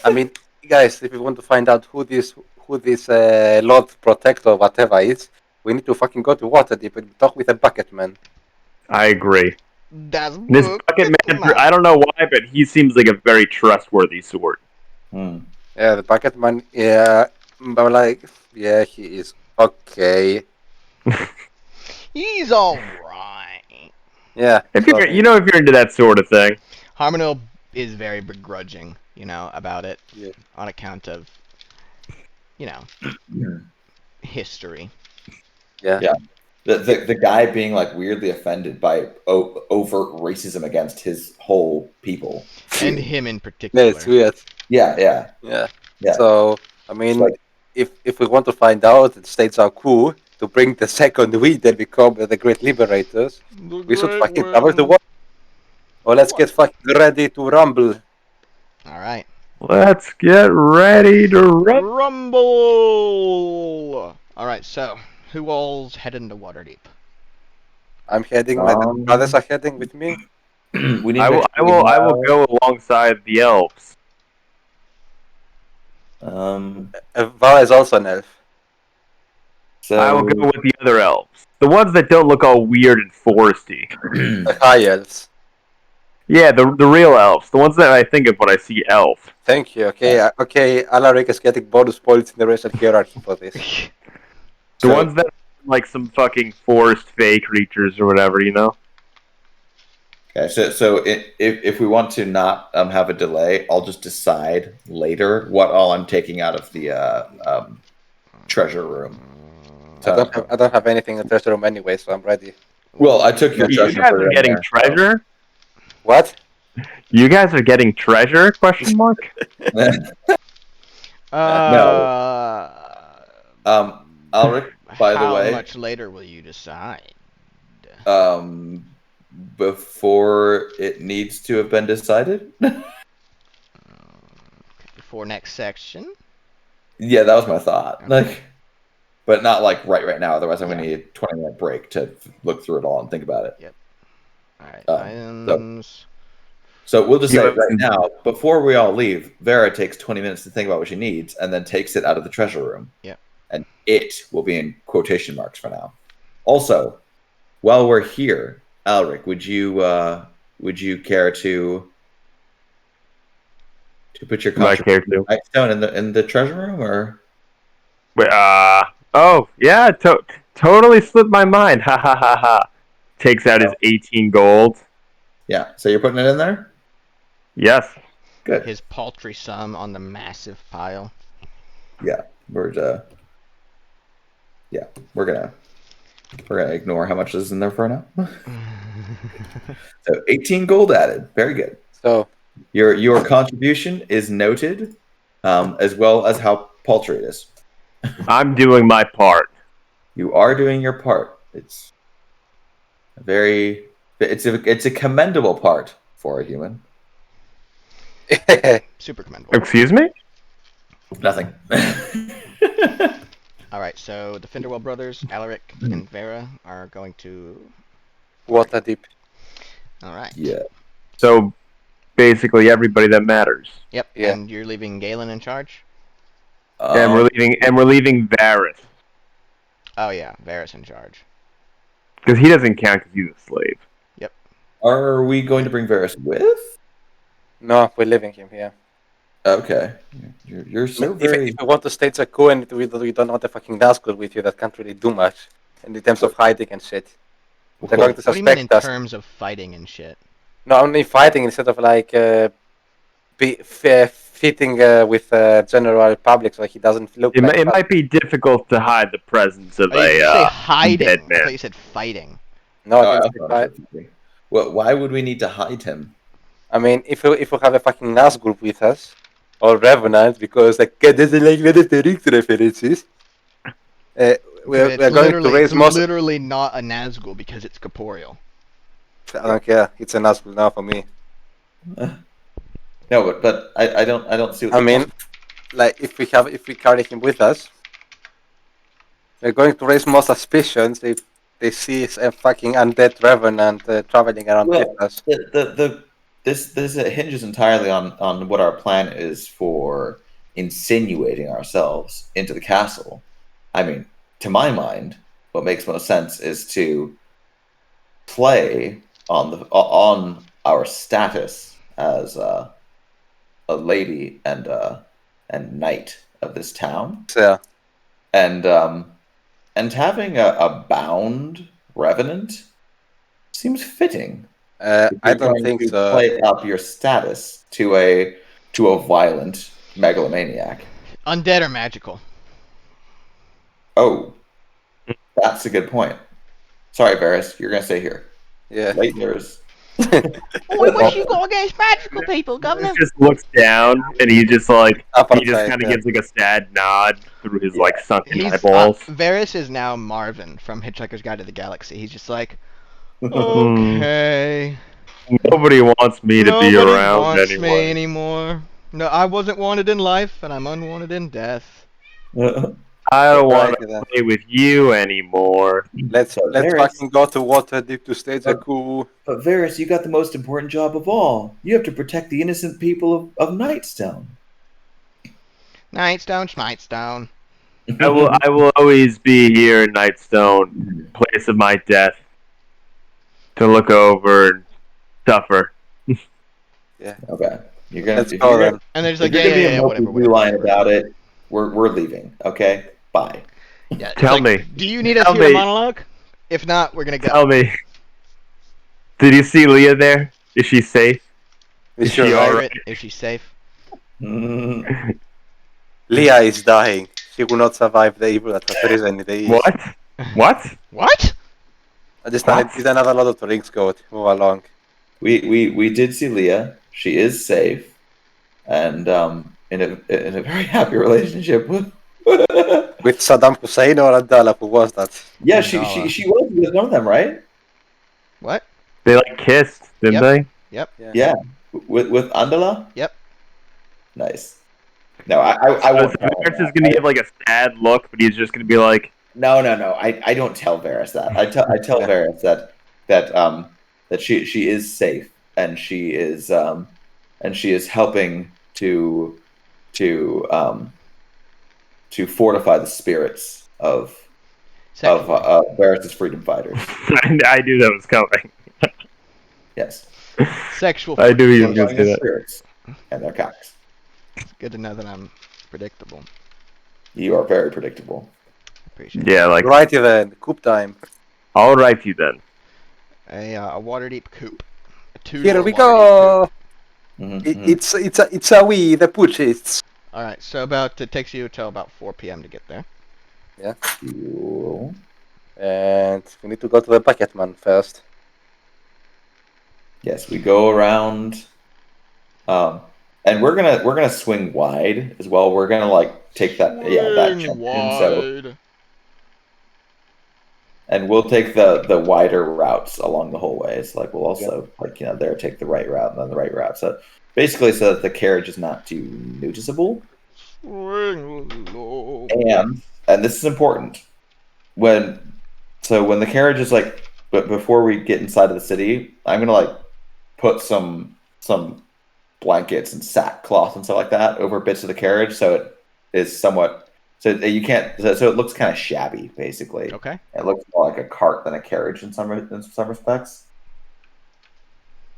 C: I mean, guys, if you want to find out who this Lord Protector whatever is, we need to fucking go to Waterdeep and talk with a bucket man.
E: I agree.
B: Das
E: This
B: Book
E: bucket man,
B: man.
E: I don't know why, but he seems like a very trustworthy sword.
A: Hmm.
C: Yeah, the bucket man. Yeah, but like, yeah, he is okay.
B: He's alright.
C: Yeah.
E: If
C: so-
E: you're, if you're into that sort of thing.
B: Harmonil is very begrudging, about it.
C: Yeah.
B: On account of, history.
C: Yeah.
A: Yeah. The guy being like weirdly offended by overt racism against his whole people.
B: And him in
C: Yeah,
B: particular.
C: it's weird.
A: Yeah.
C: Yeah.
A: Yeah.
C: So I mean,
A: Like-
C: if we want to find out that states are cool to bring the second we that become the great liberators, we should fucking cover the war. Or let's get fucking ready to rumble.
B: Alright.
E: Let's get ready to run.
B: Rumble! Alright, so, who all's heading to Waterdeep?
C: I'm heading. My
A: Um,
C: brothers are heading with me.
A: We need
E: I
A: to
E: will,
A: make
E: I
A: sure
E: will,
A: we
E: I will
A: know-
E: go alongside the elves.
C: Val is also an elf.
A: So
E: I will go with the other elves. The ones that don't look all weird and foresty.
C: The high elves.
E: Yeah, the real elves, the ones that I think of when I see elf.
C: Thank you. Okay. Alaric is getting bonus points in the racial hierarchy for this.
E: The
A: So-
E: ones that are like some fucking forest fey creatures or whatever, you know?
A: Okay, so if we want to not have a delay, I'll just decide later what all I'm taking out of the treasure room.
C: I don't have anything in the treasure room anyway, so I'm ready.
A: Well, I took your
E: You
A: treasure.
E: guys
A: put it
E: are
A: in
E: getting
A: there, so-
E: treasure?
C: What?
E: You guys are getting treasure? Question mark.
A: Alric, by the
B: how
A: way,
B: much later will you decide?
A: before it needs to have been decided.
B: Before next section?
A: Yeah, that was my thought.
B: Okay.
A: Like, but not like right now. Otherwise, I'm
B: Yeah.
A: gonna need a 20-minute break to look through it all and think about it.
B: Alright,
A: so-
B: items.
A: So we'll just say
E: Yeah.
A: right now, before we all leave, Vera takes 20 minutes to think about what she needs, and then takes it out of the treasure room.
B: Yep.
A: And it will be in quotation marks for now. Also, while we're here, Alric, would you care to put your
E: Do I care to?
A: Nightstone in the treasure room, or
E: Wait, oh, yeah, totally slipped my mind. Ha ha ha ha. Takes out his 18 gold.
A: yeah? So you're putting it in there.
E: Yes.
A: Good.
B: His paltry sum on the massive pile.
A: We're gonna ignore how much is in there for now. So 18 gold added. Very good.
C: So
A: Your contribution is noted, as well as how paltry it is.
E: I'm doing my part.
A: You are doing your part. It's a commendable part for a human.
B: Super commendable.
E: Excuse me?
A: Nothing.
B: Alright, so the Finderwell brothers, Alaric and Vera, are going to.
C: water deep.
B: Alright.
A: Yeah.
E: So, basically everybody that matters.
B: Yep,
C: Yeah.
B: and you're leaving Galen in charge?
E: And we're leaving Varys.
B: Oh yeah, Varys in charge.
E: Because he doesn't count because he's a slave.
A: Are we going to bring Varys with?
C: No, we're leaving him here.
A: Okay. You're so very.
C: If you want to stage a coup and we don't want a fucking Nazgul with you, that can't really do much in terms of hiding and shit. They're going to
B: What do you mean in
C: suspect us.
B: terms of fighting and shit?
C: No, only fighting instead of like fitting with general public, so he doesn't look. Like
E: It might be difficult to hide the presence of
B: Oh, you say
E: a
B: hiding.
E: dead
B: I
E: man.
B: thought you said fighting.
C: No,
A: Oh,
C: I
A: I
C: didn't say
A: thought
C: fight.
A: it was- Well, why would we need to hide him?
C: I mean, if we have a fucking Nazgul with us, or Revenant, because like there's like Lord of the Rings references. We're going to raise
B: it's
C: most.
B: literally not a Nazgul because it's corporeal.
C: I don't care. It's a Nazgul now for me.
A: No, but I don't see. What
C: I
A: the
C: mean,
A: point-
C: like if we carry him with us, they're going to raise more suspicions if they see a fucking undead Revenant traveling around
A: Well,
C: with us.
A: this hinges entirely on what our plan is for insinuating ourselves into the castle. I mean, to my mind, what makes most sense is to play on our status as a lady and knight of this town,
C: So,
A: and having a bound revenant seems fitting.
C: I
A: You're
C: don't
A: going
C: think
A: to
C: so.
A: Play up your status to a violent megalomaniac.
B: Undead or magical?
A: Oh, that's a good point. Sorry, Varys, you're gonna stay here.
C: Yeah.
A: Late yours.
B: What you got against magical people, Governor?
E: He just looks down and he just like
C: Upper
E: he just
C: side,
E: kind of
C: yeah.
E: gives like a sad nod through his like sunken
B: He's
E: eyeballs.
B: Varys is now Marvin from Hitchhiker's Guide to the Galaxy. He's just like,
E: Hmm.
B: okay,
E: Nobody wants me to be
B: nobody
E: around
B: wants me
E: anymore.
B: anymore. No, I wasn't wanted in life, and I'm unwanted in death.
E: I don't want
C: Right,
E: to
C: then.
E: play with you anymore.
C: Let's
A: Varys-
C: fucking go to Waterdeep to stage a coup.
A: But Varys, you got the most important job of all. You have to protect the innocent people of Nightstone.
B: Nightstone, Schmightstone.
E: I will always be here in Nightstone, place of my death, to look over and suffer.
A: Okay. You're gonna.
C: Let's go then.
B: And they're just
A: If
B: like,
A: you're gonna be
B: yeah,
A: a
B: whatever,
A: blue line
B: whatever.
A: about it, we're leaving. Okay. Bye.
B: Yeah, it's
E: Tell
B: like,
E: me.
B: do you need us
E: Tell
B: here to
E: me.
B: monologue? If not, we're gonna go.
E: Tell me. Did you see Leah there? Is she safe?
C: We
E: Is
C: sure
E: she
C: right.
E: alright?
B: Is she safe?
A: Mm,
C: Leah is dying. She will not survive the evil that has risen in the east.
E: What? What?
B: What?
C: I just
E: What?
C: did another lot of the rings goat. Move along.
A: we did see Leah. She is safe, and in a very happy relationship with.
C: With Saddam Hussein or Abdallah, who was that?
A: Yeah,
B: Mandala.
A: she was with one of them, right?
B: What?
E: They like kissed, didn't
B: Yep.
E: they?
B: Yep.
A: Yeah, with Andala.
B: Yep.
A: Nice. No, I won't.
E: So
A: tell him
E: Varys is
A: that.
E: gonna give like a sad look, but he's just gonna be like,
A: No. I don't tell Varys that. I tell
C: Yeah.
A: Varys that she is safe and she is helping to fortify the spirits of
B: Sexually.
A: Varys' freedom fighters.
E: I knew that was coming.
A: Yes.
B: Sexual.
E: I knew he was
B: fortification.
E: gonna
A: Fortifying
E: say
A: their
E: that.
A: spirits and their cocks.
B: It's good to know that I'm predictable.
A: You are very predictable.
B: Appreciate
E: Yeah, like,
C: Righty then. Coup time.
E: all right, you then.
B: it. A Waterdeep coupe.
C: Here we
B: Waterdeep
C: go.
A: Mhm,
C: It,
A: mhm.
C: it's a we, the putchists.
B: All right, so it takes you till about 4 p.m. to get there.
A: Cool.
C: And we need to go to the bucket man first.
A: Yes, we go around, and we're gonna swing wide as well. We're gonna like take that
B: Swing
A: junction. So,
B: wide.
A: and we'll take the wider routes along the whole way. So like we'll also there take the right route and then the right route. So basically, so that the carriage is not too noticeable.
B: Swing low.
A: And this is important when the carriage is like, but before we get inside of the city, I'm gonna like put some blankets and sackcloth and stuff like that over bits of the carriage, so it is somewhat so you can't so it looks kind of shabby basically.
B: Okay.
A: It looks more like a cart than a carriage in some respects,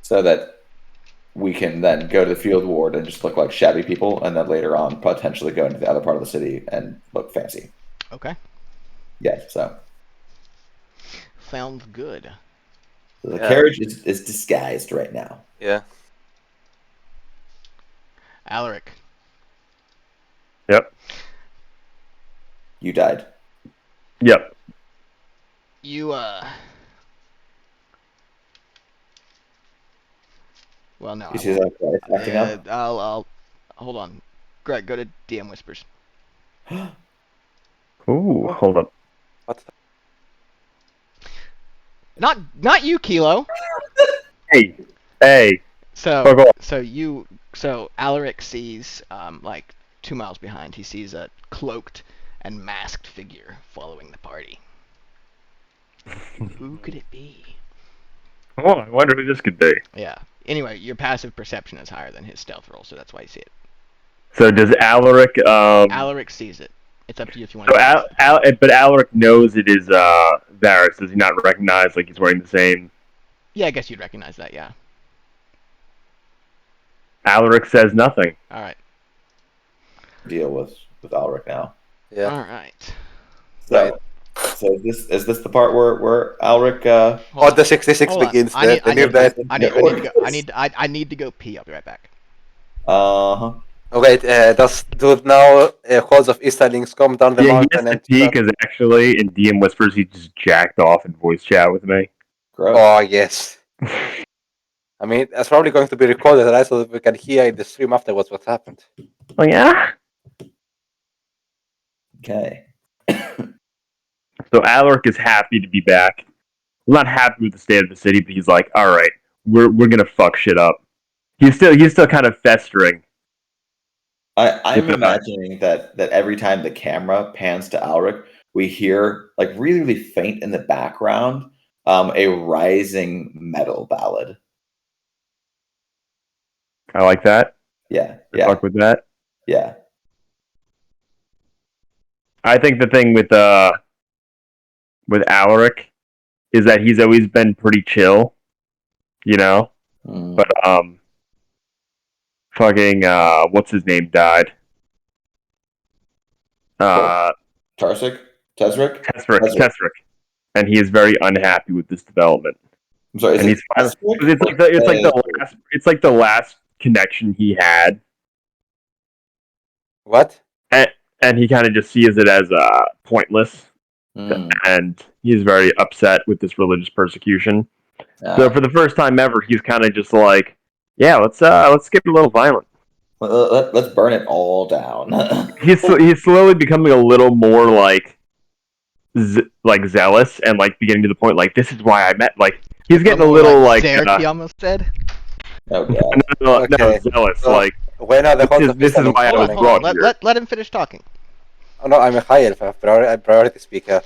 A: so that we can then go to the field ward and just look like shabby people, and then later on potentially go into the other part of the city and look fancy.
B: Okay.
A: Yeah, so
B: Sounds good.
A: the carriage is disguised right now.
C: Yeah.
B: Alaric.
E: Yep.
A: You died.
E: Yep.
B: You Well, no.
A: You see that guy acting up?
B: I'll hold on. Greg, go to DM Whispers.
E: Ooh, hold up.
C: What?
B: Not you, Kilo.
E: Hey. Fuck off.
B: So Alaric sees like 2 miles behind. He sees a cloaked and masked figure following the party. Who could it be?
E: Oh, I wonder who this could be.
B: Yeah. Anyway, your passive perception is higher than his stealth roll, so that's why you see it.
E: So does Alaric?
B: Alaric sees it. It's up to you if you want to.
E: But Alaric knows it is Varys. Does he not recognize like he's wearing the same?
B: Yeah, I guess you'd recognize that. Yeah.
E: Alaric says nothing.
B: All right.
A: Deal with Alaric now.
C: Yeah.
B: All right.
A: So, so is this the part where Alaric?
C: Oh, the 66
B: Hold on.
C: begins.
B: I need to go pee. I'll be right back.
A: Uh-huh.
C: Okay, does now hordes of Easterlings come down the
E: Yeah, he
C: mountain
E: has to
C: and
E: pee because actually in DM Whispers he just jacked off in voice chat with me.
A: Gross.
C: Oh yes. I mean, that's probably going to be recorded, right? So that we can hear in the stream afterwards what happened.
E: Oh yeah.
A: Okay.
E: So Alaric is happy to be back. Not happy with the state of the city, but he's like, all right, we're gonna fuck shit up. He's still kind of festering.
A: I'm imagining that every time the camera pans to Alaric, we hear like really, really faint in the background a rising metal ballad.
E: I like that.
A: Yeah.
E: Fuck with that.
A: Yeah.
E: I think the thing with Alaric is that he's always been pretty chill, you know.
A: Mm.
E: But fucking what's his name died.
A: Tezric?
E: Tezric. And he is very unhappy with this development.
A: I'm sorry,
E: and it's like the last connection he had.
C: What?
E: And he kind of just sees it as pointless. And he's very upset with this religious persecution. So for the first time ever, he's kind of just like, yeah, let's get a little violent.
A: Let's burn it all down.
E: he's slowly becoming a little more like zealous and like beginning to the point like, this is why I met. Like he's getting a little like
B: he almost said.
A: Oh god.
E: No, zealous. Like
C: this
E: is why I was brought here.
B: Let him finish talking.
C: Oh no, I'm a high elf. I'm priority speaker.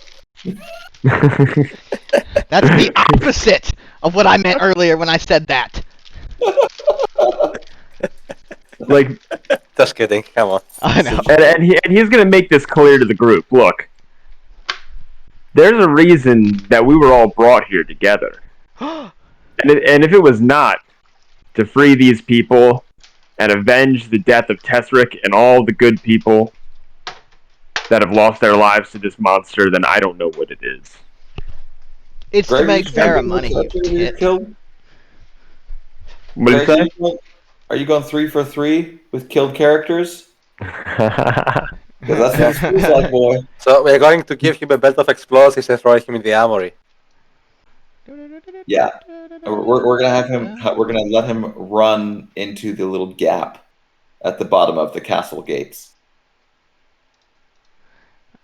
B: That's the opposite of what I meant earlier when I said that.
E: Like,
C: just kidding. Come on.
B: I know.
E: And he's gonna make this clear to the group. Look, there's a reason that we were all brought here together, and if it was not to free these people and avenge the death of Tezric and all the good people that have lost their lives to this monster, then I don't know what it is.
B: It's to make Vera money, you tit.
E: What did you say?
A: Are you going 3 for 3 with killed characters? Because that's what it feels like, boy.
C: So we're going to give him a belt of explosives and throw him in the armory.
A: Yeah, we're gonna have him. We're gonna let him run into the little gap at the bottom of the castle gates.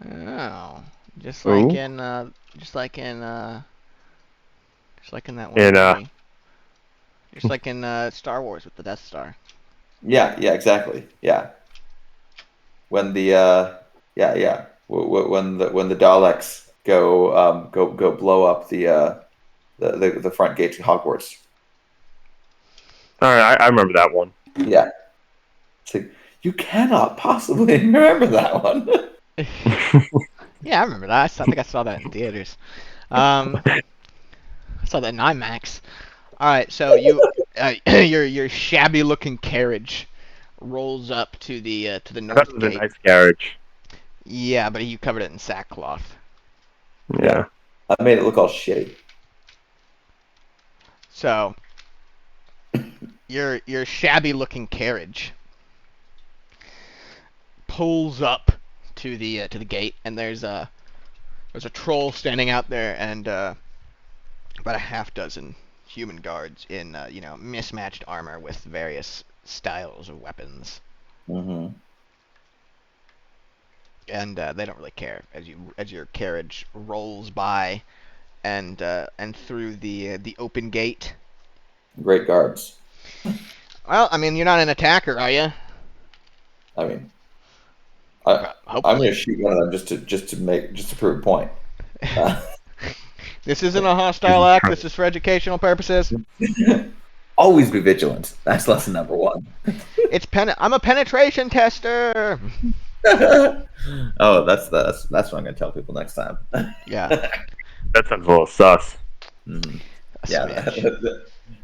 B: Oh, just like in that one movie. Just like in Star Wars with the Death Star.
A: Yeah, exactly. Yeah. When the when the Daleks go blow up the front gate to Hogwarts.
E: All right, I remember that one.
A: Yeah. It's like, you cannot possibly remember that one.
B: Yeah, I remember that. I think I saw that in theaters. I saw that in IMAX. All right, so your shabby-looking carriage rolls up to the north gate.
E: That was a nice carriage.
B: Yeah, but you covered it in sackcloth.
E: Yeah.
A: I made it look all shitty.
B: So your shabby-looking carriage pulls up to the gate, and there's a troll standing out there, and about a half dozen human guards in mismatched armor with various styles of weapons.
A: Mm-hmm.
B: And they don't really care as your carriage rolls by, and through the open gate.
A: Great guards.
B: Well, I mean, you're not an attacker, are you?
A: I mean, I'm going to shoot one of them just to prove a point.
B: This isn't a hostile act. This is for educational purposes.
A: Always be vigilant. That's lesson number 1.
B: I'm a penetration tester.
A: Oh, that's what I'm going to tell people next time.
B: Yeah.
E: That sounds a little sus.
A: Mm-hmm. Yeah,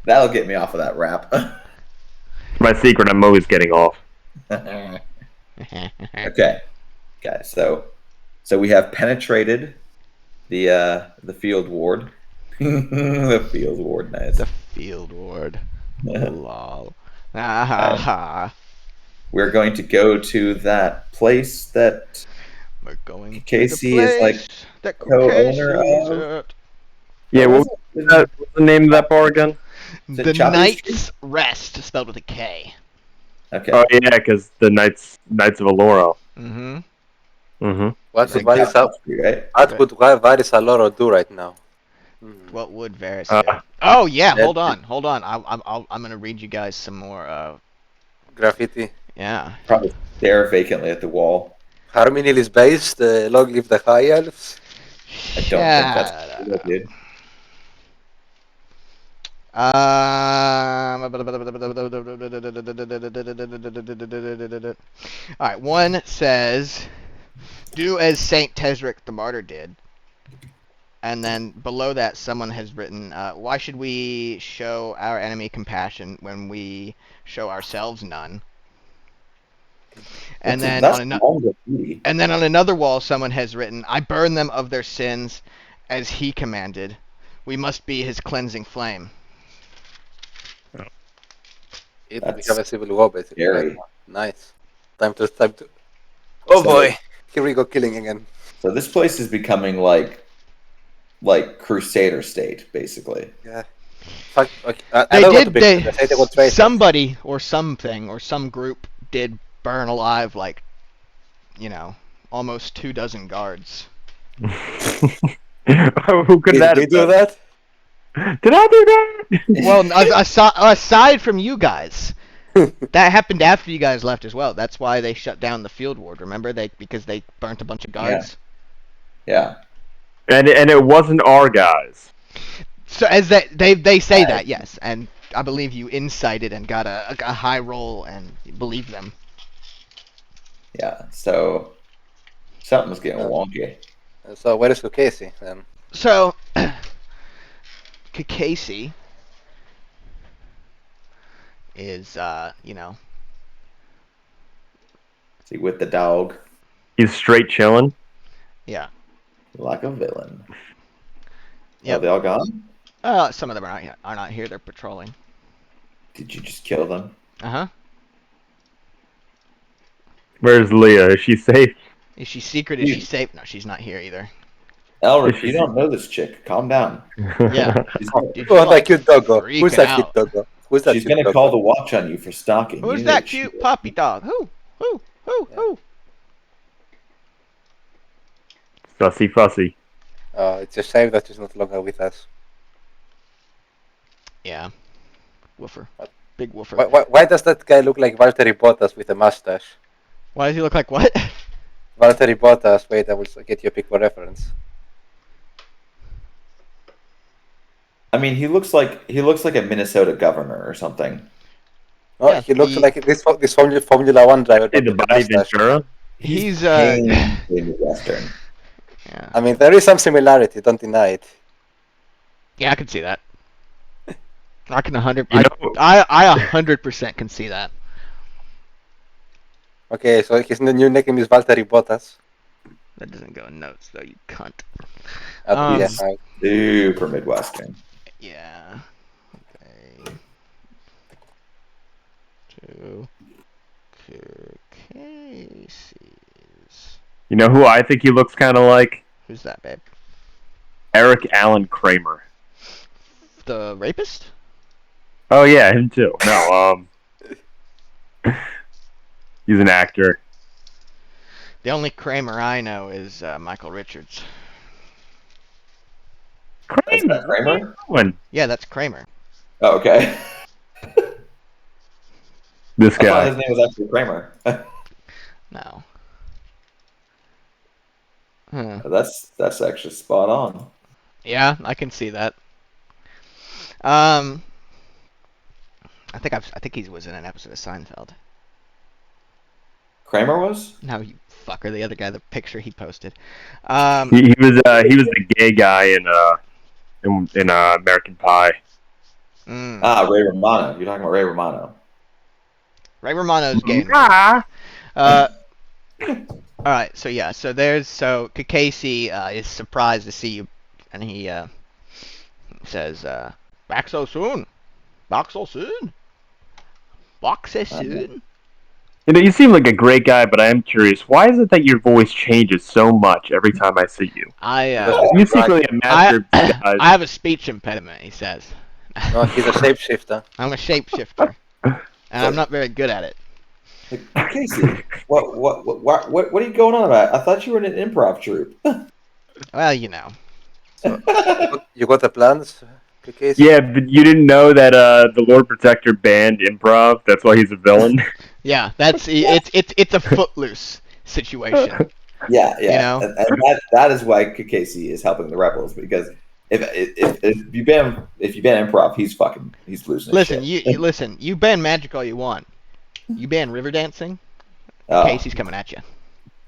A: that'll get me off of that rap.
E: My secret, I'm always getting off.
A: Okay, guys. So we have penetrated the field ward. The field ward, nice.
B: The field ward. Lol.
A: We're going to go to that place that
B: we're going
A: Casey is like
B: that
A: co-owner of.
E: Yeah, what's the name of that bar again?
B: The Knight's Rest, spelled with a K.
A: Okay.
E: Oh yeah, because the Knights of Aloro.
B: Mm-hmm.
E: Mm-hmm.
C: What would Varys Aloro do right now?
B: What would Varys do? Oh yeah, hold on. I'm gonna read you guys some more
C: graffiti.
B: Yeah.
A: Probably stare vacantly at the wall.
C: Harmony is based. Long live the High Elves.
A: I don't think that's what dude.
B: Alright, one says, do as Saint Tezric the Martyr did. And then below that, someone has written, "Why should we show our enemy compassion when we show ourselves none?" And then
A: That's
B: on
A: long graffiti.
B: and then on another wall, someone has written, "I burn them of their sins, as he commanded. We must be his cleansing flame."
C: We
A: That's
C: have a civil war, basically.
A: scary.
C: Nice. Time to. Oh
A: So-
C: boy! Here we go, killing again.
A: So this place is becoming like Crusader state, basically.
C: Yeah. Fuck. Okay. I
B: They
C: don't want to
B: did.
C: be.
B: They,
C: I say they were traitors.
B: somebody or something or some group did burn alive like, almost 24 guards.
E: Who could
C: Did
E: that
C: we
E: have
C: do
E: been?
C: that?
E: Did I do that?
B: Well, aside from you guys, that happened after you guys left as well. That's why they shut down the field ward. Remember, because they burnt a bunch of guards.
A: Yeah.
E: And it wasn't our guys.
B: So as they say that, yes, and I believe you incited and got a high roll and believe them.
A: Yeah. So something's getting wonky.
C: So where is Casey then?
B: So, Casey is,
A: See, with the dog,
E: He's straight chilling.
B: yeah.
A: like a villain.
B: Yep.
A: Are they all gone?
B: Some of them are not here. They're patrolling.
A: Did you just kill them?
B: Uh-huh.
E: Where's Leah? Is she safe?
B: Is she secret? Is she safe? No, she's not here either.
A: Elric, you don't know this chick. Calm down.
B: Yeah.
A: She's,
B: Dude,
C: Oh,
B: you're,
C: that cute doggo.
B: freaking
C: Who's that
B: out.
C: cute doggo? Who's that
A: she's
C: cute
A: gonna
C: doggo?
A: call the watch on you for stalking.
B: Who's
A: You
B: that
A: know she
B: cute
A: will.
B: puppy dog? Who?
E: Fussy fussy.
C: Oh, it's a shame that she's not longer with us.
B: Yeah. Woofer. Big woofer.
C: Why does that guy look like Valtteri Bottas with a mustache?
B: Why does he look like what?
C: Valtteri Bottas. Wait, I will get you a pic for reference.
A: I mean, he looks like a Minnesota governor or something.
C: Oh,
B: Yeah,
C: he looks
B: he-
C: like this Formula One driver.
E: Hey,
C: but
E: the
C: with a
E: Bobby
C: mustache.
E: Ventura.
B: He's
A: Painfully Western.
B: yeah.
C: I mean, there is some similarity. Don't deny it.
B: Yeah, I can see that. I can 100.
E: You know-
B: I 100% can see that.
C: Okay, so his new nickname is Valtteri Bottas.
B: That doesn't go in notes though, you cunt.
C: Yeah,
A: He's super Midwestern.
B: Yeah. Okay. Two. Casey's.
E: You know who I think he looks kind of like?
B: Who's that, babe?
E: Eric Allen Kramer.
B: The rapist?
E: Oh yeah, him too. No, he's an actor.
B: The only Kramer I know is Michael Richards.
A: Is that Kramer?
E: When
B: Yeah, that's Kramer.
A: Oh, okay.
E: this
A: I thought
E: guy.
A: his name was actually Kramer.
B: No. Huh.
A: That's actually spot on.
B: Yeah, I can see that. I think he was in an episode of Seinfeld.
A: Kramer was?
B: No, you fucker, the other guy, the picture he posted.
E: He was the gay guy in American Pie.
A: Ah, Ray Romano. You're talking about Ray Romano.
B: Ray Romano's gay.
E: Ah.
B: All right, so yeah, so Casey is surprised to see you, and he says, "Back so soon? Back so soon? Back so soon?"
E: You know, you seem like a great guy, but I am curious. Why is it that your voice changes so much every time I see you? You secretly a master of disguise.
B: I have a speech impediment, he says.
C: No, he's a shapeshifter.
B: I'm a shapeshifter, and I'm not very good at it.
A: Like, Casey, what are you going on about? I thought you were in an improv troupe.
B: Well, you know.
C: You got the plans, Casey?
E: Yeah, but you didn't know that the Lord Protector banned improv. That's why he's a villain.
B: Yeah, it's a Footloose situation.
A: Yeah.
B: You know?
A: And that is why Casey is helping the rebels, because if you ban improv, he's losing.
B: Listen,
A: his shit.
B: you listen. You ban magic all you want. You ban river dancing.
A: Oh,
B: Casey's coming at you.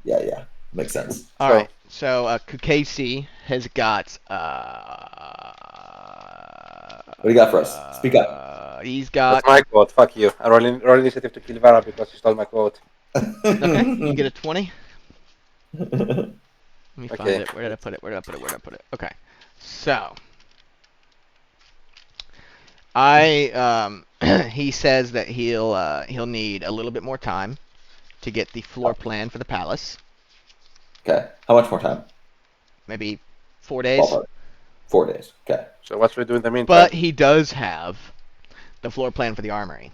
A: Yeah. Makes sense.
B: All
C: So-
B: right. So Kukasi has got.
A: What do you got for us? Speak up.
B: He's
C: That's
B: got.
C: my quote. Fuck you. I roll initiative to kill Vara because she stole my quote.
B: Okay. You get a 20. Let me find
C: Okay.
B: it. Where did I put it? Where did I put it? Where did I put it? Okay. So. He says that he'll need a little bit more time to get the floor plan for the palace.
A: Okay. How much more time?
B: Maybe 4 days.
A: Ballpark. 4 days. Okay.
C: So what should we do in the meantime?
B: But he does have the floor plan for the armory.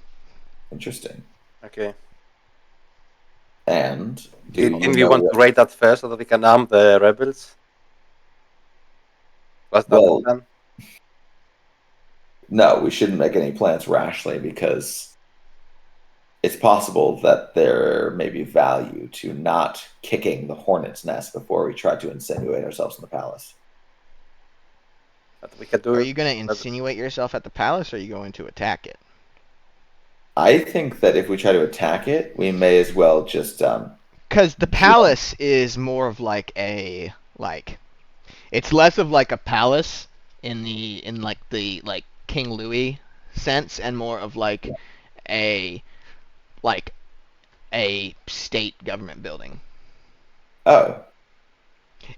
A: Interesting.
C: Okay.
A: And
C: Didn't we want to raid that first so that we can arm the rebels? Was that
A: Well,
C: the plan?
A: No, we shouldn't make any plans rashly because it's possible that there may be value to not kicking the hornet's nest before we try to insinuate ourselves in the palace.
C: But we can do.
B: Are you going to insinuate yourself at the palace, or are you going to attack it?
A: I think that if we try to attack it, we may as well just
B: Because the palace is more of like a it's less of like a palace in the King Louis sense, and more of like a state government building.
A: oh.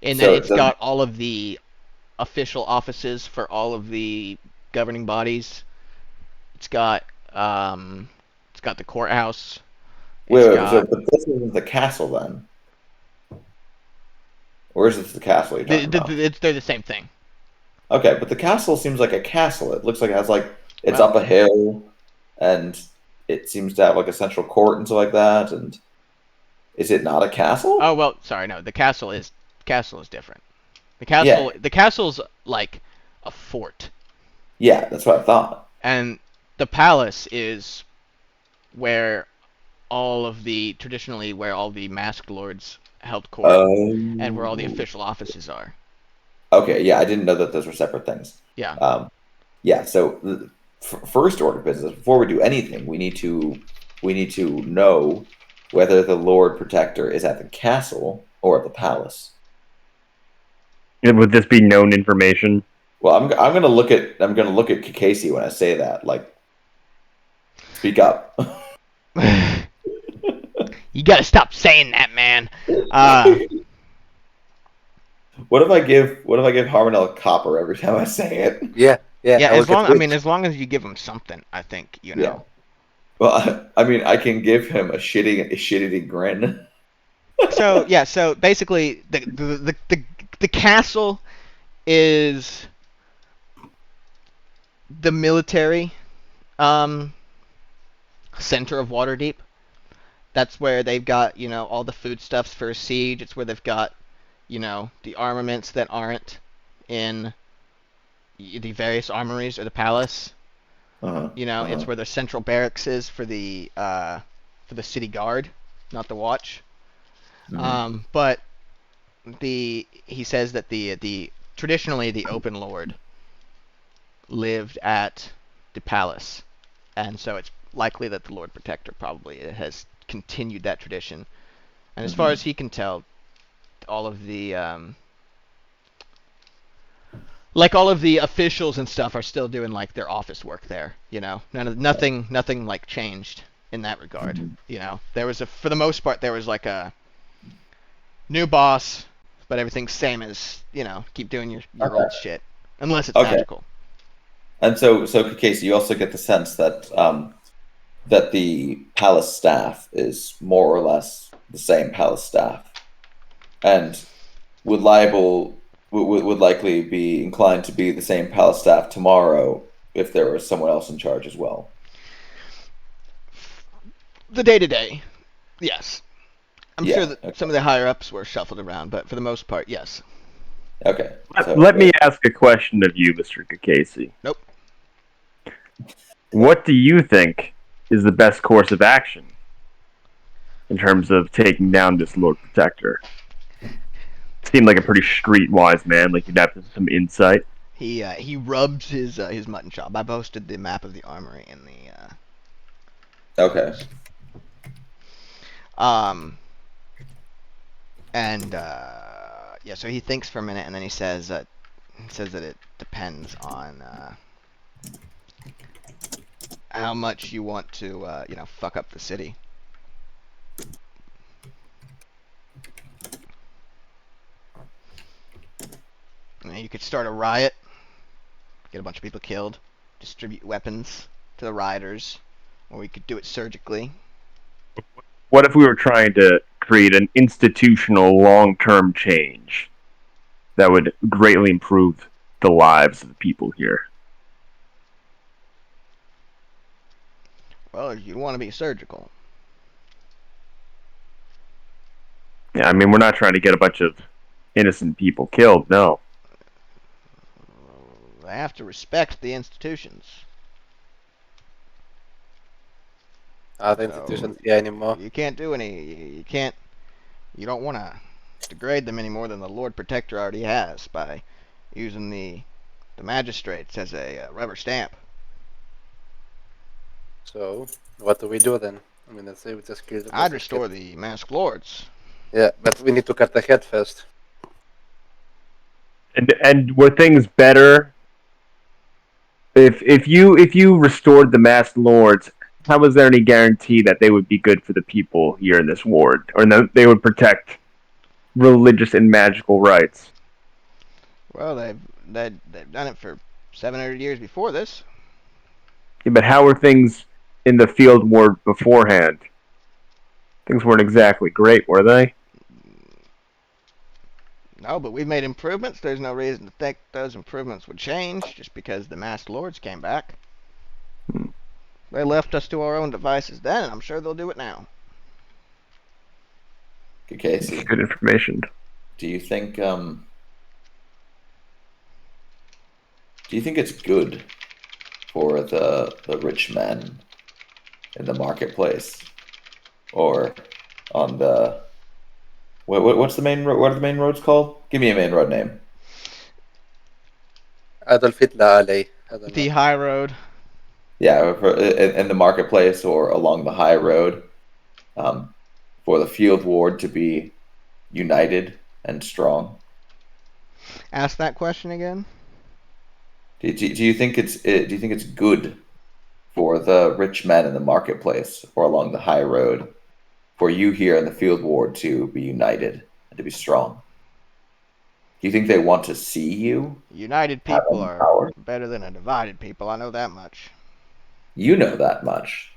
B: In
A: So
B: that it's
A: then-
B: got all of the official offices for all of the governing bodies. It's got the courthouse.
A: Wait,
B: It's
A: so
B: got-
A: but this isn't the castle then? Or is this the castle you're talking about?
B: they're the same thing.
A: Okay, but the castle seems like a castle. It looks like it has it's
B: Well-
A: up a hill, and it seems to have like a central court and stuff like that. And is it not a castle?
B: Oh well, sorry, no. The castle is different. The castle's like a fort,
A: Yeah, that's what I thought.
B: and the palace is where traditionally where all the masked lords held court, and where all the official offices are.
A: Okay, yeah, I didn't know that those were separate things.
B: Yeah.
A: Yeah. So first order of business, before we do anything, we need to know whether the Lord Protector is at the castle or at the palace.
E: Would this be known information?
A: Well, I'm gonna look at Kikasi when I say that. Like, speak up.
B: You gotta stop saying that, man.
A: What if I give Harmonel copper every time I say it?
C: Yeah.
B: yeah.
C: I will
B: As long
C: get rich.
B: as long as you give him something, I think you know.
A: Yeah. Well, I mean, I can give him a shitty grin.
B: So yeah, so basically the castle is the military center of Waterdeep. That's where they've got, all the foodstuffs for a siege. It's where they've got, the armaments that aren't in the various armories or the palace.
A: Uh-huh.
B: It's where the central barracks is for the city guard, not the watch.
A: Mhm.
B: But he says that the traditionally the Open Lord lived at the palace, and so it's likely that the Lord Protector probably has continued that tradition. And as far as he can tell, all of the all of the officials and stuff are still doing their office work there. Nothing changed in that regard. There was for the most part there was a new boss, but everything's same as keep doing your old shit unless it's magical.
A: And so Kikasi, you also get the sense that that the palace staff is more or less the same palace staff, and would likely be inclined to be the same palace staff tomorrow if there was someone else in charge as well.
B: The day-to-day, yes. I'm
A: Yeah,
B: sure that
A: okay.
B: some of the higher-ups were shuffled around, but for the most part, yes.
A: Okay. So,
E: Let me ask a question of you, Mr. Kikasi.
B: Nope.
E: What do you think is the best course of action in terms of taking down this Lord Protector? Seemed like a pretty streetwise man, like you'd have some insight.
B: He rubs his mutton chop. I posted the map of the armory in the
A: Okay.
B: And yeah, so he thinks for a minute, and then he says that it depends on how much you want to fuck up the city. You could start a riot, get a bunch of people killed, distribute weapons to the rioters, or we could do it surgically.
E: What if we were trying to create an institutional long-term change that would greatly improve the lives of the people here?
B: Well, you'd want to be surgical.
E: Yeah, I mean, we're not trying to get a bunch of innocent people killed, no.
B: They have to respect the institutions.
C: Not the institutions here anymore.
B: You can't do any. You don't want to degrade them any more than the Lord Protector already has by using the magistrates as a rubber stamp.
C: So, what do we do then? I mean, let's say we just kill the
B: I'd restore the Masked Lords.
C: Yeah, but we need to cut the head first.
E: And were things better if you restored the Masked Lords? How was there any guarantee that they would be good for the people here in this ward, or that they would protect religious and magical rights?
B: Well, they've done it for 700 years before this.
E: Yeah, but how were things in the field ward beforehand? Things weren't exactly great, were they?
B: No, but we've made improvements. There's no reason to think those improvements would change just because the Masked Lords came back. They left us to our own devices then, and I'm sure they'll do it now.
A: Casey,
E: Good information.
A: do you think it's good for the rich men in the marketplace, or on the what's the main what are the main roads called? Give me a main road name.
C: Adolf Hitler Alley. I don't
B: The
C: know.
B: high road.
A: Yeah, in the marketplace or along the high road, for the field ward to be united and strong.
B: Ask that question again.
A: Do you think it's good for the rich men in the marketplace or along the high road for you here in the field ward to be united and to be strong? Do you think they want to see you?
B: United people
A: having
B: are
A: power?
B: better than a divided people. I know that much.
A: You know that much.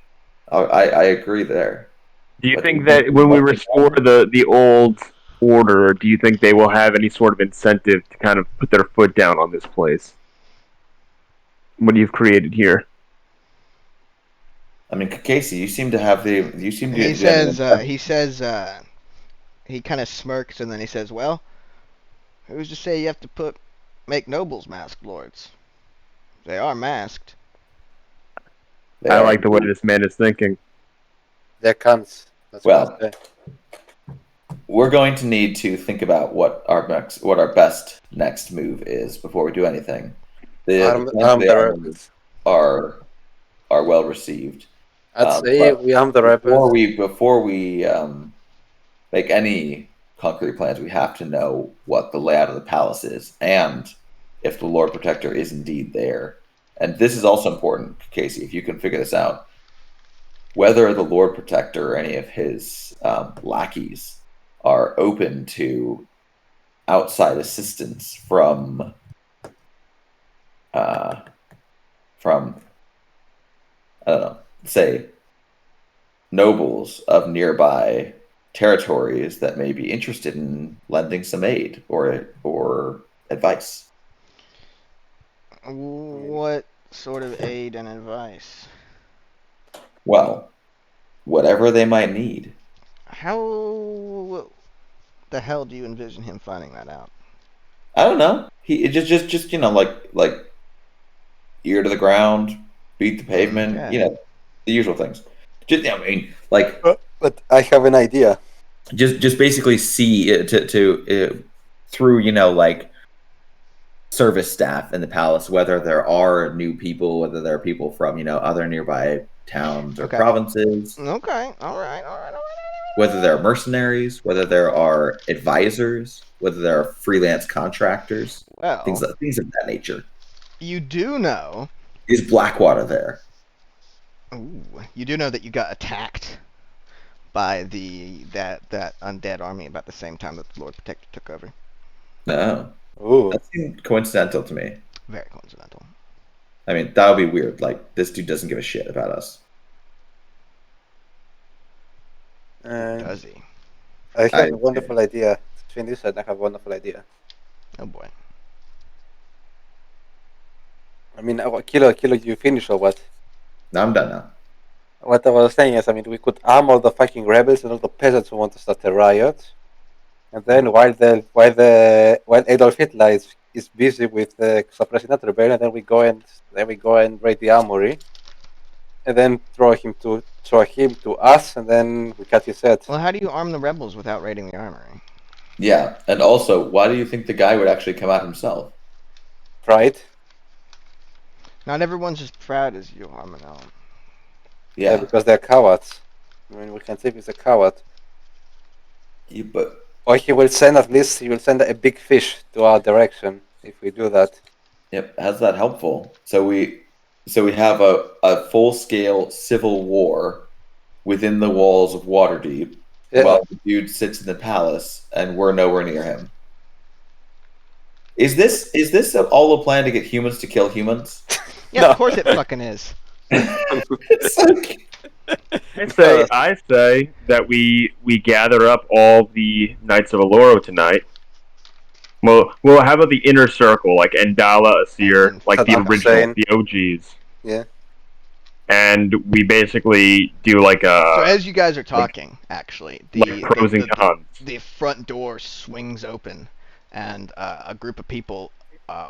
A: I agree there.
E: Do you
A: But
E: think that when we restore the old order, do you think they will have any sort of incentive to kind of put their foot down on this place? What you've created here.
A: I mean, Casey, you seem to have the. You seem to.
B: He says. He kind of smirks and then he says, "Well, who's to say you have to make nobles Masked Lords? They are masked."
E: I like the way this man is thinking.
C: They're cunts. That's
A: Well,
C: what I say.
A: we're going to need to think about what our best next move is before we do anything.
C: Arm
A: The
C: the rebels.
A: are well received.
C: I'd say
A: but
C: we arm the rebels.
A: Before we make any concrete plans, we have to know what the layout of the palace is and if the Lord Protector is indeed there. And this is also important, Casey, if you can figure this out. Whether the Lord Protector or any of his lackeys are open to outside assistance from I don't know, say nobles of nearby territories that may be interested in lending some aid or advice.
B: What sort of aid and advice?
A: Well, whatever they might need.
B: How the hell do you envision him finding that out?
A: I don't know. He just like ear to the ground, beat the pavement,
B: Yeah.
A: The usual things. Just like
C: But I have an idea.
A: just basically see it through like service staff in the palace, whether there are new people, whether there are people from other nearby towns or
B: Okay.
A: provinces.
B: Okay, all right.
A: whether there are mercenaries, whether there are advisors, whether there are freelance contractors,
B: Well,
A: things of that nature.
B: you do know.
A: Is Blackwater there?
B: Ooh, you do know that you got attacked by that undead army about the same time that the Lord Protector took over.
A: No.
C: Ooh.
A: That seemed coincidental to me.
B: Very coincidental.
A: I mean, that would be weird. Like, this dude doesn't give a shit about us.
B: Does he?
C: I have a wonderful idea. Finish and I have a wonderful idea.
B: Oh boy.
C: I mean, Kilo, you finish or what?
A: No, I'm done now.
C: What I was saying is, I mean, we could arm all the fucking rebels and all the peasants who want to start a riot, and then while Adolf Hitler is busy with suppressing that rebellion, then we go and raid the armory, and then throw him to us, and then we cut his head.
B: Well, how do you arm the rebels without raiding the armory?
A: Yeah, and also, why do you think the guy would actually come out himself?
C: Pride.
B: Not everyone's as proud as you, Harmonel.
C: Yeah,
A: Yeah,
C: because they're cowards. I mean, we can say he's a coward.
A: but
C: Or he will send a big fish to our direction if we do that.
A: yep, how's that helpful? So we have a full-scale civil war within the walls of Waterdeep,
C: Yeah.
A: while the dude sits in the palace, and we're nowhere near him. Is this all a plan to get humans to kill humans?
B: Yeah,
C: No.
B: of course it fucking is.
E: I say that we gather up all the Knights of Aloro tonight. Well, how about the inner circle, like Endala, Asir, like the
C: Saddam
E: original,
C: Hussein.
E: the OGs,
C: Yeah.
E: and we basically do like
B: So
E: a
B: as you guys are talking, actually,
E: like pros and cons.
B: the front door swings open, and a group of people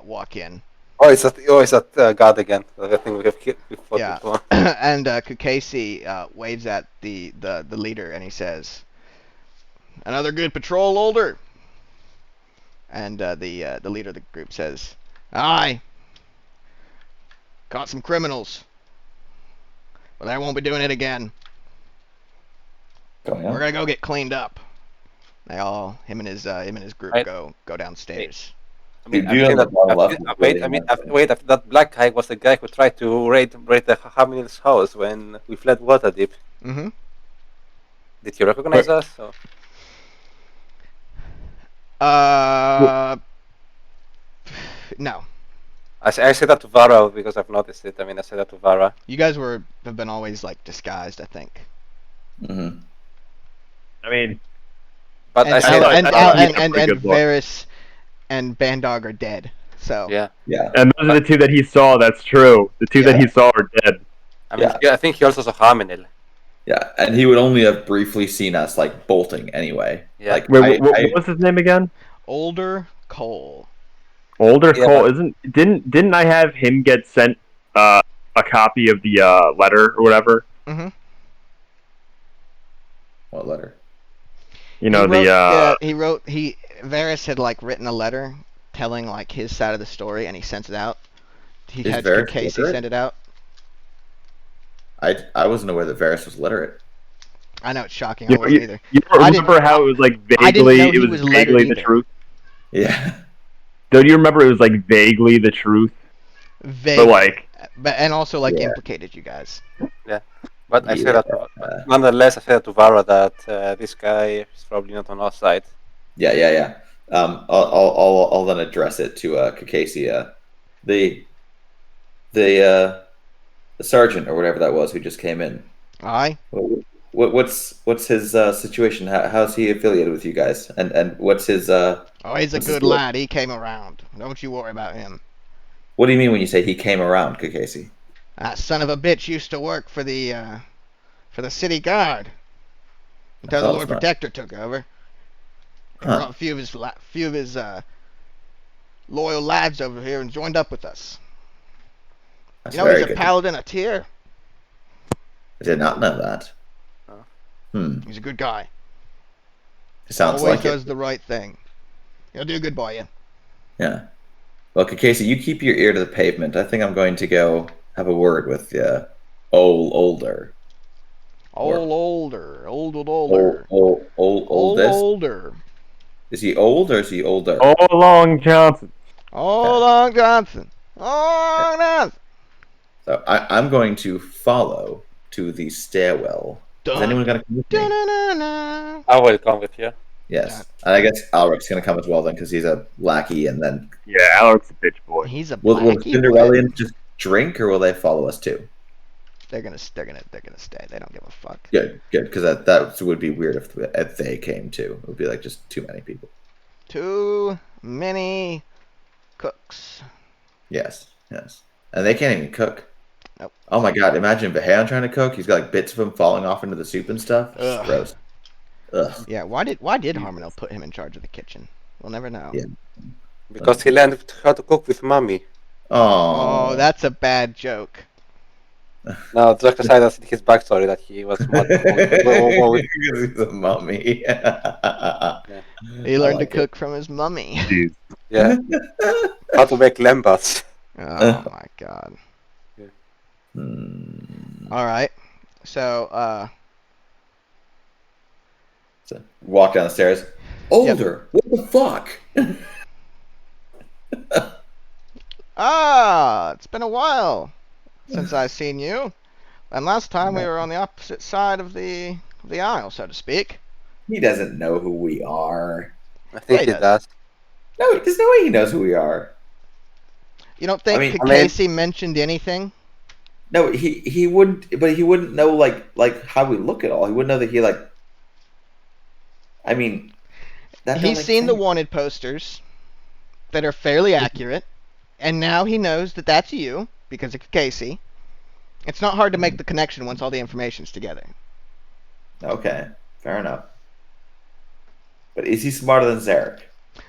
B: walk in.
C: Oh, it's that God again. I think we fought
B: Yeah.
C: before.
B: And Kukasi waves at the leader, and he says, "Another good patrol, Older." And the leader of the group says, "Aye. Caught some criminals. But I won't be doing it again.
A: Going
B: We're
A: on?
B: gonna go get cleaned up." Him and his group
C: Right.
B: go downstairs.
C: I mean,
A: You do know the bottom left is really nice.
C: Wait, that was the guy who tried to raid the Hamil's house when we fled Waterdeep.
B: Mm-hmm.
C: Did you recognize us? Or?
B: No.
C: I said that to Vara because I've noticed it. I mean, I said that to Vara.
B: You guys have been always like disguised, I think.
A: Mm-hmm.
E: I mean,
C: But
B: And
C: I said
B: and
E: pretty good look.
B: Varys and Bandog are dead. So
C: yeah.
A: Yeah.
E: and those are the two that he saw. That's true. The two that
A: Yeah.
E: he saw are dead.
C: I mean, I think he also saw Haminil.
A: Yeah, and he would only have briefly seen us like bolting anyway.
C: Yeah.
A: Like
E: Wait, what was his name again?
B: Older Cole.
E: Older
C: Yeah,
E: Cole.
C: but-
E: Didn't I have him get sent a copy of the letter or whatever?
B: Mm-hmm.
A: What letter?
E: You know,
B: Varys had like written a letter telling like his side of the story, and he sent it out. He
A: Is
B: had
A: Varys
B: Casey
A: literate?
B: send it out.
A: I wasn't aware that Varys was literate.
B: I know it's shocking. I wasn't either.
E: You
B: I
E: remember how it was like
B: I didn't
E: vaguely
B: know he
E: it was
B: was lettered
E: vaguely the
B: either.
E: truth?
A: Yeah.
E: Don't you remember it was like vaguely the truth?
B: Vague,
E: But like
B: and also like
A: Yeah.
B: implicated you guys.
C: But I said that. Nonetheless, I said to Vara that this guy is probably not on our side.
A: Yeah. I'll then address it to Kakasia. The sergeant or whatever that was who just came in.
B: Aye.
A: What's his situation? How's he affiliated with you guys? And what's his
B: Oh, he's a
A: What's his
B: good
A: deal?
B: lad. He came around. Don't you worry about him.
A: What do you mean when you say he came around, Kakasi?
B: That son of a bitch used to work for the city guard until the
A: Oh,
B: Lord
A: it's not-
B: Protector took over. He
A: Huh.
B: brought a few of his loyal lads over here and joined up with us.
A: That's
B: You know,
A: very
B: he's a
A: good.
B: paladin of Tyr.
A: I did not know that.
C: Oh.
B: He's a good guy.
A: Sounds
B: Always
A: like
B: does
A: it.
B: the right thing. He'll do good by you.
A: Yeah. Well, Kakasi, you keep your ear to the pavement. I think I'm going to go have a word with older.
B: Older.
A: Oldest.
B: Older.
A: Is he old or is he older?
E: Oh, Long Johnson.
B: Long Johnson. Long Johnson.
A: So I'm going to follow to the stairwell. Is anyone going to come with me?
B: Dun-dun-dun-dun.
C: I will come with you.
A: Yes. And I guess Alric's going to come as well then because he's a lackey. And then
E: Yeah, Alec's a bitch boy.
B: He's a
A: will
B: blackie.
A: Cinderellians just drink or will they follow us too?
B: They're gonna stay. They don't give a fuck.
A: Good. Because that would be weird if they came too. It would be like just too many people.
B: Too many cooks.
A: Yes. And they can't even cook.
B: Nope.
A: Oh my god, imagine Vahan trying to cook. He's got like bits of him falling off into the soup and stuff. It's
B: Ugh.
A: gross. Ugh.
B: Yeah. Why did Harmonel put him in charge of the kitchen? We'll never know.
A: Yeah.
C: Because he learned how to cook with mommy.
B: Oh, that's a bad joke.
C: No, just aside, that's his backstory that he was smart.
A: Because he's a mummy.
B: He learned to
A: like it.
B: cook from his mummy.
E: Dude.
C: Yeah. How to make lembas.
B: Oh my god.
A: Hmm.
B: All right. So,
A: So, walk down the stairs. Older. What the fuck?
B: it's been a while since I've seen you. And last time we were on the opposite side of the aisle, so to speak.
A: He doesn't know who we are.
C: I think
B: Yeah,
C: he
B: he
C: does.
A: No, there's no way he knows who we are.
B: You don't think
A: I mean-
B: Casey mentioned anything?
A: No, he wouldn't. But he wouldn't know like how we look at all. He wouldn't know that he like. I mean, that don't
B: He's
A: make
B: seen the
A: sense.
B: wanted posters that are fairly accurate, and now he knows that that's you because of Casey. It's not hard to make the connection once all the information's together.
A: Okay, fair enough. But is he smarter than Zarek?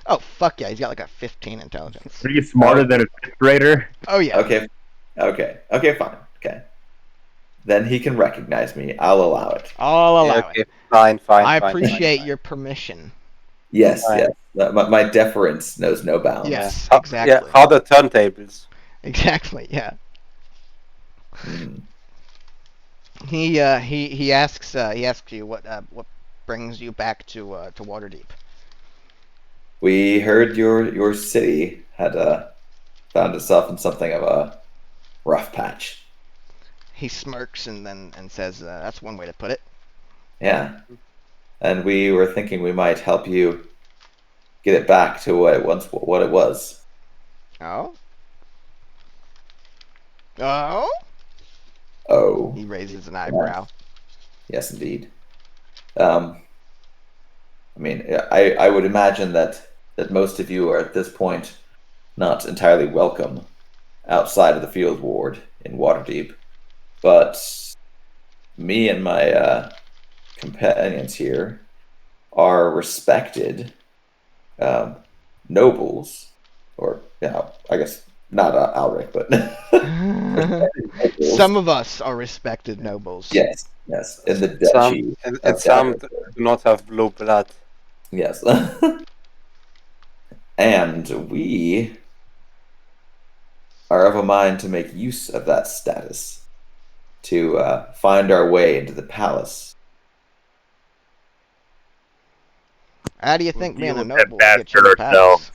B: Oh, fuck yeah, he's got like a 15 intelligence.
E: Are you smarter than a fifth grader?
B: Oh yeah.
A: Okay, fine. Okay, then he can recognize me. I'll allow it.
B: I'll allow
C: Yeah, okay,
B: it.
C: fine.
B: I
C: fine,
B: appreciate
C: fine.
B: your permission.
A: Yes,
C: Fine.
A: yes. My deference knows no bounds.
B: Yes,
C: How-
B: exactly.
C: Yeah, how the turntables.
B: Exactly, yeah.
A: Hmm.
B: He asks you what brings you back to Waterdeep.
A: We heard your city had found itself in something of a rough patch.
B: He smirks and says, "That's one way to put it."
A: Yeah, and we were thinking we might help you get it back to what it was.
B: Oh. Oh.
A: Oh,
B: He raises an eyebrow.
A: yes, indeed. I mean, I would imagine that most of you are at this point not entirely welcome outside of the field ward in Waterdeep, but me and my companions here are respected nobles, or I guess not Alric, but nobles.
B: Some of us are respected nobles.
A: Yes, in the duchy.
C: And some do not have blue blood.
A: Yes. And we are of a mind to make use of that status to find our way into the palace.
B: How do you think being a
E: deal with that
B: noble will get you in the
E: bastard
B: palace?
E: ourselves.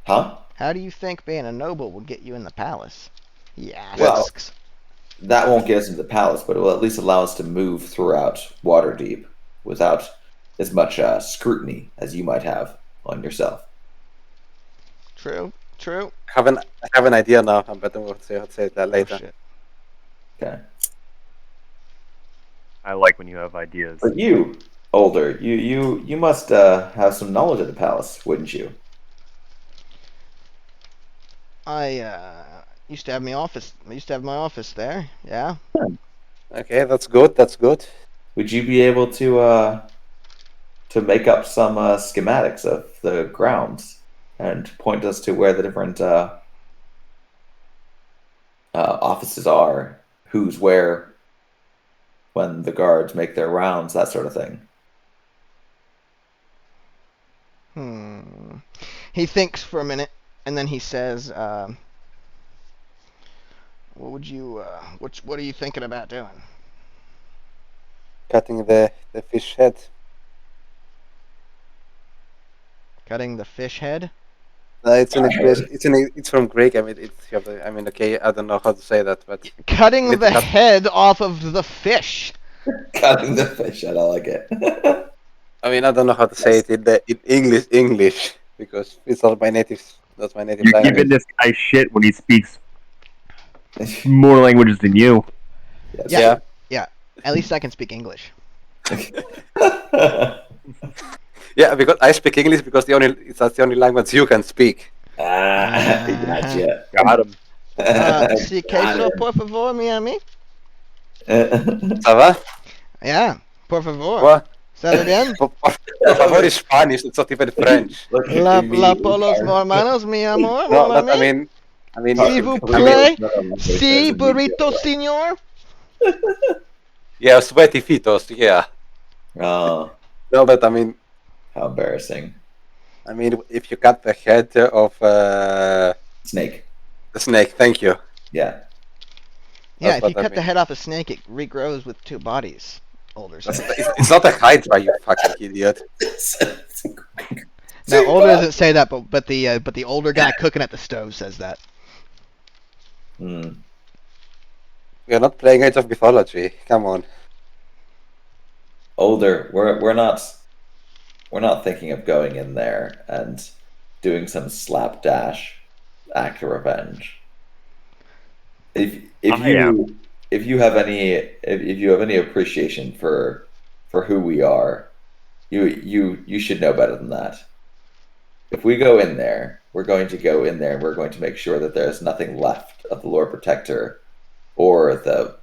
A: Huh?
B: How do you think being a noble will get you in the palace? He
A: Well-
B: asks.
A: That won't get us into the palace, but it will at least allow us to move throughout Waterdeep without as much scrutiny as you might have on yourself.
B: True.
C: I have an idea now, but I'll say that
B: Oh,
C: later.
B: shit.
A: Okay.
E: I like when you have ideas.
A: But you, older, you must have some knowledge of the palace, wouldn't you?
B: I used to have my office. I used to have my office there. Yeah.
C: Okay, that's good.
A: Would you be able to make up some schematics of the grounds and point us to where the different offices are, who's where, when the guards make their rounds, that sort of thing?
B: He thinks for a minute, and then he says, "What would you? What are you thinking about doing?"
C: Cutting the fish head.
B: Cutting the fish head?
C: It's an expression. It's from Greek. I mean, okay. I don't know how to say that, but
B: Cutting
C: With
B: the
C: cut-
B: head off of the fish.
A: Cutting the fish. I don't like it.
C: I mean, I don't know how to say it in English because it's not my native. That's my native
E: You're
C: language.
E: giving this guy shit when he speaks more languages than you.
A: Yes.
C: Yeah.
B: At least I can speak English.
C: Yeah, because I speak English because that's the only language you can speak.
A: Gotcha.
E: Got him.
B: Si queso, por favor, mi ami?
C: ¿Ça va?
B: Yeah, por favor.
C: What?
B: ¿Sabe bien?
C: Por favor is Spanish. It's not even French.
A: Look,
B: La
A: immediately
B: polos
A: start-
B: hermanos, mi amor,
C: No,
B: mon
C: but
B: ami?
C: I mean,
B: S'il vous
C: I
B: plaît.
C: mean,
B: Si, burrito, señor?
C: yeah, sweaty fetos. Yeah.
A: Oh,
C: No, but I mean,
A: how embarrassing.
C: if you cut the head of
A: Snake.
C: the snake, thank you.
A: Yeah.
B: Yeah,
C: That's
B: if
C: what
B: you
C: I
B: cut the
C: mean.
B: head off a snake, it regrows with 2 bodies. Older says.
C: It's not a hydra, you fucking idiot.
B: No, older doesn't say that, but the older guy cooking at the stove says that.
A: Hmm.
C: We are not playing Age of Mythology. Come on.
A: Older. We're not thinking of going in there and doing some slapdash act of revenge. If you have any appreciation for who we are, you should know better than that. If we go in there, we're going to go in there and we're going to make sure that there's nothing left of the Lord Protector or the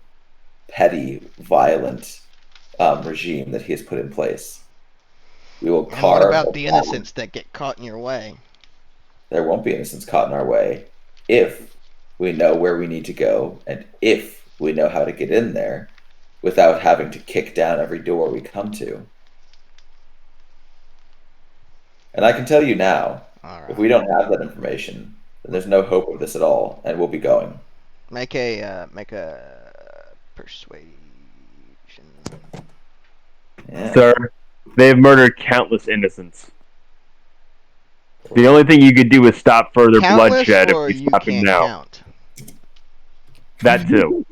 A: petty, violent regime that he has put in place. We will
B: And
A: carve.
B: what about the innocents that get caught in your way?
A: There won't be innocents caught in our way if we know where we need to go and if we know how to get in there without having to kick down every door we come to. And I can tell you now,
B: All
A: if
B: right.
A: we don't have that information, then there's no hope of this at all, and we'll be going.
B: Make a persuasion.
A: Yeah.
E: Sir, they have murdered countless innocents. The only thing you could do is stop further
B: Countless,
E: bloodshed
B: or
E: if we
B: you
E: stop him
B: can't
E: now.
B: count?
E: That too.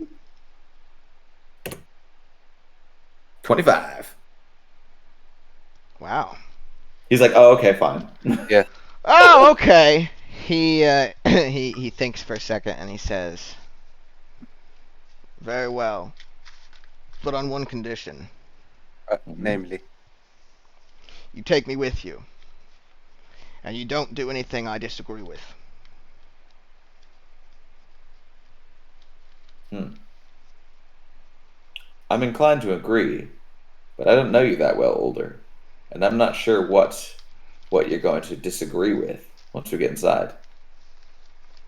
A: 25.
B: Wow.
A: He's like, oh, okay, fine.
B: Oh, okay. He he thinks for a second and he says, "Very well, but on one condition:
C: Namely.
B: you take me with you, and you don't do anything I disagree with."
A: I'm inclined to agree, but I don't know you that well, Older, and I'm not sure what you're going to disagree with once we get inside.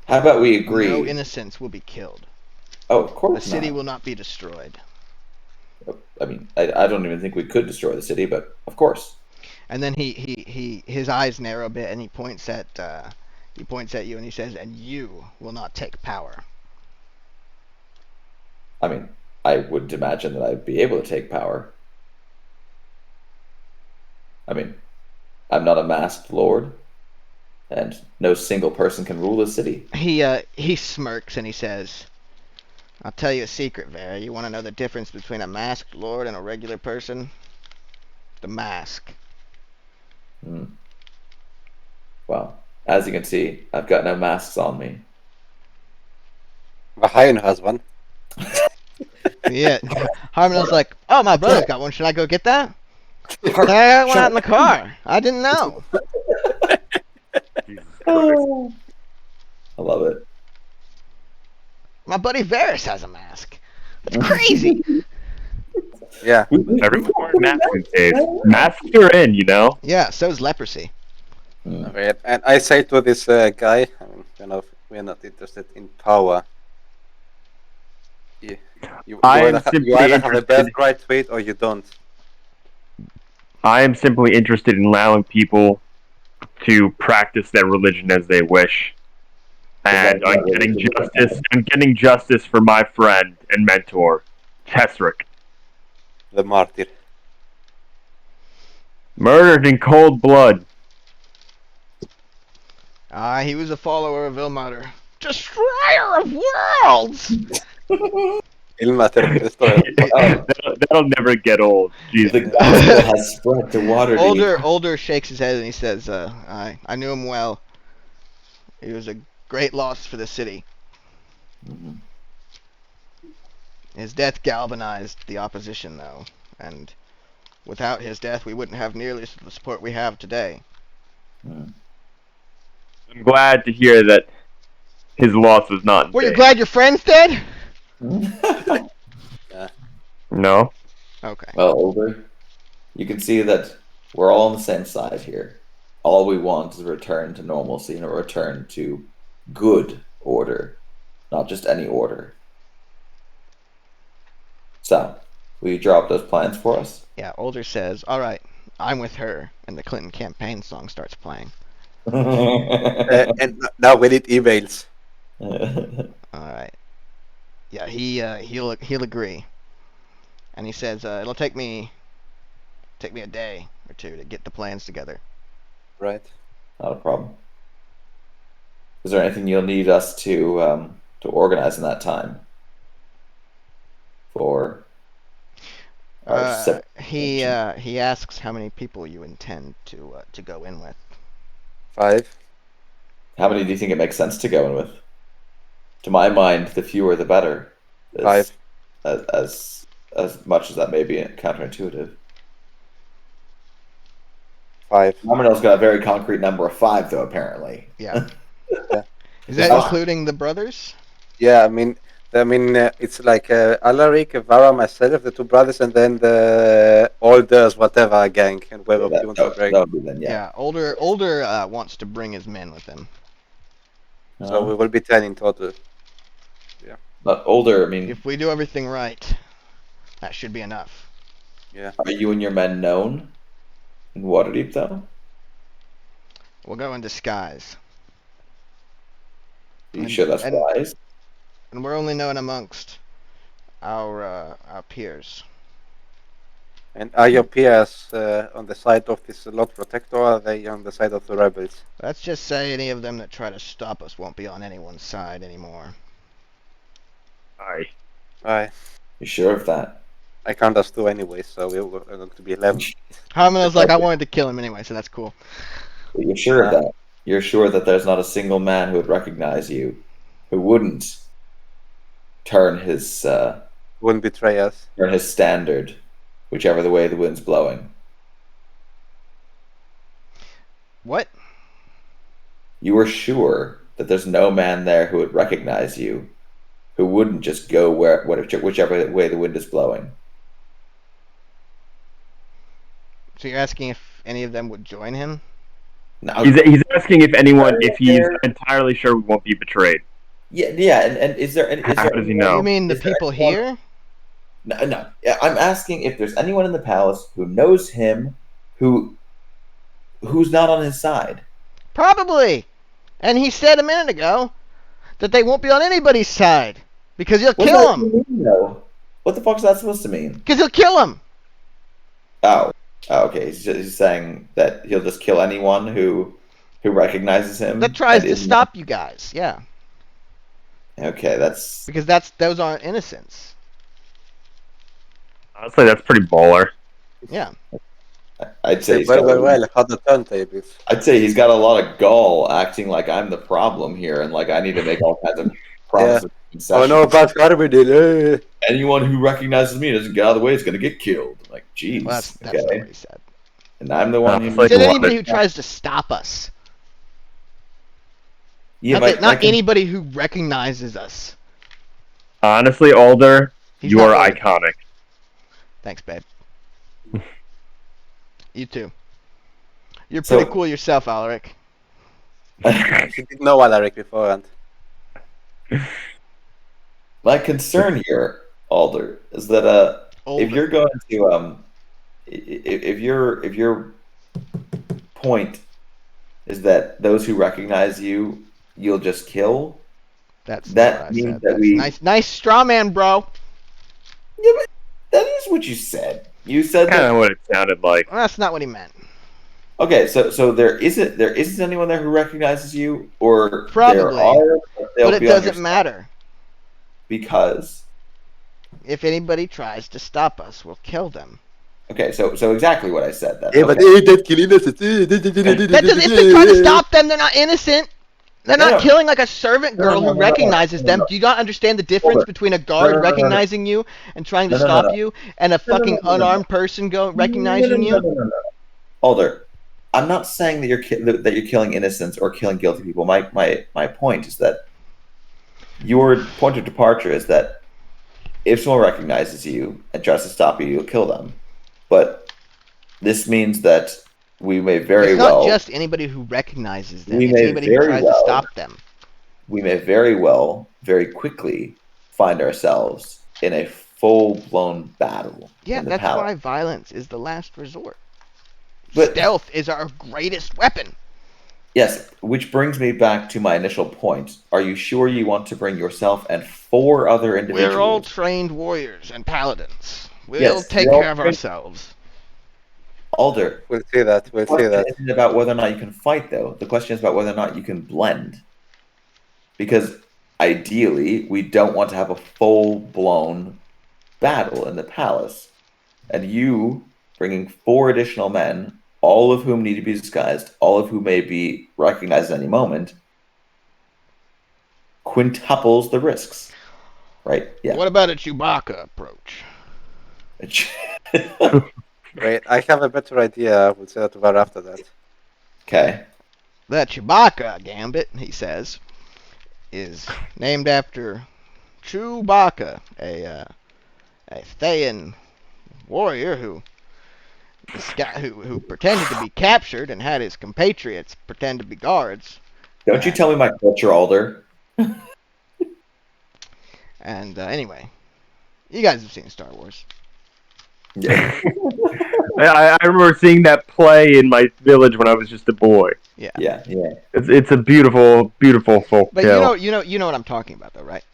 A: How about we agree?
B: No innocents will be killed.
A: Oh, of course
B: The city
A: not.
B: will not be destroyed.
A: I mean, I don't even think we could destroy the city, but of course.
B: And then his eyes narrow a bit, and he points at you, and he says, "And you will not take power."
A: I mean, I wouldn't imagine that I'd be able to take power. I mean, I'm not a masked lord, and no single person can rule the city.
B: He smirks and he says, "I'll tell you a secret, Vera. You want to know the difference between a masked lord and a regular person? The mask."
A: Well, as you can see, I've got no masks on me.
C: Vahayon has one.
B: Yeah. Harmon's like, "Oh, my brother's got one. Should I go get that?" I got one out in the car. I didn't know.
E: Jesus Christ.
A: I love it.
B: My buddy Varys has a mask. That's crazy.
C: Yeah.
E: Everyone's wearing masks these days. Masks are in, you know?
B: Yeah, so's leprosy.
C: And I say to this guy, we're not interested in power. You
E: I am
C: either
E: simply
C: have a
E: interested-
C: birthright to it or you don't.
E: I am simply interested in allowing people to practice their religion as they wish. And
A: Is that
E: on getting
A: religion?
E: justice, I'm getting justice for my friend and mentor, Tesric.
C: The martyr.
E: Murdered in cold blood.
B: He was a follower of Ilmater. Destroyer of worlds!
C: Ilmater destroyer.
E: That'll never get old.
A: The
E: Jesus.
A: gospel has spread to Waterdeep.
B: Older shakes his head and he says, I knew him well. He was a great loss for the city.
A: Mhm.
B: His death galvanized the opposition, though, and without his death, we wouldn't have nearly the support we have today.
A: Mm.
E: I'm glad to hear that his loss was not in
B: Were you
E: vain.
B: glad your friend's dead?
E: No.
B: Okay.
A: Well, Older, you can see that we're all on the same side here. All we want is a return to normalcy and a return to good order, not just any order. So, will you draw up those plans for us?
B: Yeah, Older says, all right, I'm with her, and the Clinton campaign song starts playing.
C: And now we need emails.
B: All right. Yeah, he'll agree, and he says it'll take me a day or two to get the plans together.
C: Right.
A: Not a problem. Is there anything you'll need us to organize in that time? For our
B: He asks how many people you intend to go in with.
C: 5.
A: how many do you think it makes sense to go in with? To my mind, the fewer the better.
C: 5.
A: As much as that may be counterintuitive.
C: 5.
A: Nominal's got a very concrete number of 5, though, apparently.
B: Yeah.
C: Yeah.
B: Is that including the brothers?
C: Yeah, I mean, it's like Alaric, Vara, myself, the 2 brothers, and then the Alders, whatever gang, and whoever
A: that,
C: we want to
A: that
C: bring.
A: would be then, yeah.
B: Yeah. Older wants to bring his men with him.
C: So we will be 10 in total.
A: But Older, I mean,
B: If we do everything right, that should be enough.
C: Yeah.
A: are you and your men known in Waterdeep, though?
B: We'll go in disguise,
A: Are you sure that's
B: and-
A: wise?
B: and we're only known amongst our peers.
C: And are your peers on the side of this Lord Protector, or are they on the side of the rebels?
B: Let's just say any of them that try to stop us won't be on anyone's side anymore.
C: Aye.
A: You sure of that?
C: I count us 2 anyway, so we're going to be 11.
B: Harmon's like, I wanted to kill him anyway, so that's cool.
A: But you're sure of that? You're sure that there's not a single man who would recognize you, who wouldn't turn his
C: Wouldn't betray us.
A: standard, whichever the way the wind's blowing?
B: What?
A: You are sure that there's no man there who would recognize you, who wouldn't just go whichever way the wind is blowing?
B: So you're asking if any of them would join him?
A: No,
E: He's asking if he's entirely sure we won't be betrayed.
A: yeah, and is there?
E: How does he know?
B: You mean the
A: Is there
B: people
A: anyone-
B: here?
A: No. Yeah, I'm asking if there's anyone in the palace who knows him, who's not on his side.
B: Probably. And he said a minute ago that they won't be on anybody's side because he'll
A: What
B: kill
A: does that
B: him.
A: mean, though? What the fuck is that supposed to mean?
B: Because he'll kill him.
A: Oh, okay. He's saying that he'll just kill anyone who recognizes him.
B: That tries
A: and
B: to
A: isn't-
B: stop you guys. Yeah.
A: Okay, that's
B: Because those aren't innocents.
E: Honestly, that's pretty baller.
B: Yeah.
A: I'd say he's
C: Well,
A: got,
C: how the turntables.
A: I'd say he's got a lot of gall, acting like I'm the problem here, and like I need to make all kinds of promises. and
C: Oh
A: concessions.
C: no, bad Carbondale.
A: Anyone who recognizes me doesn't get out of the way is going to get killed. Like, jeez.
B: Well, that's not
A: okay.
B: what he said.
A: And I'm the one
E: It's
A: who.
E: like
B: He said
E: what?
B: anybody who tries to stop us.
A: Yeah,
B: Not anybody who recognizes us.
E: Honestly, Alder,
B: He's
E: you
B: not
E: are
B: old.
E: iconic.
B: Thanks, babe. You too. You're
A: So-
B: pretty cool yourself, Alaric.
C: She didn't know Alaric beforehand.
A: My concern here, Alder, is that
B: Older.
A: if you're going to if your point is that those who recognize you, you'll just kill.
B: That's
A: that
B: what I
A: means
B: said.
A: that
B: That's
A: we-
B: nice straw man, bro.
A: Yeah, but that is That's what you said. You said
E: Kind
A: that.
E: of what it sounded like.
B: Well, that's not what he meant.
A: Okay, so there isn't anyone there who recognizes you, or
B: Probably,
A: there are,
B: but it doesn't matter.
A: Because
B: if anybody tries to stop us, we'll kill them.
A: okay, so exactly what I said then.
C: Yeah, but
A: okay.
C: they did kill innocents.
B: That doesn't. If they try to stop them, they're not innocent. They're not killing like a servant girl who recognizes them. Do you not understand the difference between a guard recognizing you and trying to stop you, and a fucking unarmed person recognizing you?
A: No. Alder, I'm not saying that you're killing innocents or killing guilty people. My point is that your point of departure is that if someone recognizes you and tries to stop you, you'll kill them. But this means that we may very
B: it's
A: well...
B: It's not just anybody who recognizes them.
A: It's
B: anybody who tries to stop them.
A: We may very well, very quickly, find ourselves in a full-blown battle.
B: Yeah, that's
A: palace.
B: why violence is the last resort.
A: But
B: stealth is our greatest weapon.
A: Yes, which brings me back to my initial point. Are you sure you want to bring yourself and 4 other individuals?
B: We're all trained warriors and paladins. We'll take care of ourselves.
A: Alder.
C: We'll see that. We'll see that.
A: The question isn't about whether or not you can fight, though. The question is about whether or not you can blend. Because ideally, we don't want to have a full-blown battle in the palace. And you, bringing 4 additional men, all of whom need to be disguised, all of whom may be recognized at any moment, quintuples the risks. Right? Yeah.
B: What about a Chewbacca approach?
C: Wait, I have a better idea. We'll say that right after that.
A: Okay.
B: The Chewbacca gambit, he says, is named after Chewbacca, a Thayan warrior who pretended to be captured and had his compatriots pretend to be guards.
A: Don't you tell me my culture, Alder.
B: And anyway, you guys have seen Star Wars.
A: Yeah.
E: I remember seeing that play in my village when I was just a boy.
B: Yeah.
E: It's a beautiful, beautiful folk tale.
B: But you know what I'm talking about, though, right?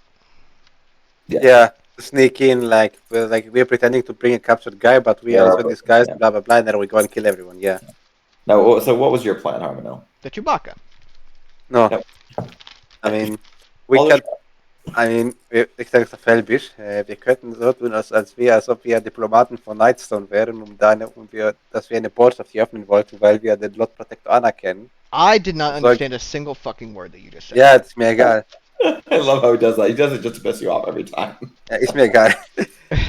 C: Yeah. Sneak in like we're pretending to bring a captured guy, but we are also disguised, blah blah blah, and then we go and kill everyone. Yeah.
A: No. So what was your plan, Harmonel?
B: The Chewbacca.
C: No.
A: Yep.
C: I mean, ich denke, es fällt bis. Wir könnten so tun, als ob wir Diplomaten von Nightstone wären, dass wir eine Botschaft hier öffnen wollten, weil wir den Lord Protector anerkennen.
B: I did not understand a single fucking word that you just said.
C: Ja, ist mir egal.
A: I love how he does that. He does it just to piss you off every time.
C: Yeah, it's me, guy.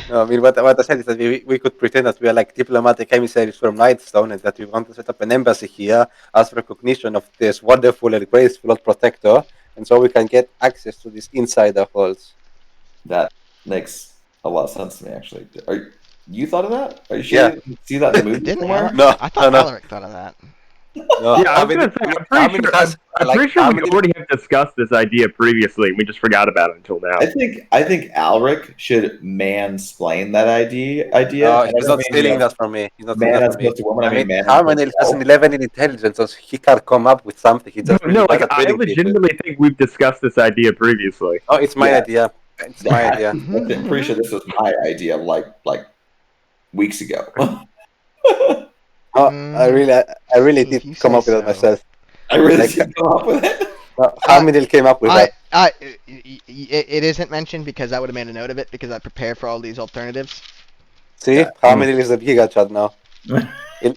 C: No, I mean, what I said is that we could pretend that we are like diplomatic emissaries from Nightstone and that we want to set up an embassy here as recognition of this wonderful and graceful Lord Protector, and so we can get access to these insider halls.
A: That makes a lot of sense to me, actually. You thought of that? Are you sure you see that in the movie somewhere?
C: No,
B: I thought Alaric thought of that.
C: No,
E: yeah, I was going to say, I'm pretty sure we already have discussed this idea previously. We just forgot about it until now.
A: I think Alaric should mansplain that idea.
C: No, he's not stealing that from me. He's not stealing that from me.
A: Woman, I mean,
C: Harmonel has an 11 in intelligence, so he can't come up with something. He just
E: I legitimately think we've discussed this idea previously.
C: Oh, it's my idea. It's my idea.
A: I'm pretty sure this was my idea, like weeks ago.
C: I really did come up with it myself.
A: I really did come up with it.
C: Harmonel came up with that.
B: It isn't mentioned because I would have made a note of it because I prepared for all these alternatives.
C: See, Harmonel is a gigachad now. He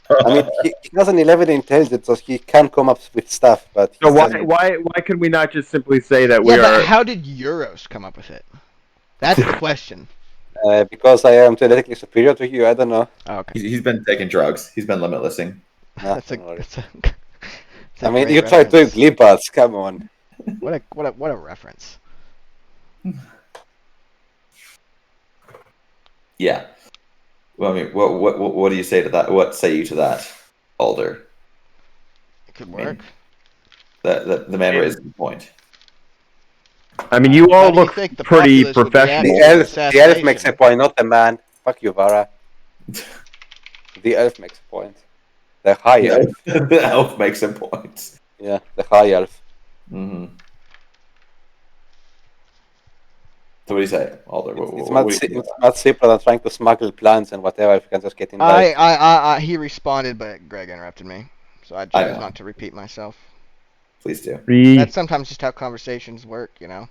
C: has an 11 intelligence, so he can come up with stuff. But
E: so why could we not just simply say that we are?
B: But how did Euros come up with it? That's the question.
C: Because I am genetically superior to you, I don't know.
B: Oh, okay.
A: He's been taking drugs. He's been limitlessing.
C: I mean, you tried doing Glibards, come on.
B: What a reference.
A: Yeah. Well, I mean, what do you say to that? What say you to that, Alder?
B: It could work.
A: The man raised the point.
E: I mean, you all look pretty professional.
C: The elf makes a point, not the man. Fuck you, Vara. The elf makes a point. The high elf.
A: The elf makes a point.
C: Yeah, the high elf.
A: Mm-hmm. So what do you say, Alder?
C: It's
A: What
C: much,
A: do you think
C: it's much simpler than trying to smuggle plants and whatever if you can just get in by.
B: He responded, but Greg interrupted me, so I
A: I
B: chose
A: know.
B: not to repeat myself.
A: Please do.
E: Ree,
B: That's sometimes just how conversations work, you know.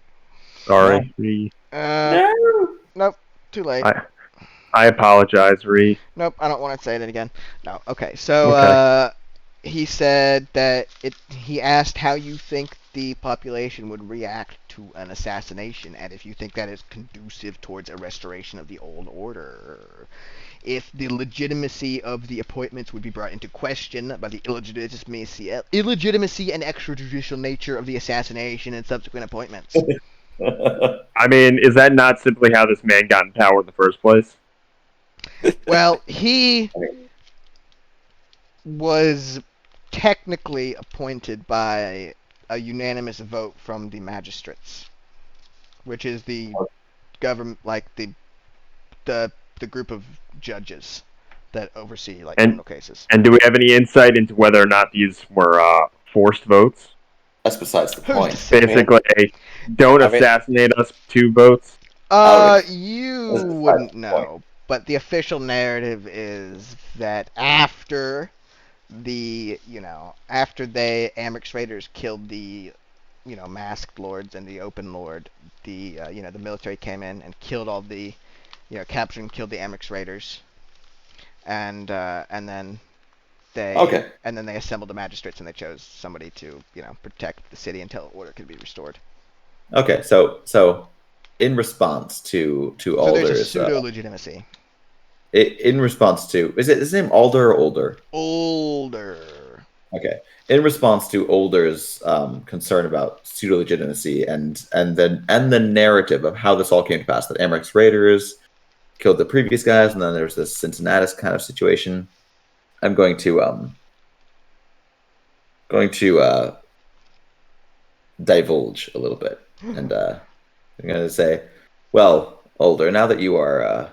E: sorry, Ree.
B: Nope, too late.
E: I apologize, Ree.
B: Nope, I don't want to say that again. No, okay. So he said that he asked how you think the population would react to an assassination, and if you think that is conducive towards a restoration of the old order. If the legitimacy of the appointments would be brought into question by the illegitimacy and extrajudicial nature of the assassination and subsequent appointments.
E: I mean, is that not simply how this man got in power in the first place?
B: Well, he was technically appointed by a unanimous vote from the magistrates, which is the government, like the group of judges that oversee criminal cases.
E: And do we have any insight into whether or not these were forced votes?
A: That's besides the point.
E: Basically, don't assassinate us 2 votes.
B: You wouldn't know, but the official narrative is that after the Amrix Raiders killed the masked lords and the open lord, the military came in and killed all the captured and killed the Amrix Raiders, and then they assembled the magistrates and they chose somebody to protect the city until order could be restored.
A: Okay, so in response to Alder's,
B: there's a pseudo legitimacy.
A: In response to, is his name Alder or Older?
B: Older.
A: Okay. In response to Older's concern about pseudo legitimacy and the narrative of how this all came to pass, that Amrix Raiders killed the previous guys, and then there's this Cincinnatus kind of situation. I'm going to divulge a little bit, and I'm going to say, well, Older, now that you are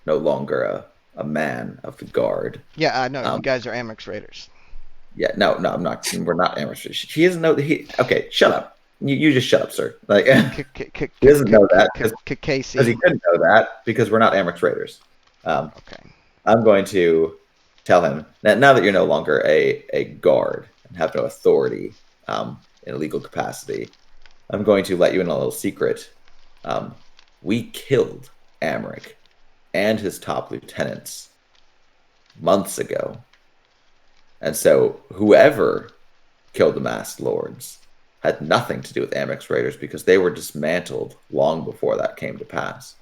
A: no longer a man of the guard.
B: Yeah, I know. You guys are Amrix Raiders.
A: Yeah, no, I'm not. We're not Amrix Raiders. He doesn't know. Okay, shut up. You just shut up, sir. Like, he doesn't know that because he couldn't know that because we're not Amrix Raiders.
B: Okay.
A: I'm going to tell him that now that you're no longer a guard and have no authority in a legal capacity, I'm going to let you in a little secret. We killed Amric and his top lieutenants months ago. And so whoever killed the masked lords had nothing to do with Amrix Raiders because they were dismantled long before that came to pass.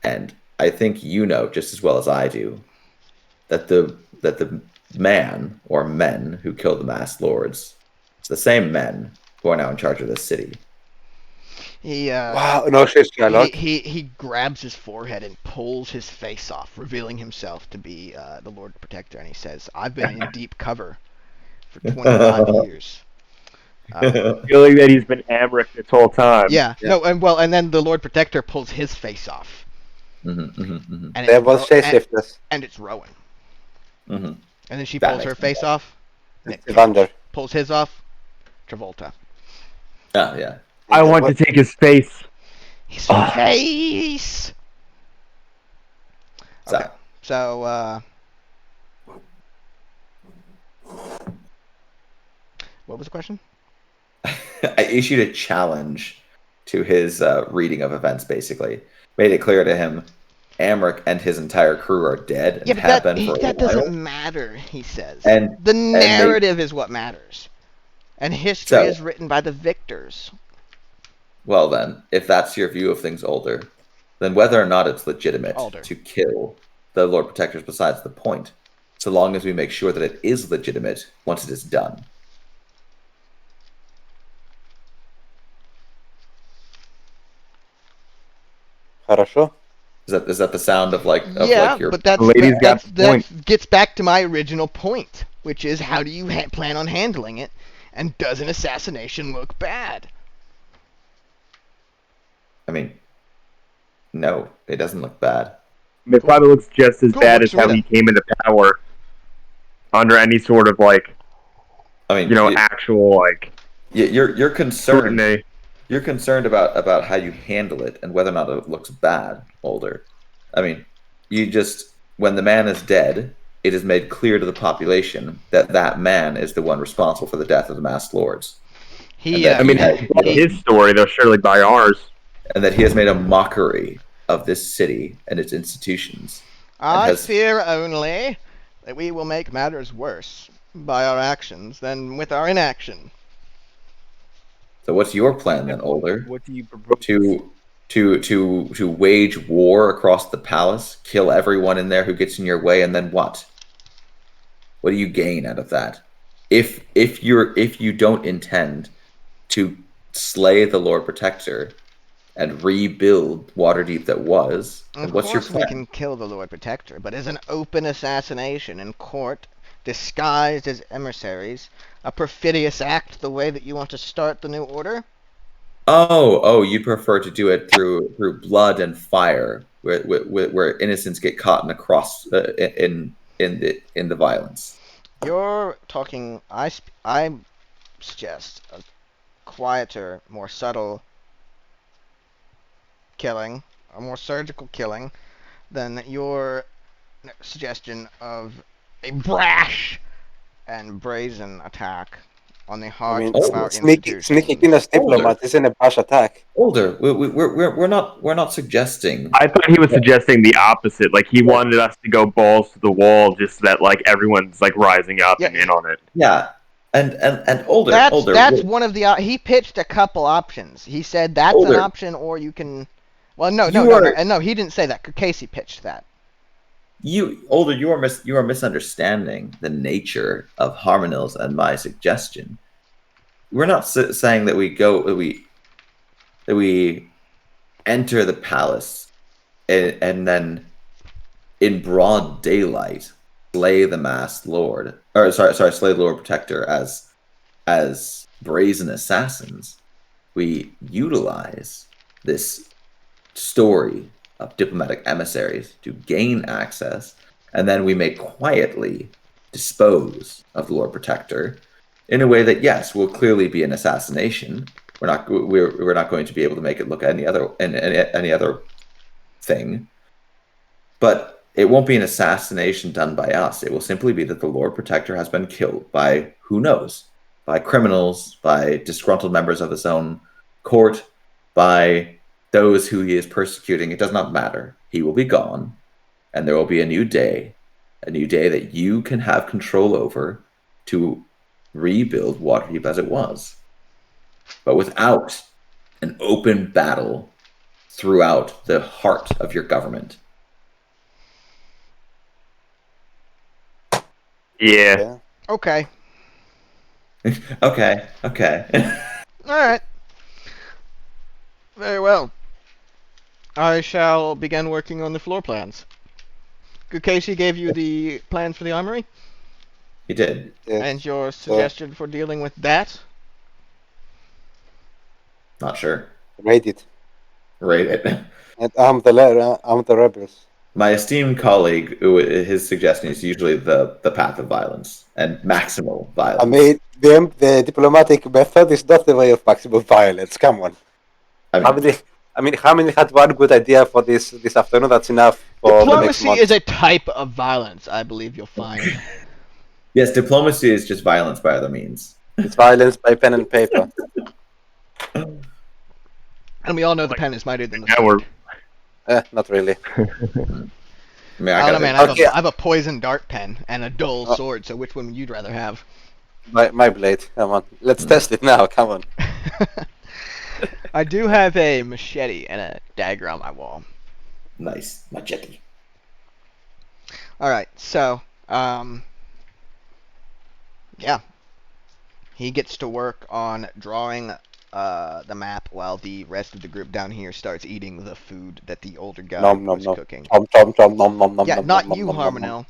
A: And I think you know just as well as I do that the man or men who killed the masked lords is the same men who are now in charge of this city.
C: Wow, no shit, Sherlock.
B: He grabs his forehead and pulls his face off, revealing himself to be the Lord Protector, and he says, "I've been in deep cover for 25 years."
E: Feeling that he's been Amric this whole time.
B: Yeah. No, and then the Lord Protector pulls his face off.
A: And
C: there was shapeshifters.
B: And it's Rowan.
A: And
B: then she pulls her face off.
C: Nick Thunder
B: pulls his off. Travolta.
A: Oh yeah.
E: I want to take his face.
B: His face. Okay. So what was the question?
A: I issued a challenge to his reading of events, basically. Made it clear to him Amric and his entire crew are dead and have been for a while.
B: That doesn't matter, he says.
A: And
B: the narrative is what matters. And history is written by the victors.
A: Well then, if that's your view of things, Older, then whether or not it's legitimate to kill the Lord Protectors besides the point, so long as we make sure that it is legitimate once it is done.
C: Хорошо.
A: Is that the sound of like your...
B: but that gets back to my original point, which is how do you plan on handling it, and does an assassination look bad?
A: I mean, no, it doesn't look bad.
E: It probably looks just as bad as how he came into power under any sort of actual
A: You're concerned.
E: Scrutiny.
A: you're concerned about how you handle it and whether or not it looks bad, Older. I mean, when the man is dead, it is made clear to the population that that man is the one responsible for the death of the masked lords.
E: I mean, his story, they'll surely buy ours.
A: And that he has made a mockery of this city and its institutions.
B: I fear only that we will make matters worse by our actions than with our inaction.
A: So what's your plan then, Older?
E: What do you propose?
A: To wage war across the palace, kill everyone in there who gets in your way, and then what? What do you gain out of that? If you don't intend to slay the Lord Protector and rebuild Waterdeep that was, what's your plan?
B: We can kill the Lord Protector, but as an open assassination in court, disguised as emissaries, a perfidious act the way that you want to start the New Order?
A: Oh, you prefer to do it through blood and fire, where innocents get caught in the cross in the violence.
B: You're talking. I suggest a quieter, more subtle killing, a more surgical killing, than your suggestion of a brash and brazen attack on the heart of our institutions.
C: Sneaking in as diplomat isn't a brash attack.
A: Older, we're not suggesting.
E: I thought he was suggesting the opposite. Like he wanted us to go balls to the wall, just so that like everyone's like rising up and in on it.
A: Yeah, and Older.
B: That's one of the. He pitched a couple options. He said that's an option, or you can. Well, no, he didn't say that. Casey pitched that.
A: You are misunderstanding the nature of Harmonil's and my suggestion. We're not saying that we enter the palace and then in broad daylight slay the masked lord, slay the Lord Protector as brazen assassins. We utilize this story of diplomatic emissaries to gain access, and then we may quietly dispose of the Lord Protector in a way that, yes, will clearly be an assassination. We're not going to be able to make it look any other thing, but it won't be an assassination done by us. It will simply be that the Lord Protector has been killed by who knows, by criminals, by disgruntled members of his own court, by those who he is persecuting. It does not matter. He will be gone, and there will be a new day that you can have control over to rebuild Waterdeep as it was, but without an open battle throughout the heart of your government.
E: Yeah.
B: Okay.
A: Okay.
B: All right. Very well. I shall begin working on the floor plans. Casey gave you the plans for the armory?
A: He did.
C: Yes.
B: And your suggestion for dealing with that?
A: Not sure.
C: Rate it. And I'm the rebels.
A: My esteemed colleague, his suggestion is usually the path of violence and maximal violence.
C: I mean, the diplomatic method is not the way of maximal violence. Come on. Harmony had one good idea for this afternoon. That's enough for
B: diplomacy is a type of violence, I believe you'll find.
A: Yes, diplomacy is just violence by other means.
C: It's violence by pen and paper.
B: And we all know the pen is mightier than the sword.
C: Not really.
B: I have a poison dart pen and a dull sword, so which one would you rather have?
C: My blade. Come on. Let's test it now. Come on.
B: I do have a machete and a dagger on my wall.
A: Nice. Machete.
B: Alright, so, yeah. He gets to work on drawing the map while the rest of the group down here starts eating the food that the older guy was cooking. Yeah, not you, Harmonil.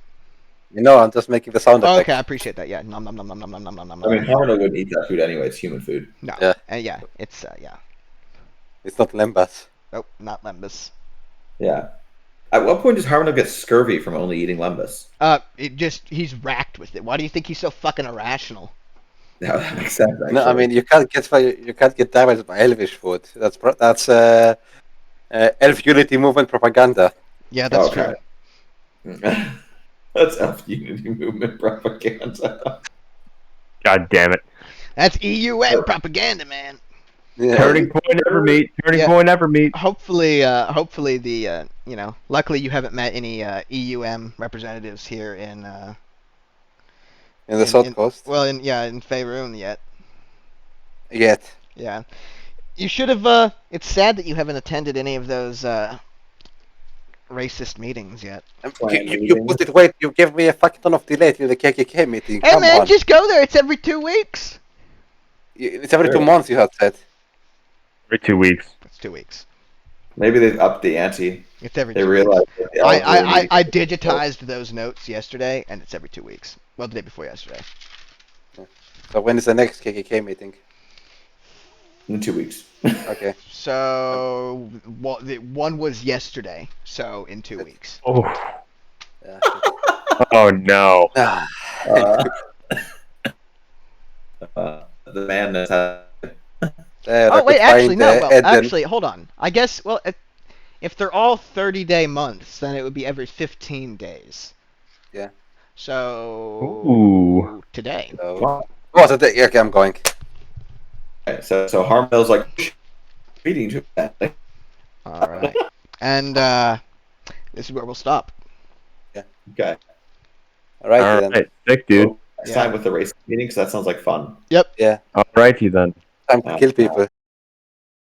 C: You know, I'm just making the sound effect.
B: Okay, I appreciate that. Yeah, nom nom nom nom nom nom nom nom nom.
A: I mean, Harmonil wouldn't eat that food anyway. It's human food.
B: No.
C: Yeah.
B: It's yeah.
C: It's not lembas.
B: Nope, not lembas.
A: Yeah. At what point does Harmonil get scurvy from only eating lembas?
B: He's racked with it. Why do you think he's so fucking irrational?
A: Yeah, that makes sense. Actually.
C: No, I mean you can't get damaged by elvish food. That's elf unity movement propaganda.
B: Yeah, that's
A: Okay.
B: true.
A: That's Elf Unity Movement propaganda.
E: God damn it.
B: That's EUM propaganda, man.
C: Yeah.
E: Turning point ever meet. Turning
B: Yeah.
E: point ever meet.
B: Hopefully the luckily you haven't met any EUM representatives here in
C: In the South Coast.
B: Well, in Faerun yet.
C: Yet.
B: Yeah. You should have. It's sad that you haven't attended any of those racist meetings yet.
C: You put it. Wait, you gave me a fucking ton of delay till the KKK meeting.
B: Hey
C: Come
B: man,
C: on.
B: just go there. It's every 2 weeks.
C: It's every
A: Sure.
C: 2 months. You had said.
E: Every 2 weeks.
B: It's 2 weeks.
A: Maybe they've upped the ante.
B: It's every
A: They
B: 2
A: realize.
B: weeks.
A: that the elf
B: I
A: unity-
B: digitized those notes yesterday, and it's every 2 weeks. Well, the day before yesterday.
C: So when is the next KKK meeting?
A: in 2 weeks.
C: Okay.
B: So one was yesterday. So in 2 weeks.
E: Oh.
C: Yeah.
E: Oh no.
C: Ah.
A: The man that has
C: There, I
B: Oh wait,
C: could
B: actually
C: find,
B: no. Well,
C: Eden.
B: actually, hold on. I guess if they're all 30-day months, then it would be every 15 days.
C: Yeah.
B: So
E: Ooh.
B: today.
C: So, oh, okay, I'm going.
A: Okay, so Harmill's like feeding to that.
B: All right. And this is where we'll stop.
A: Okay.
C: All right
E: All
C: then.
E: right. Sick, dude.
A: Next time with the race meeting, because that sounds like fun.
E: All righty then.
C: Time to kill people.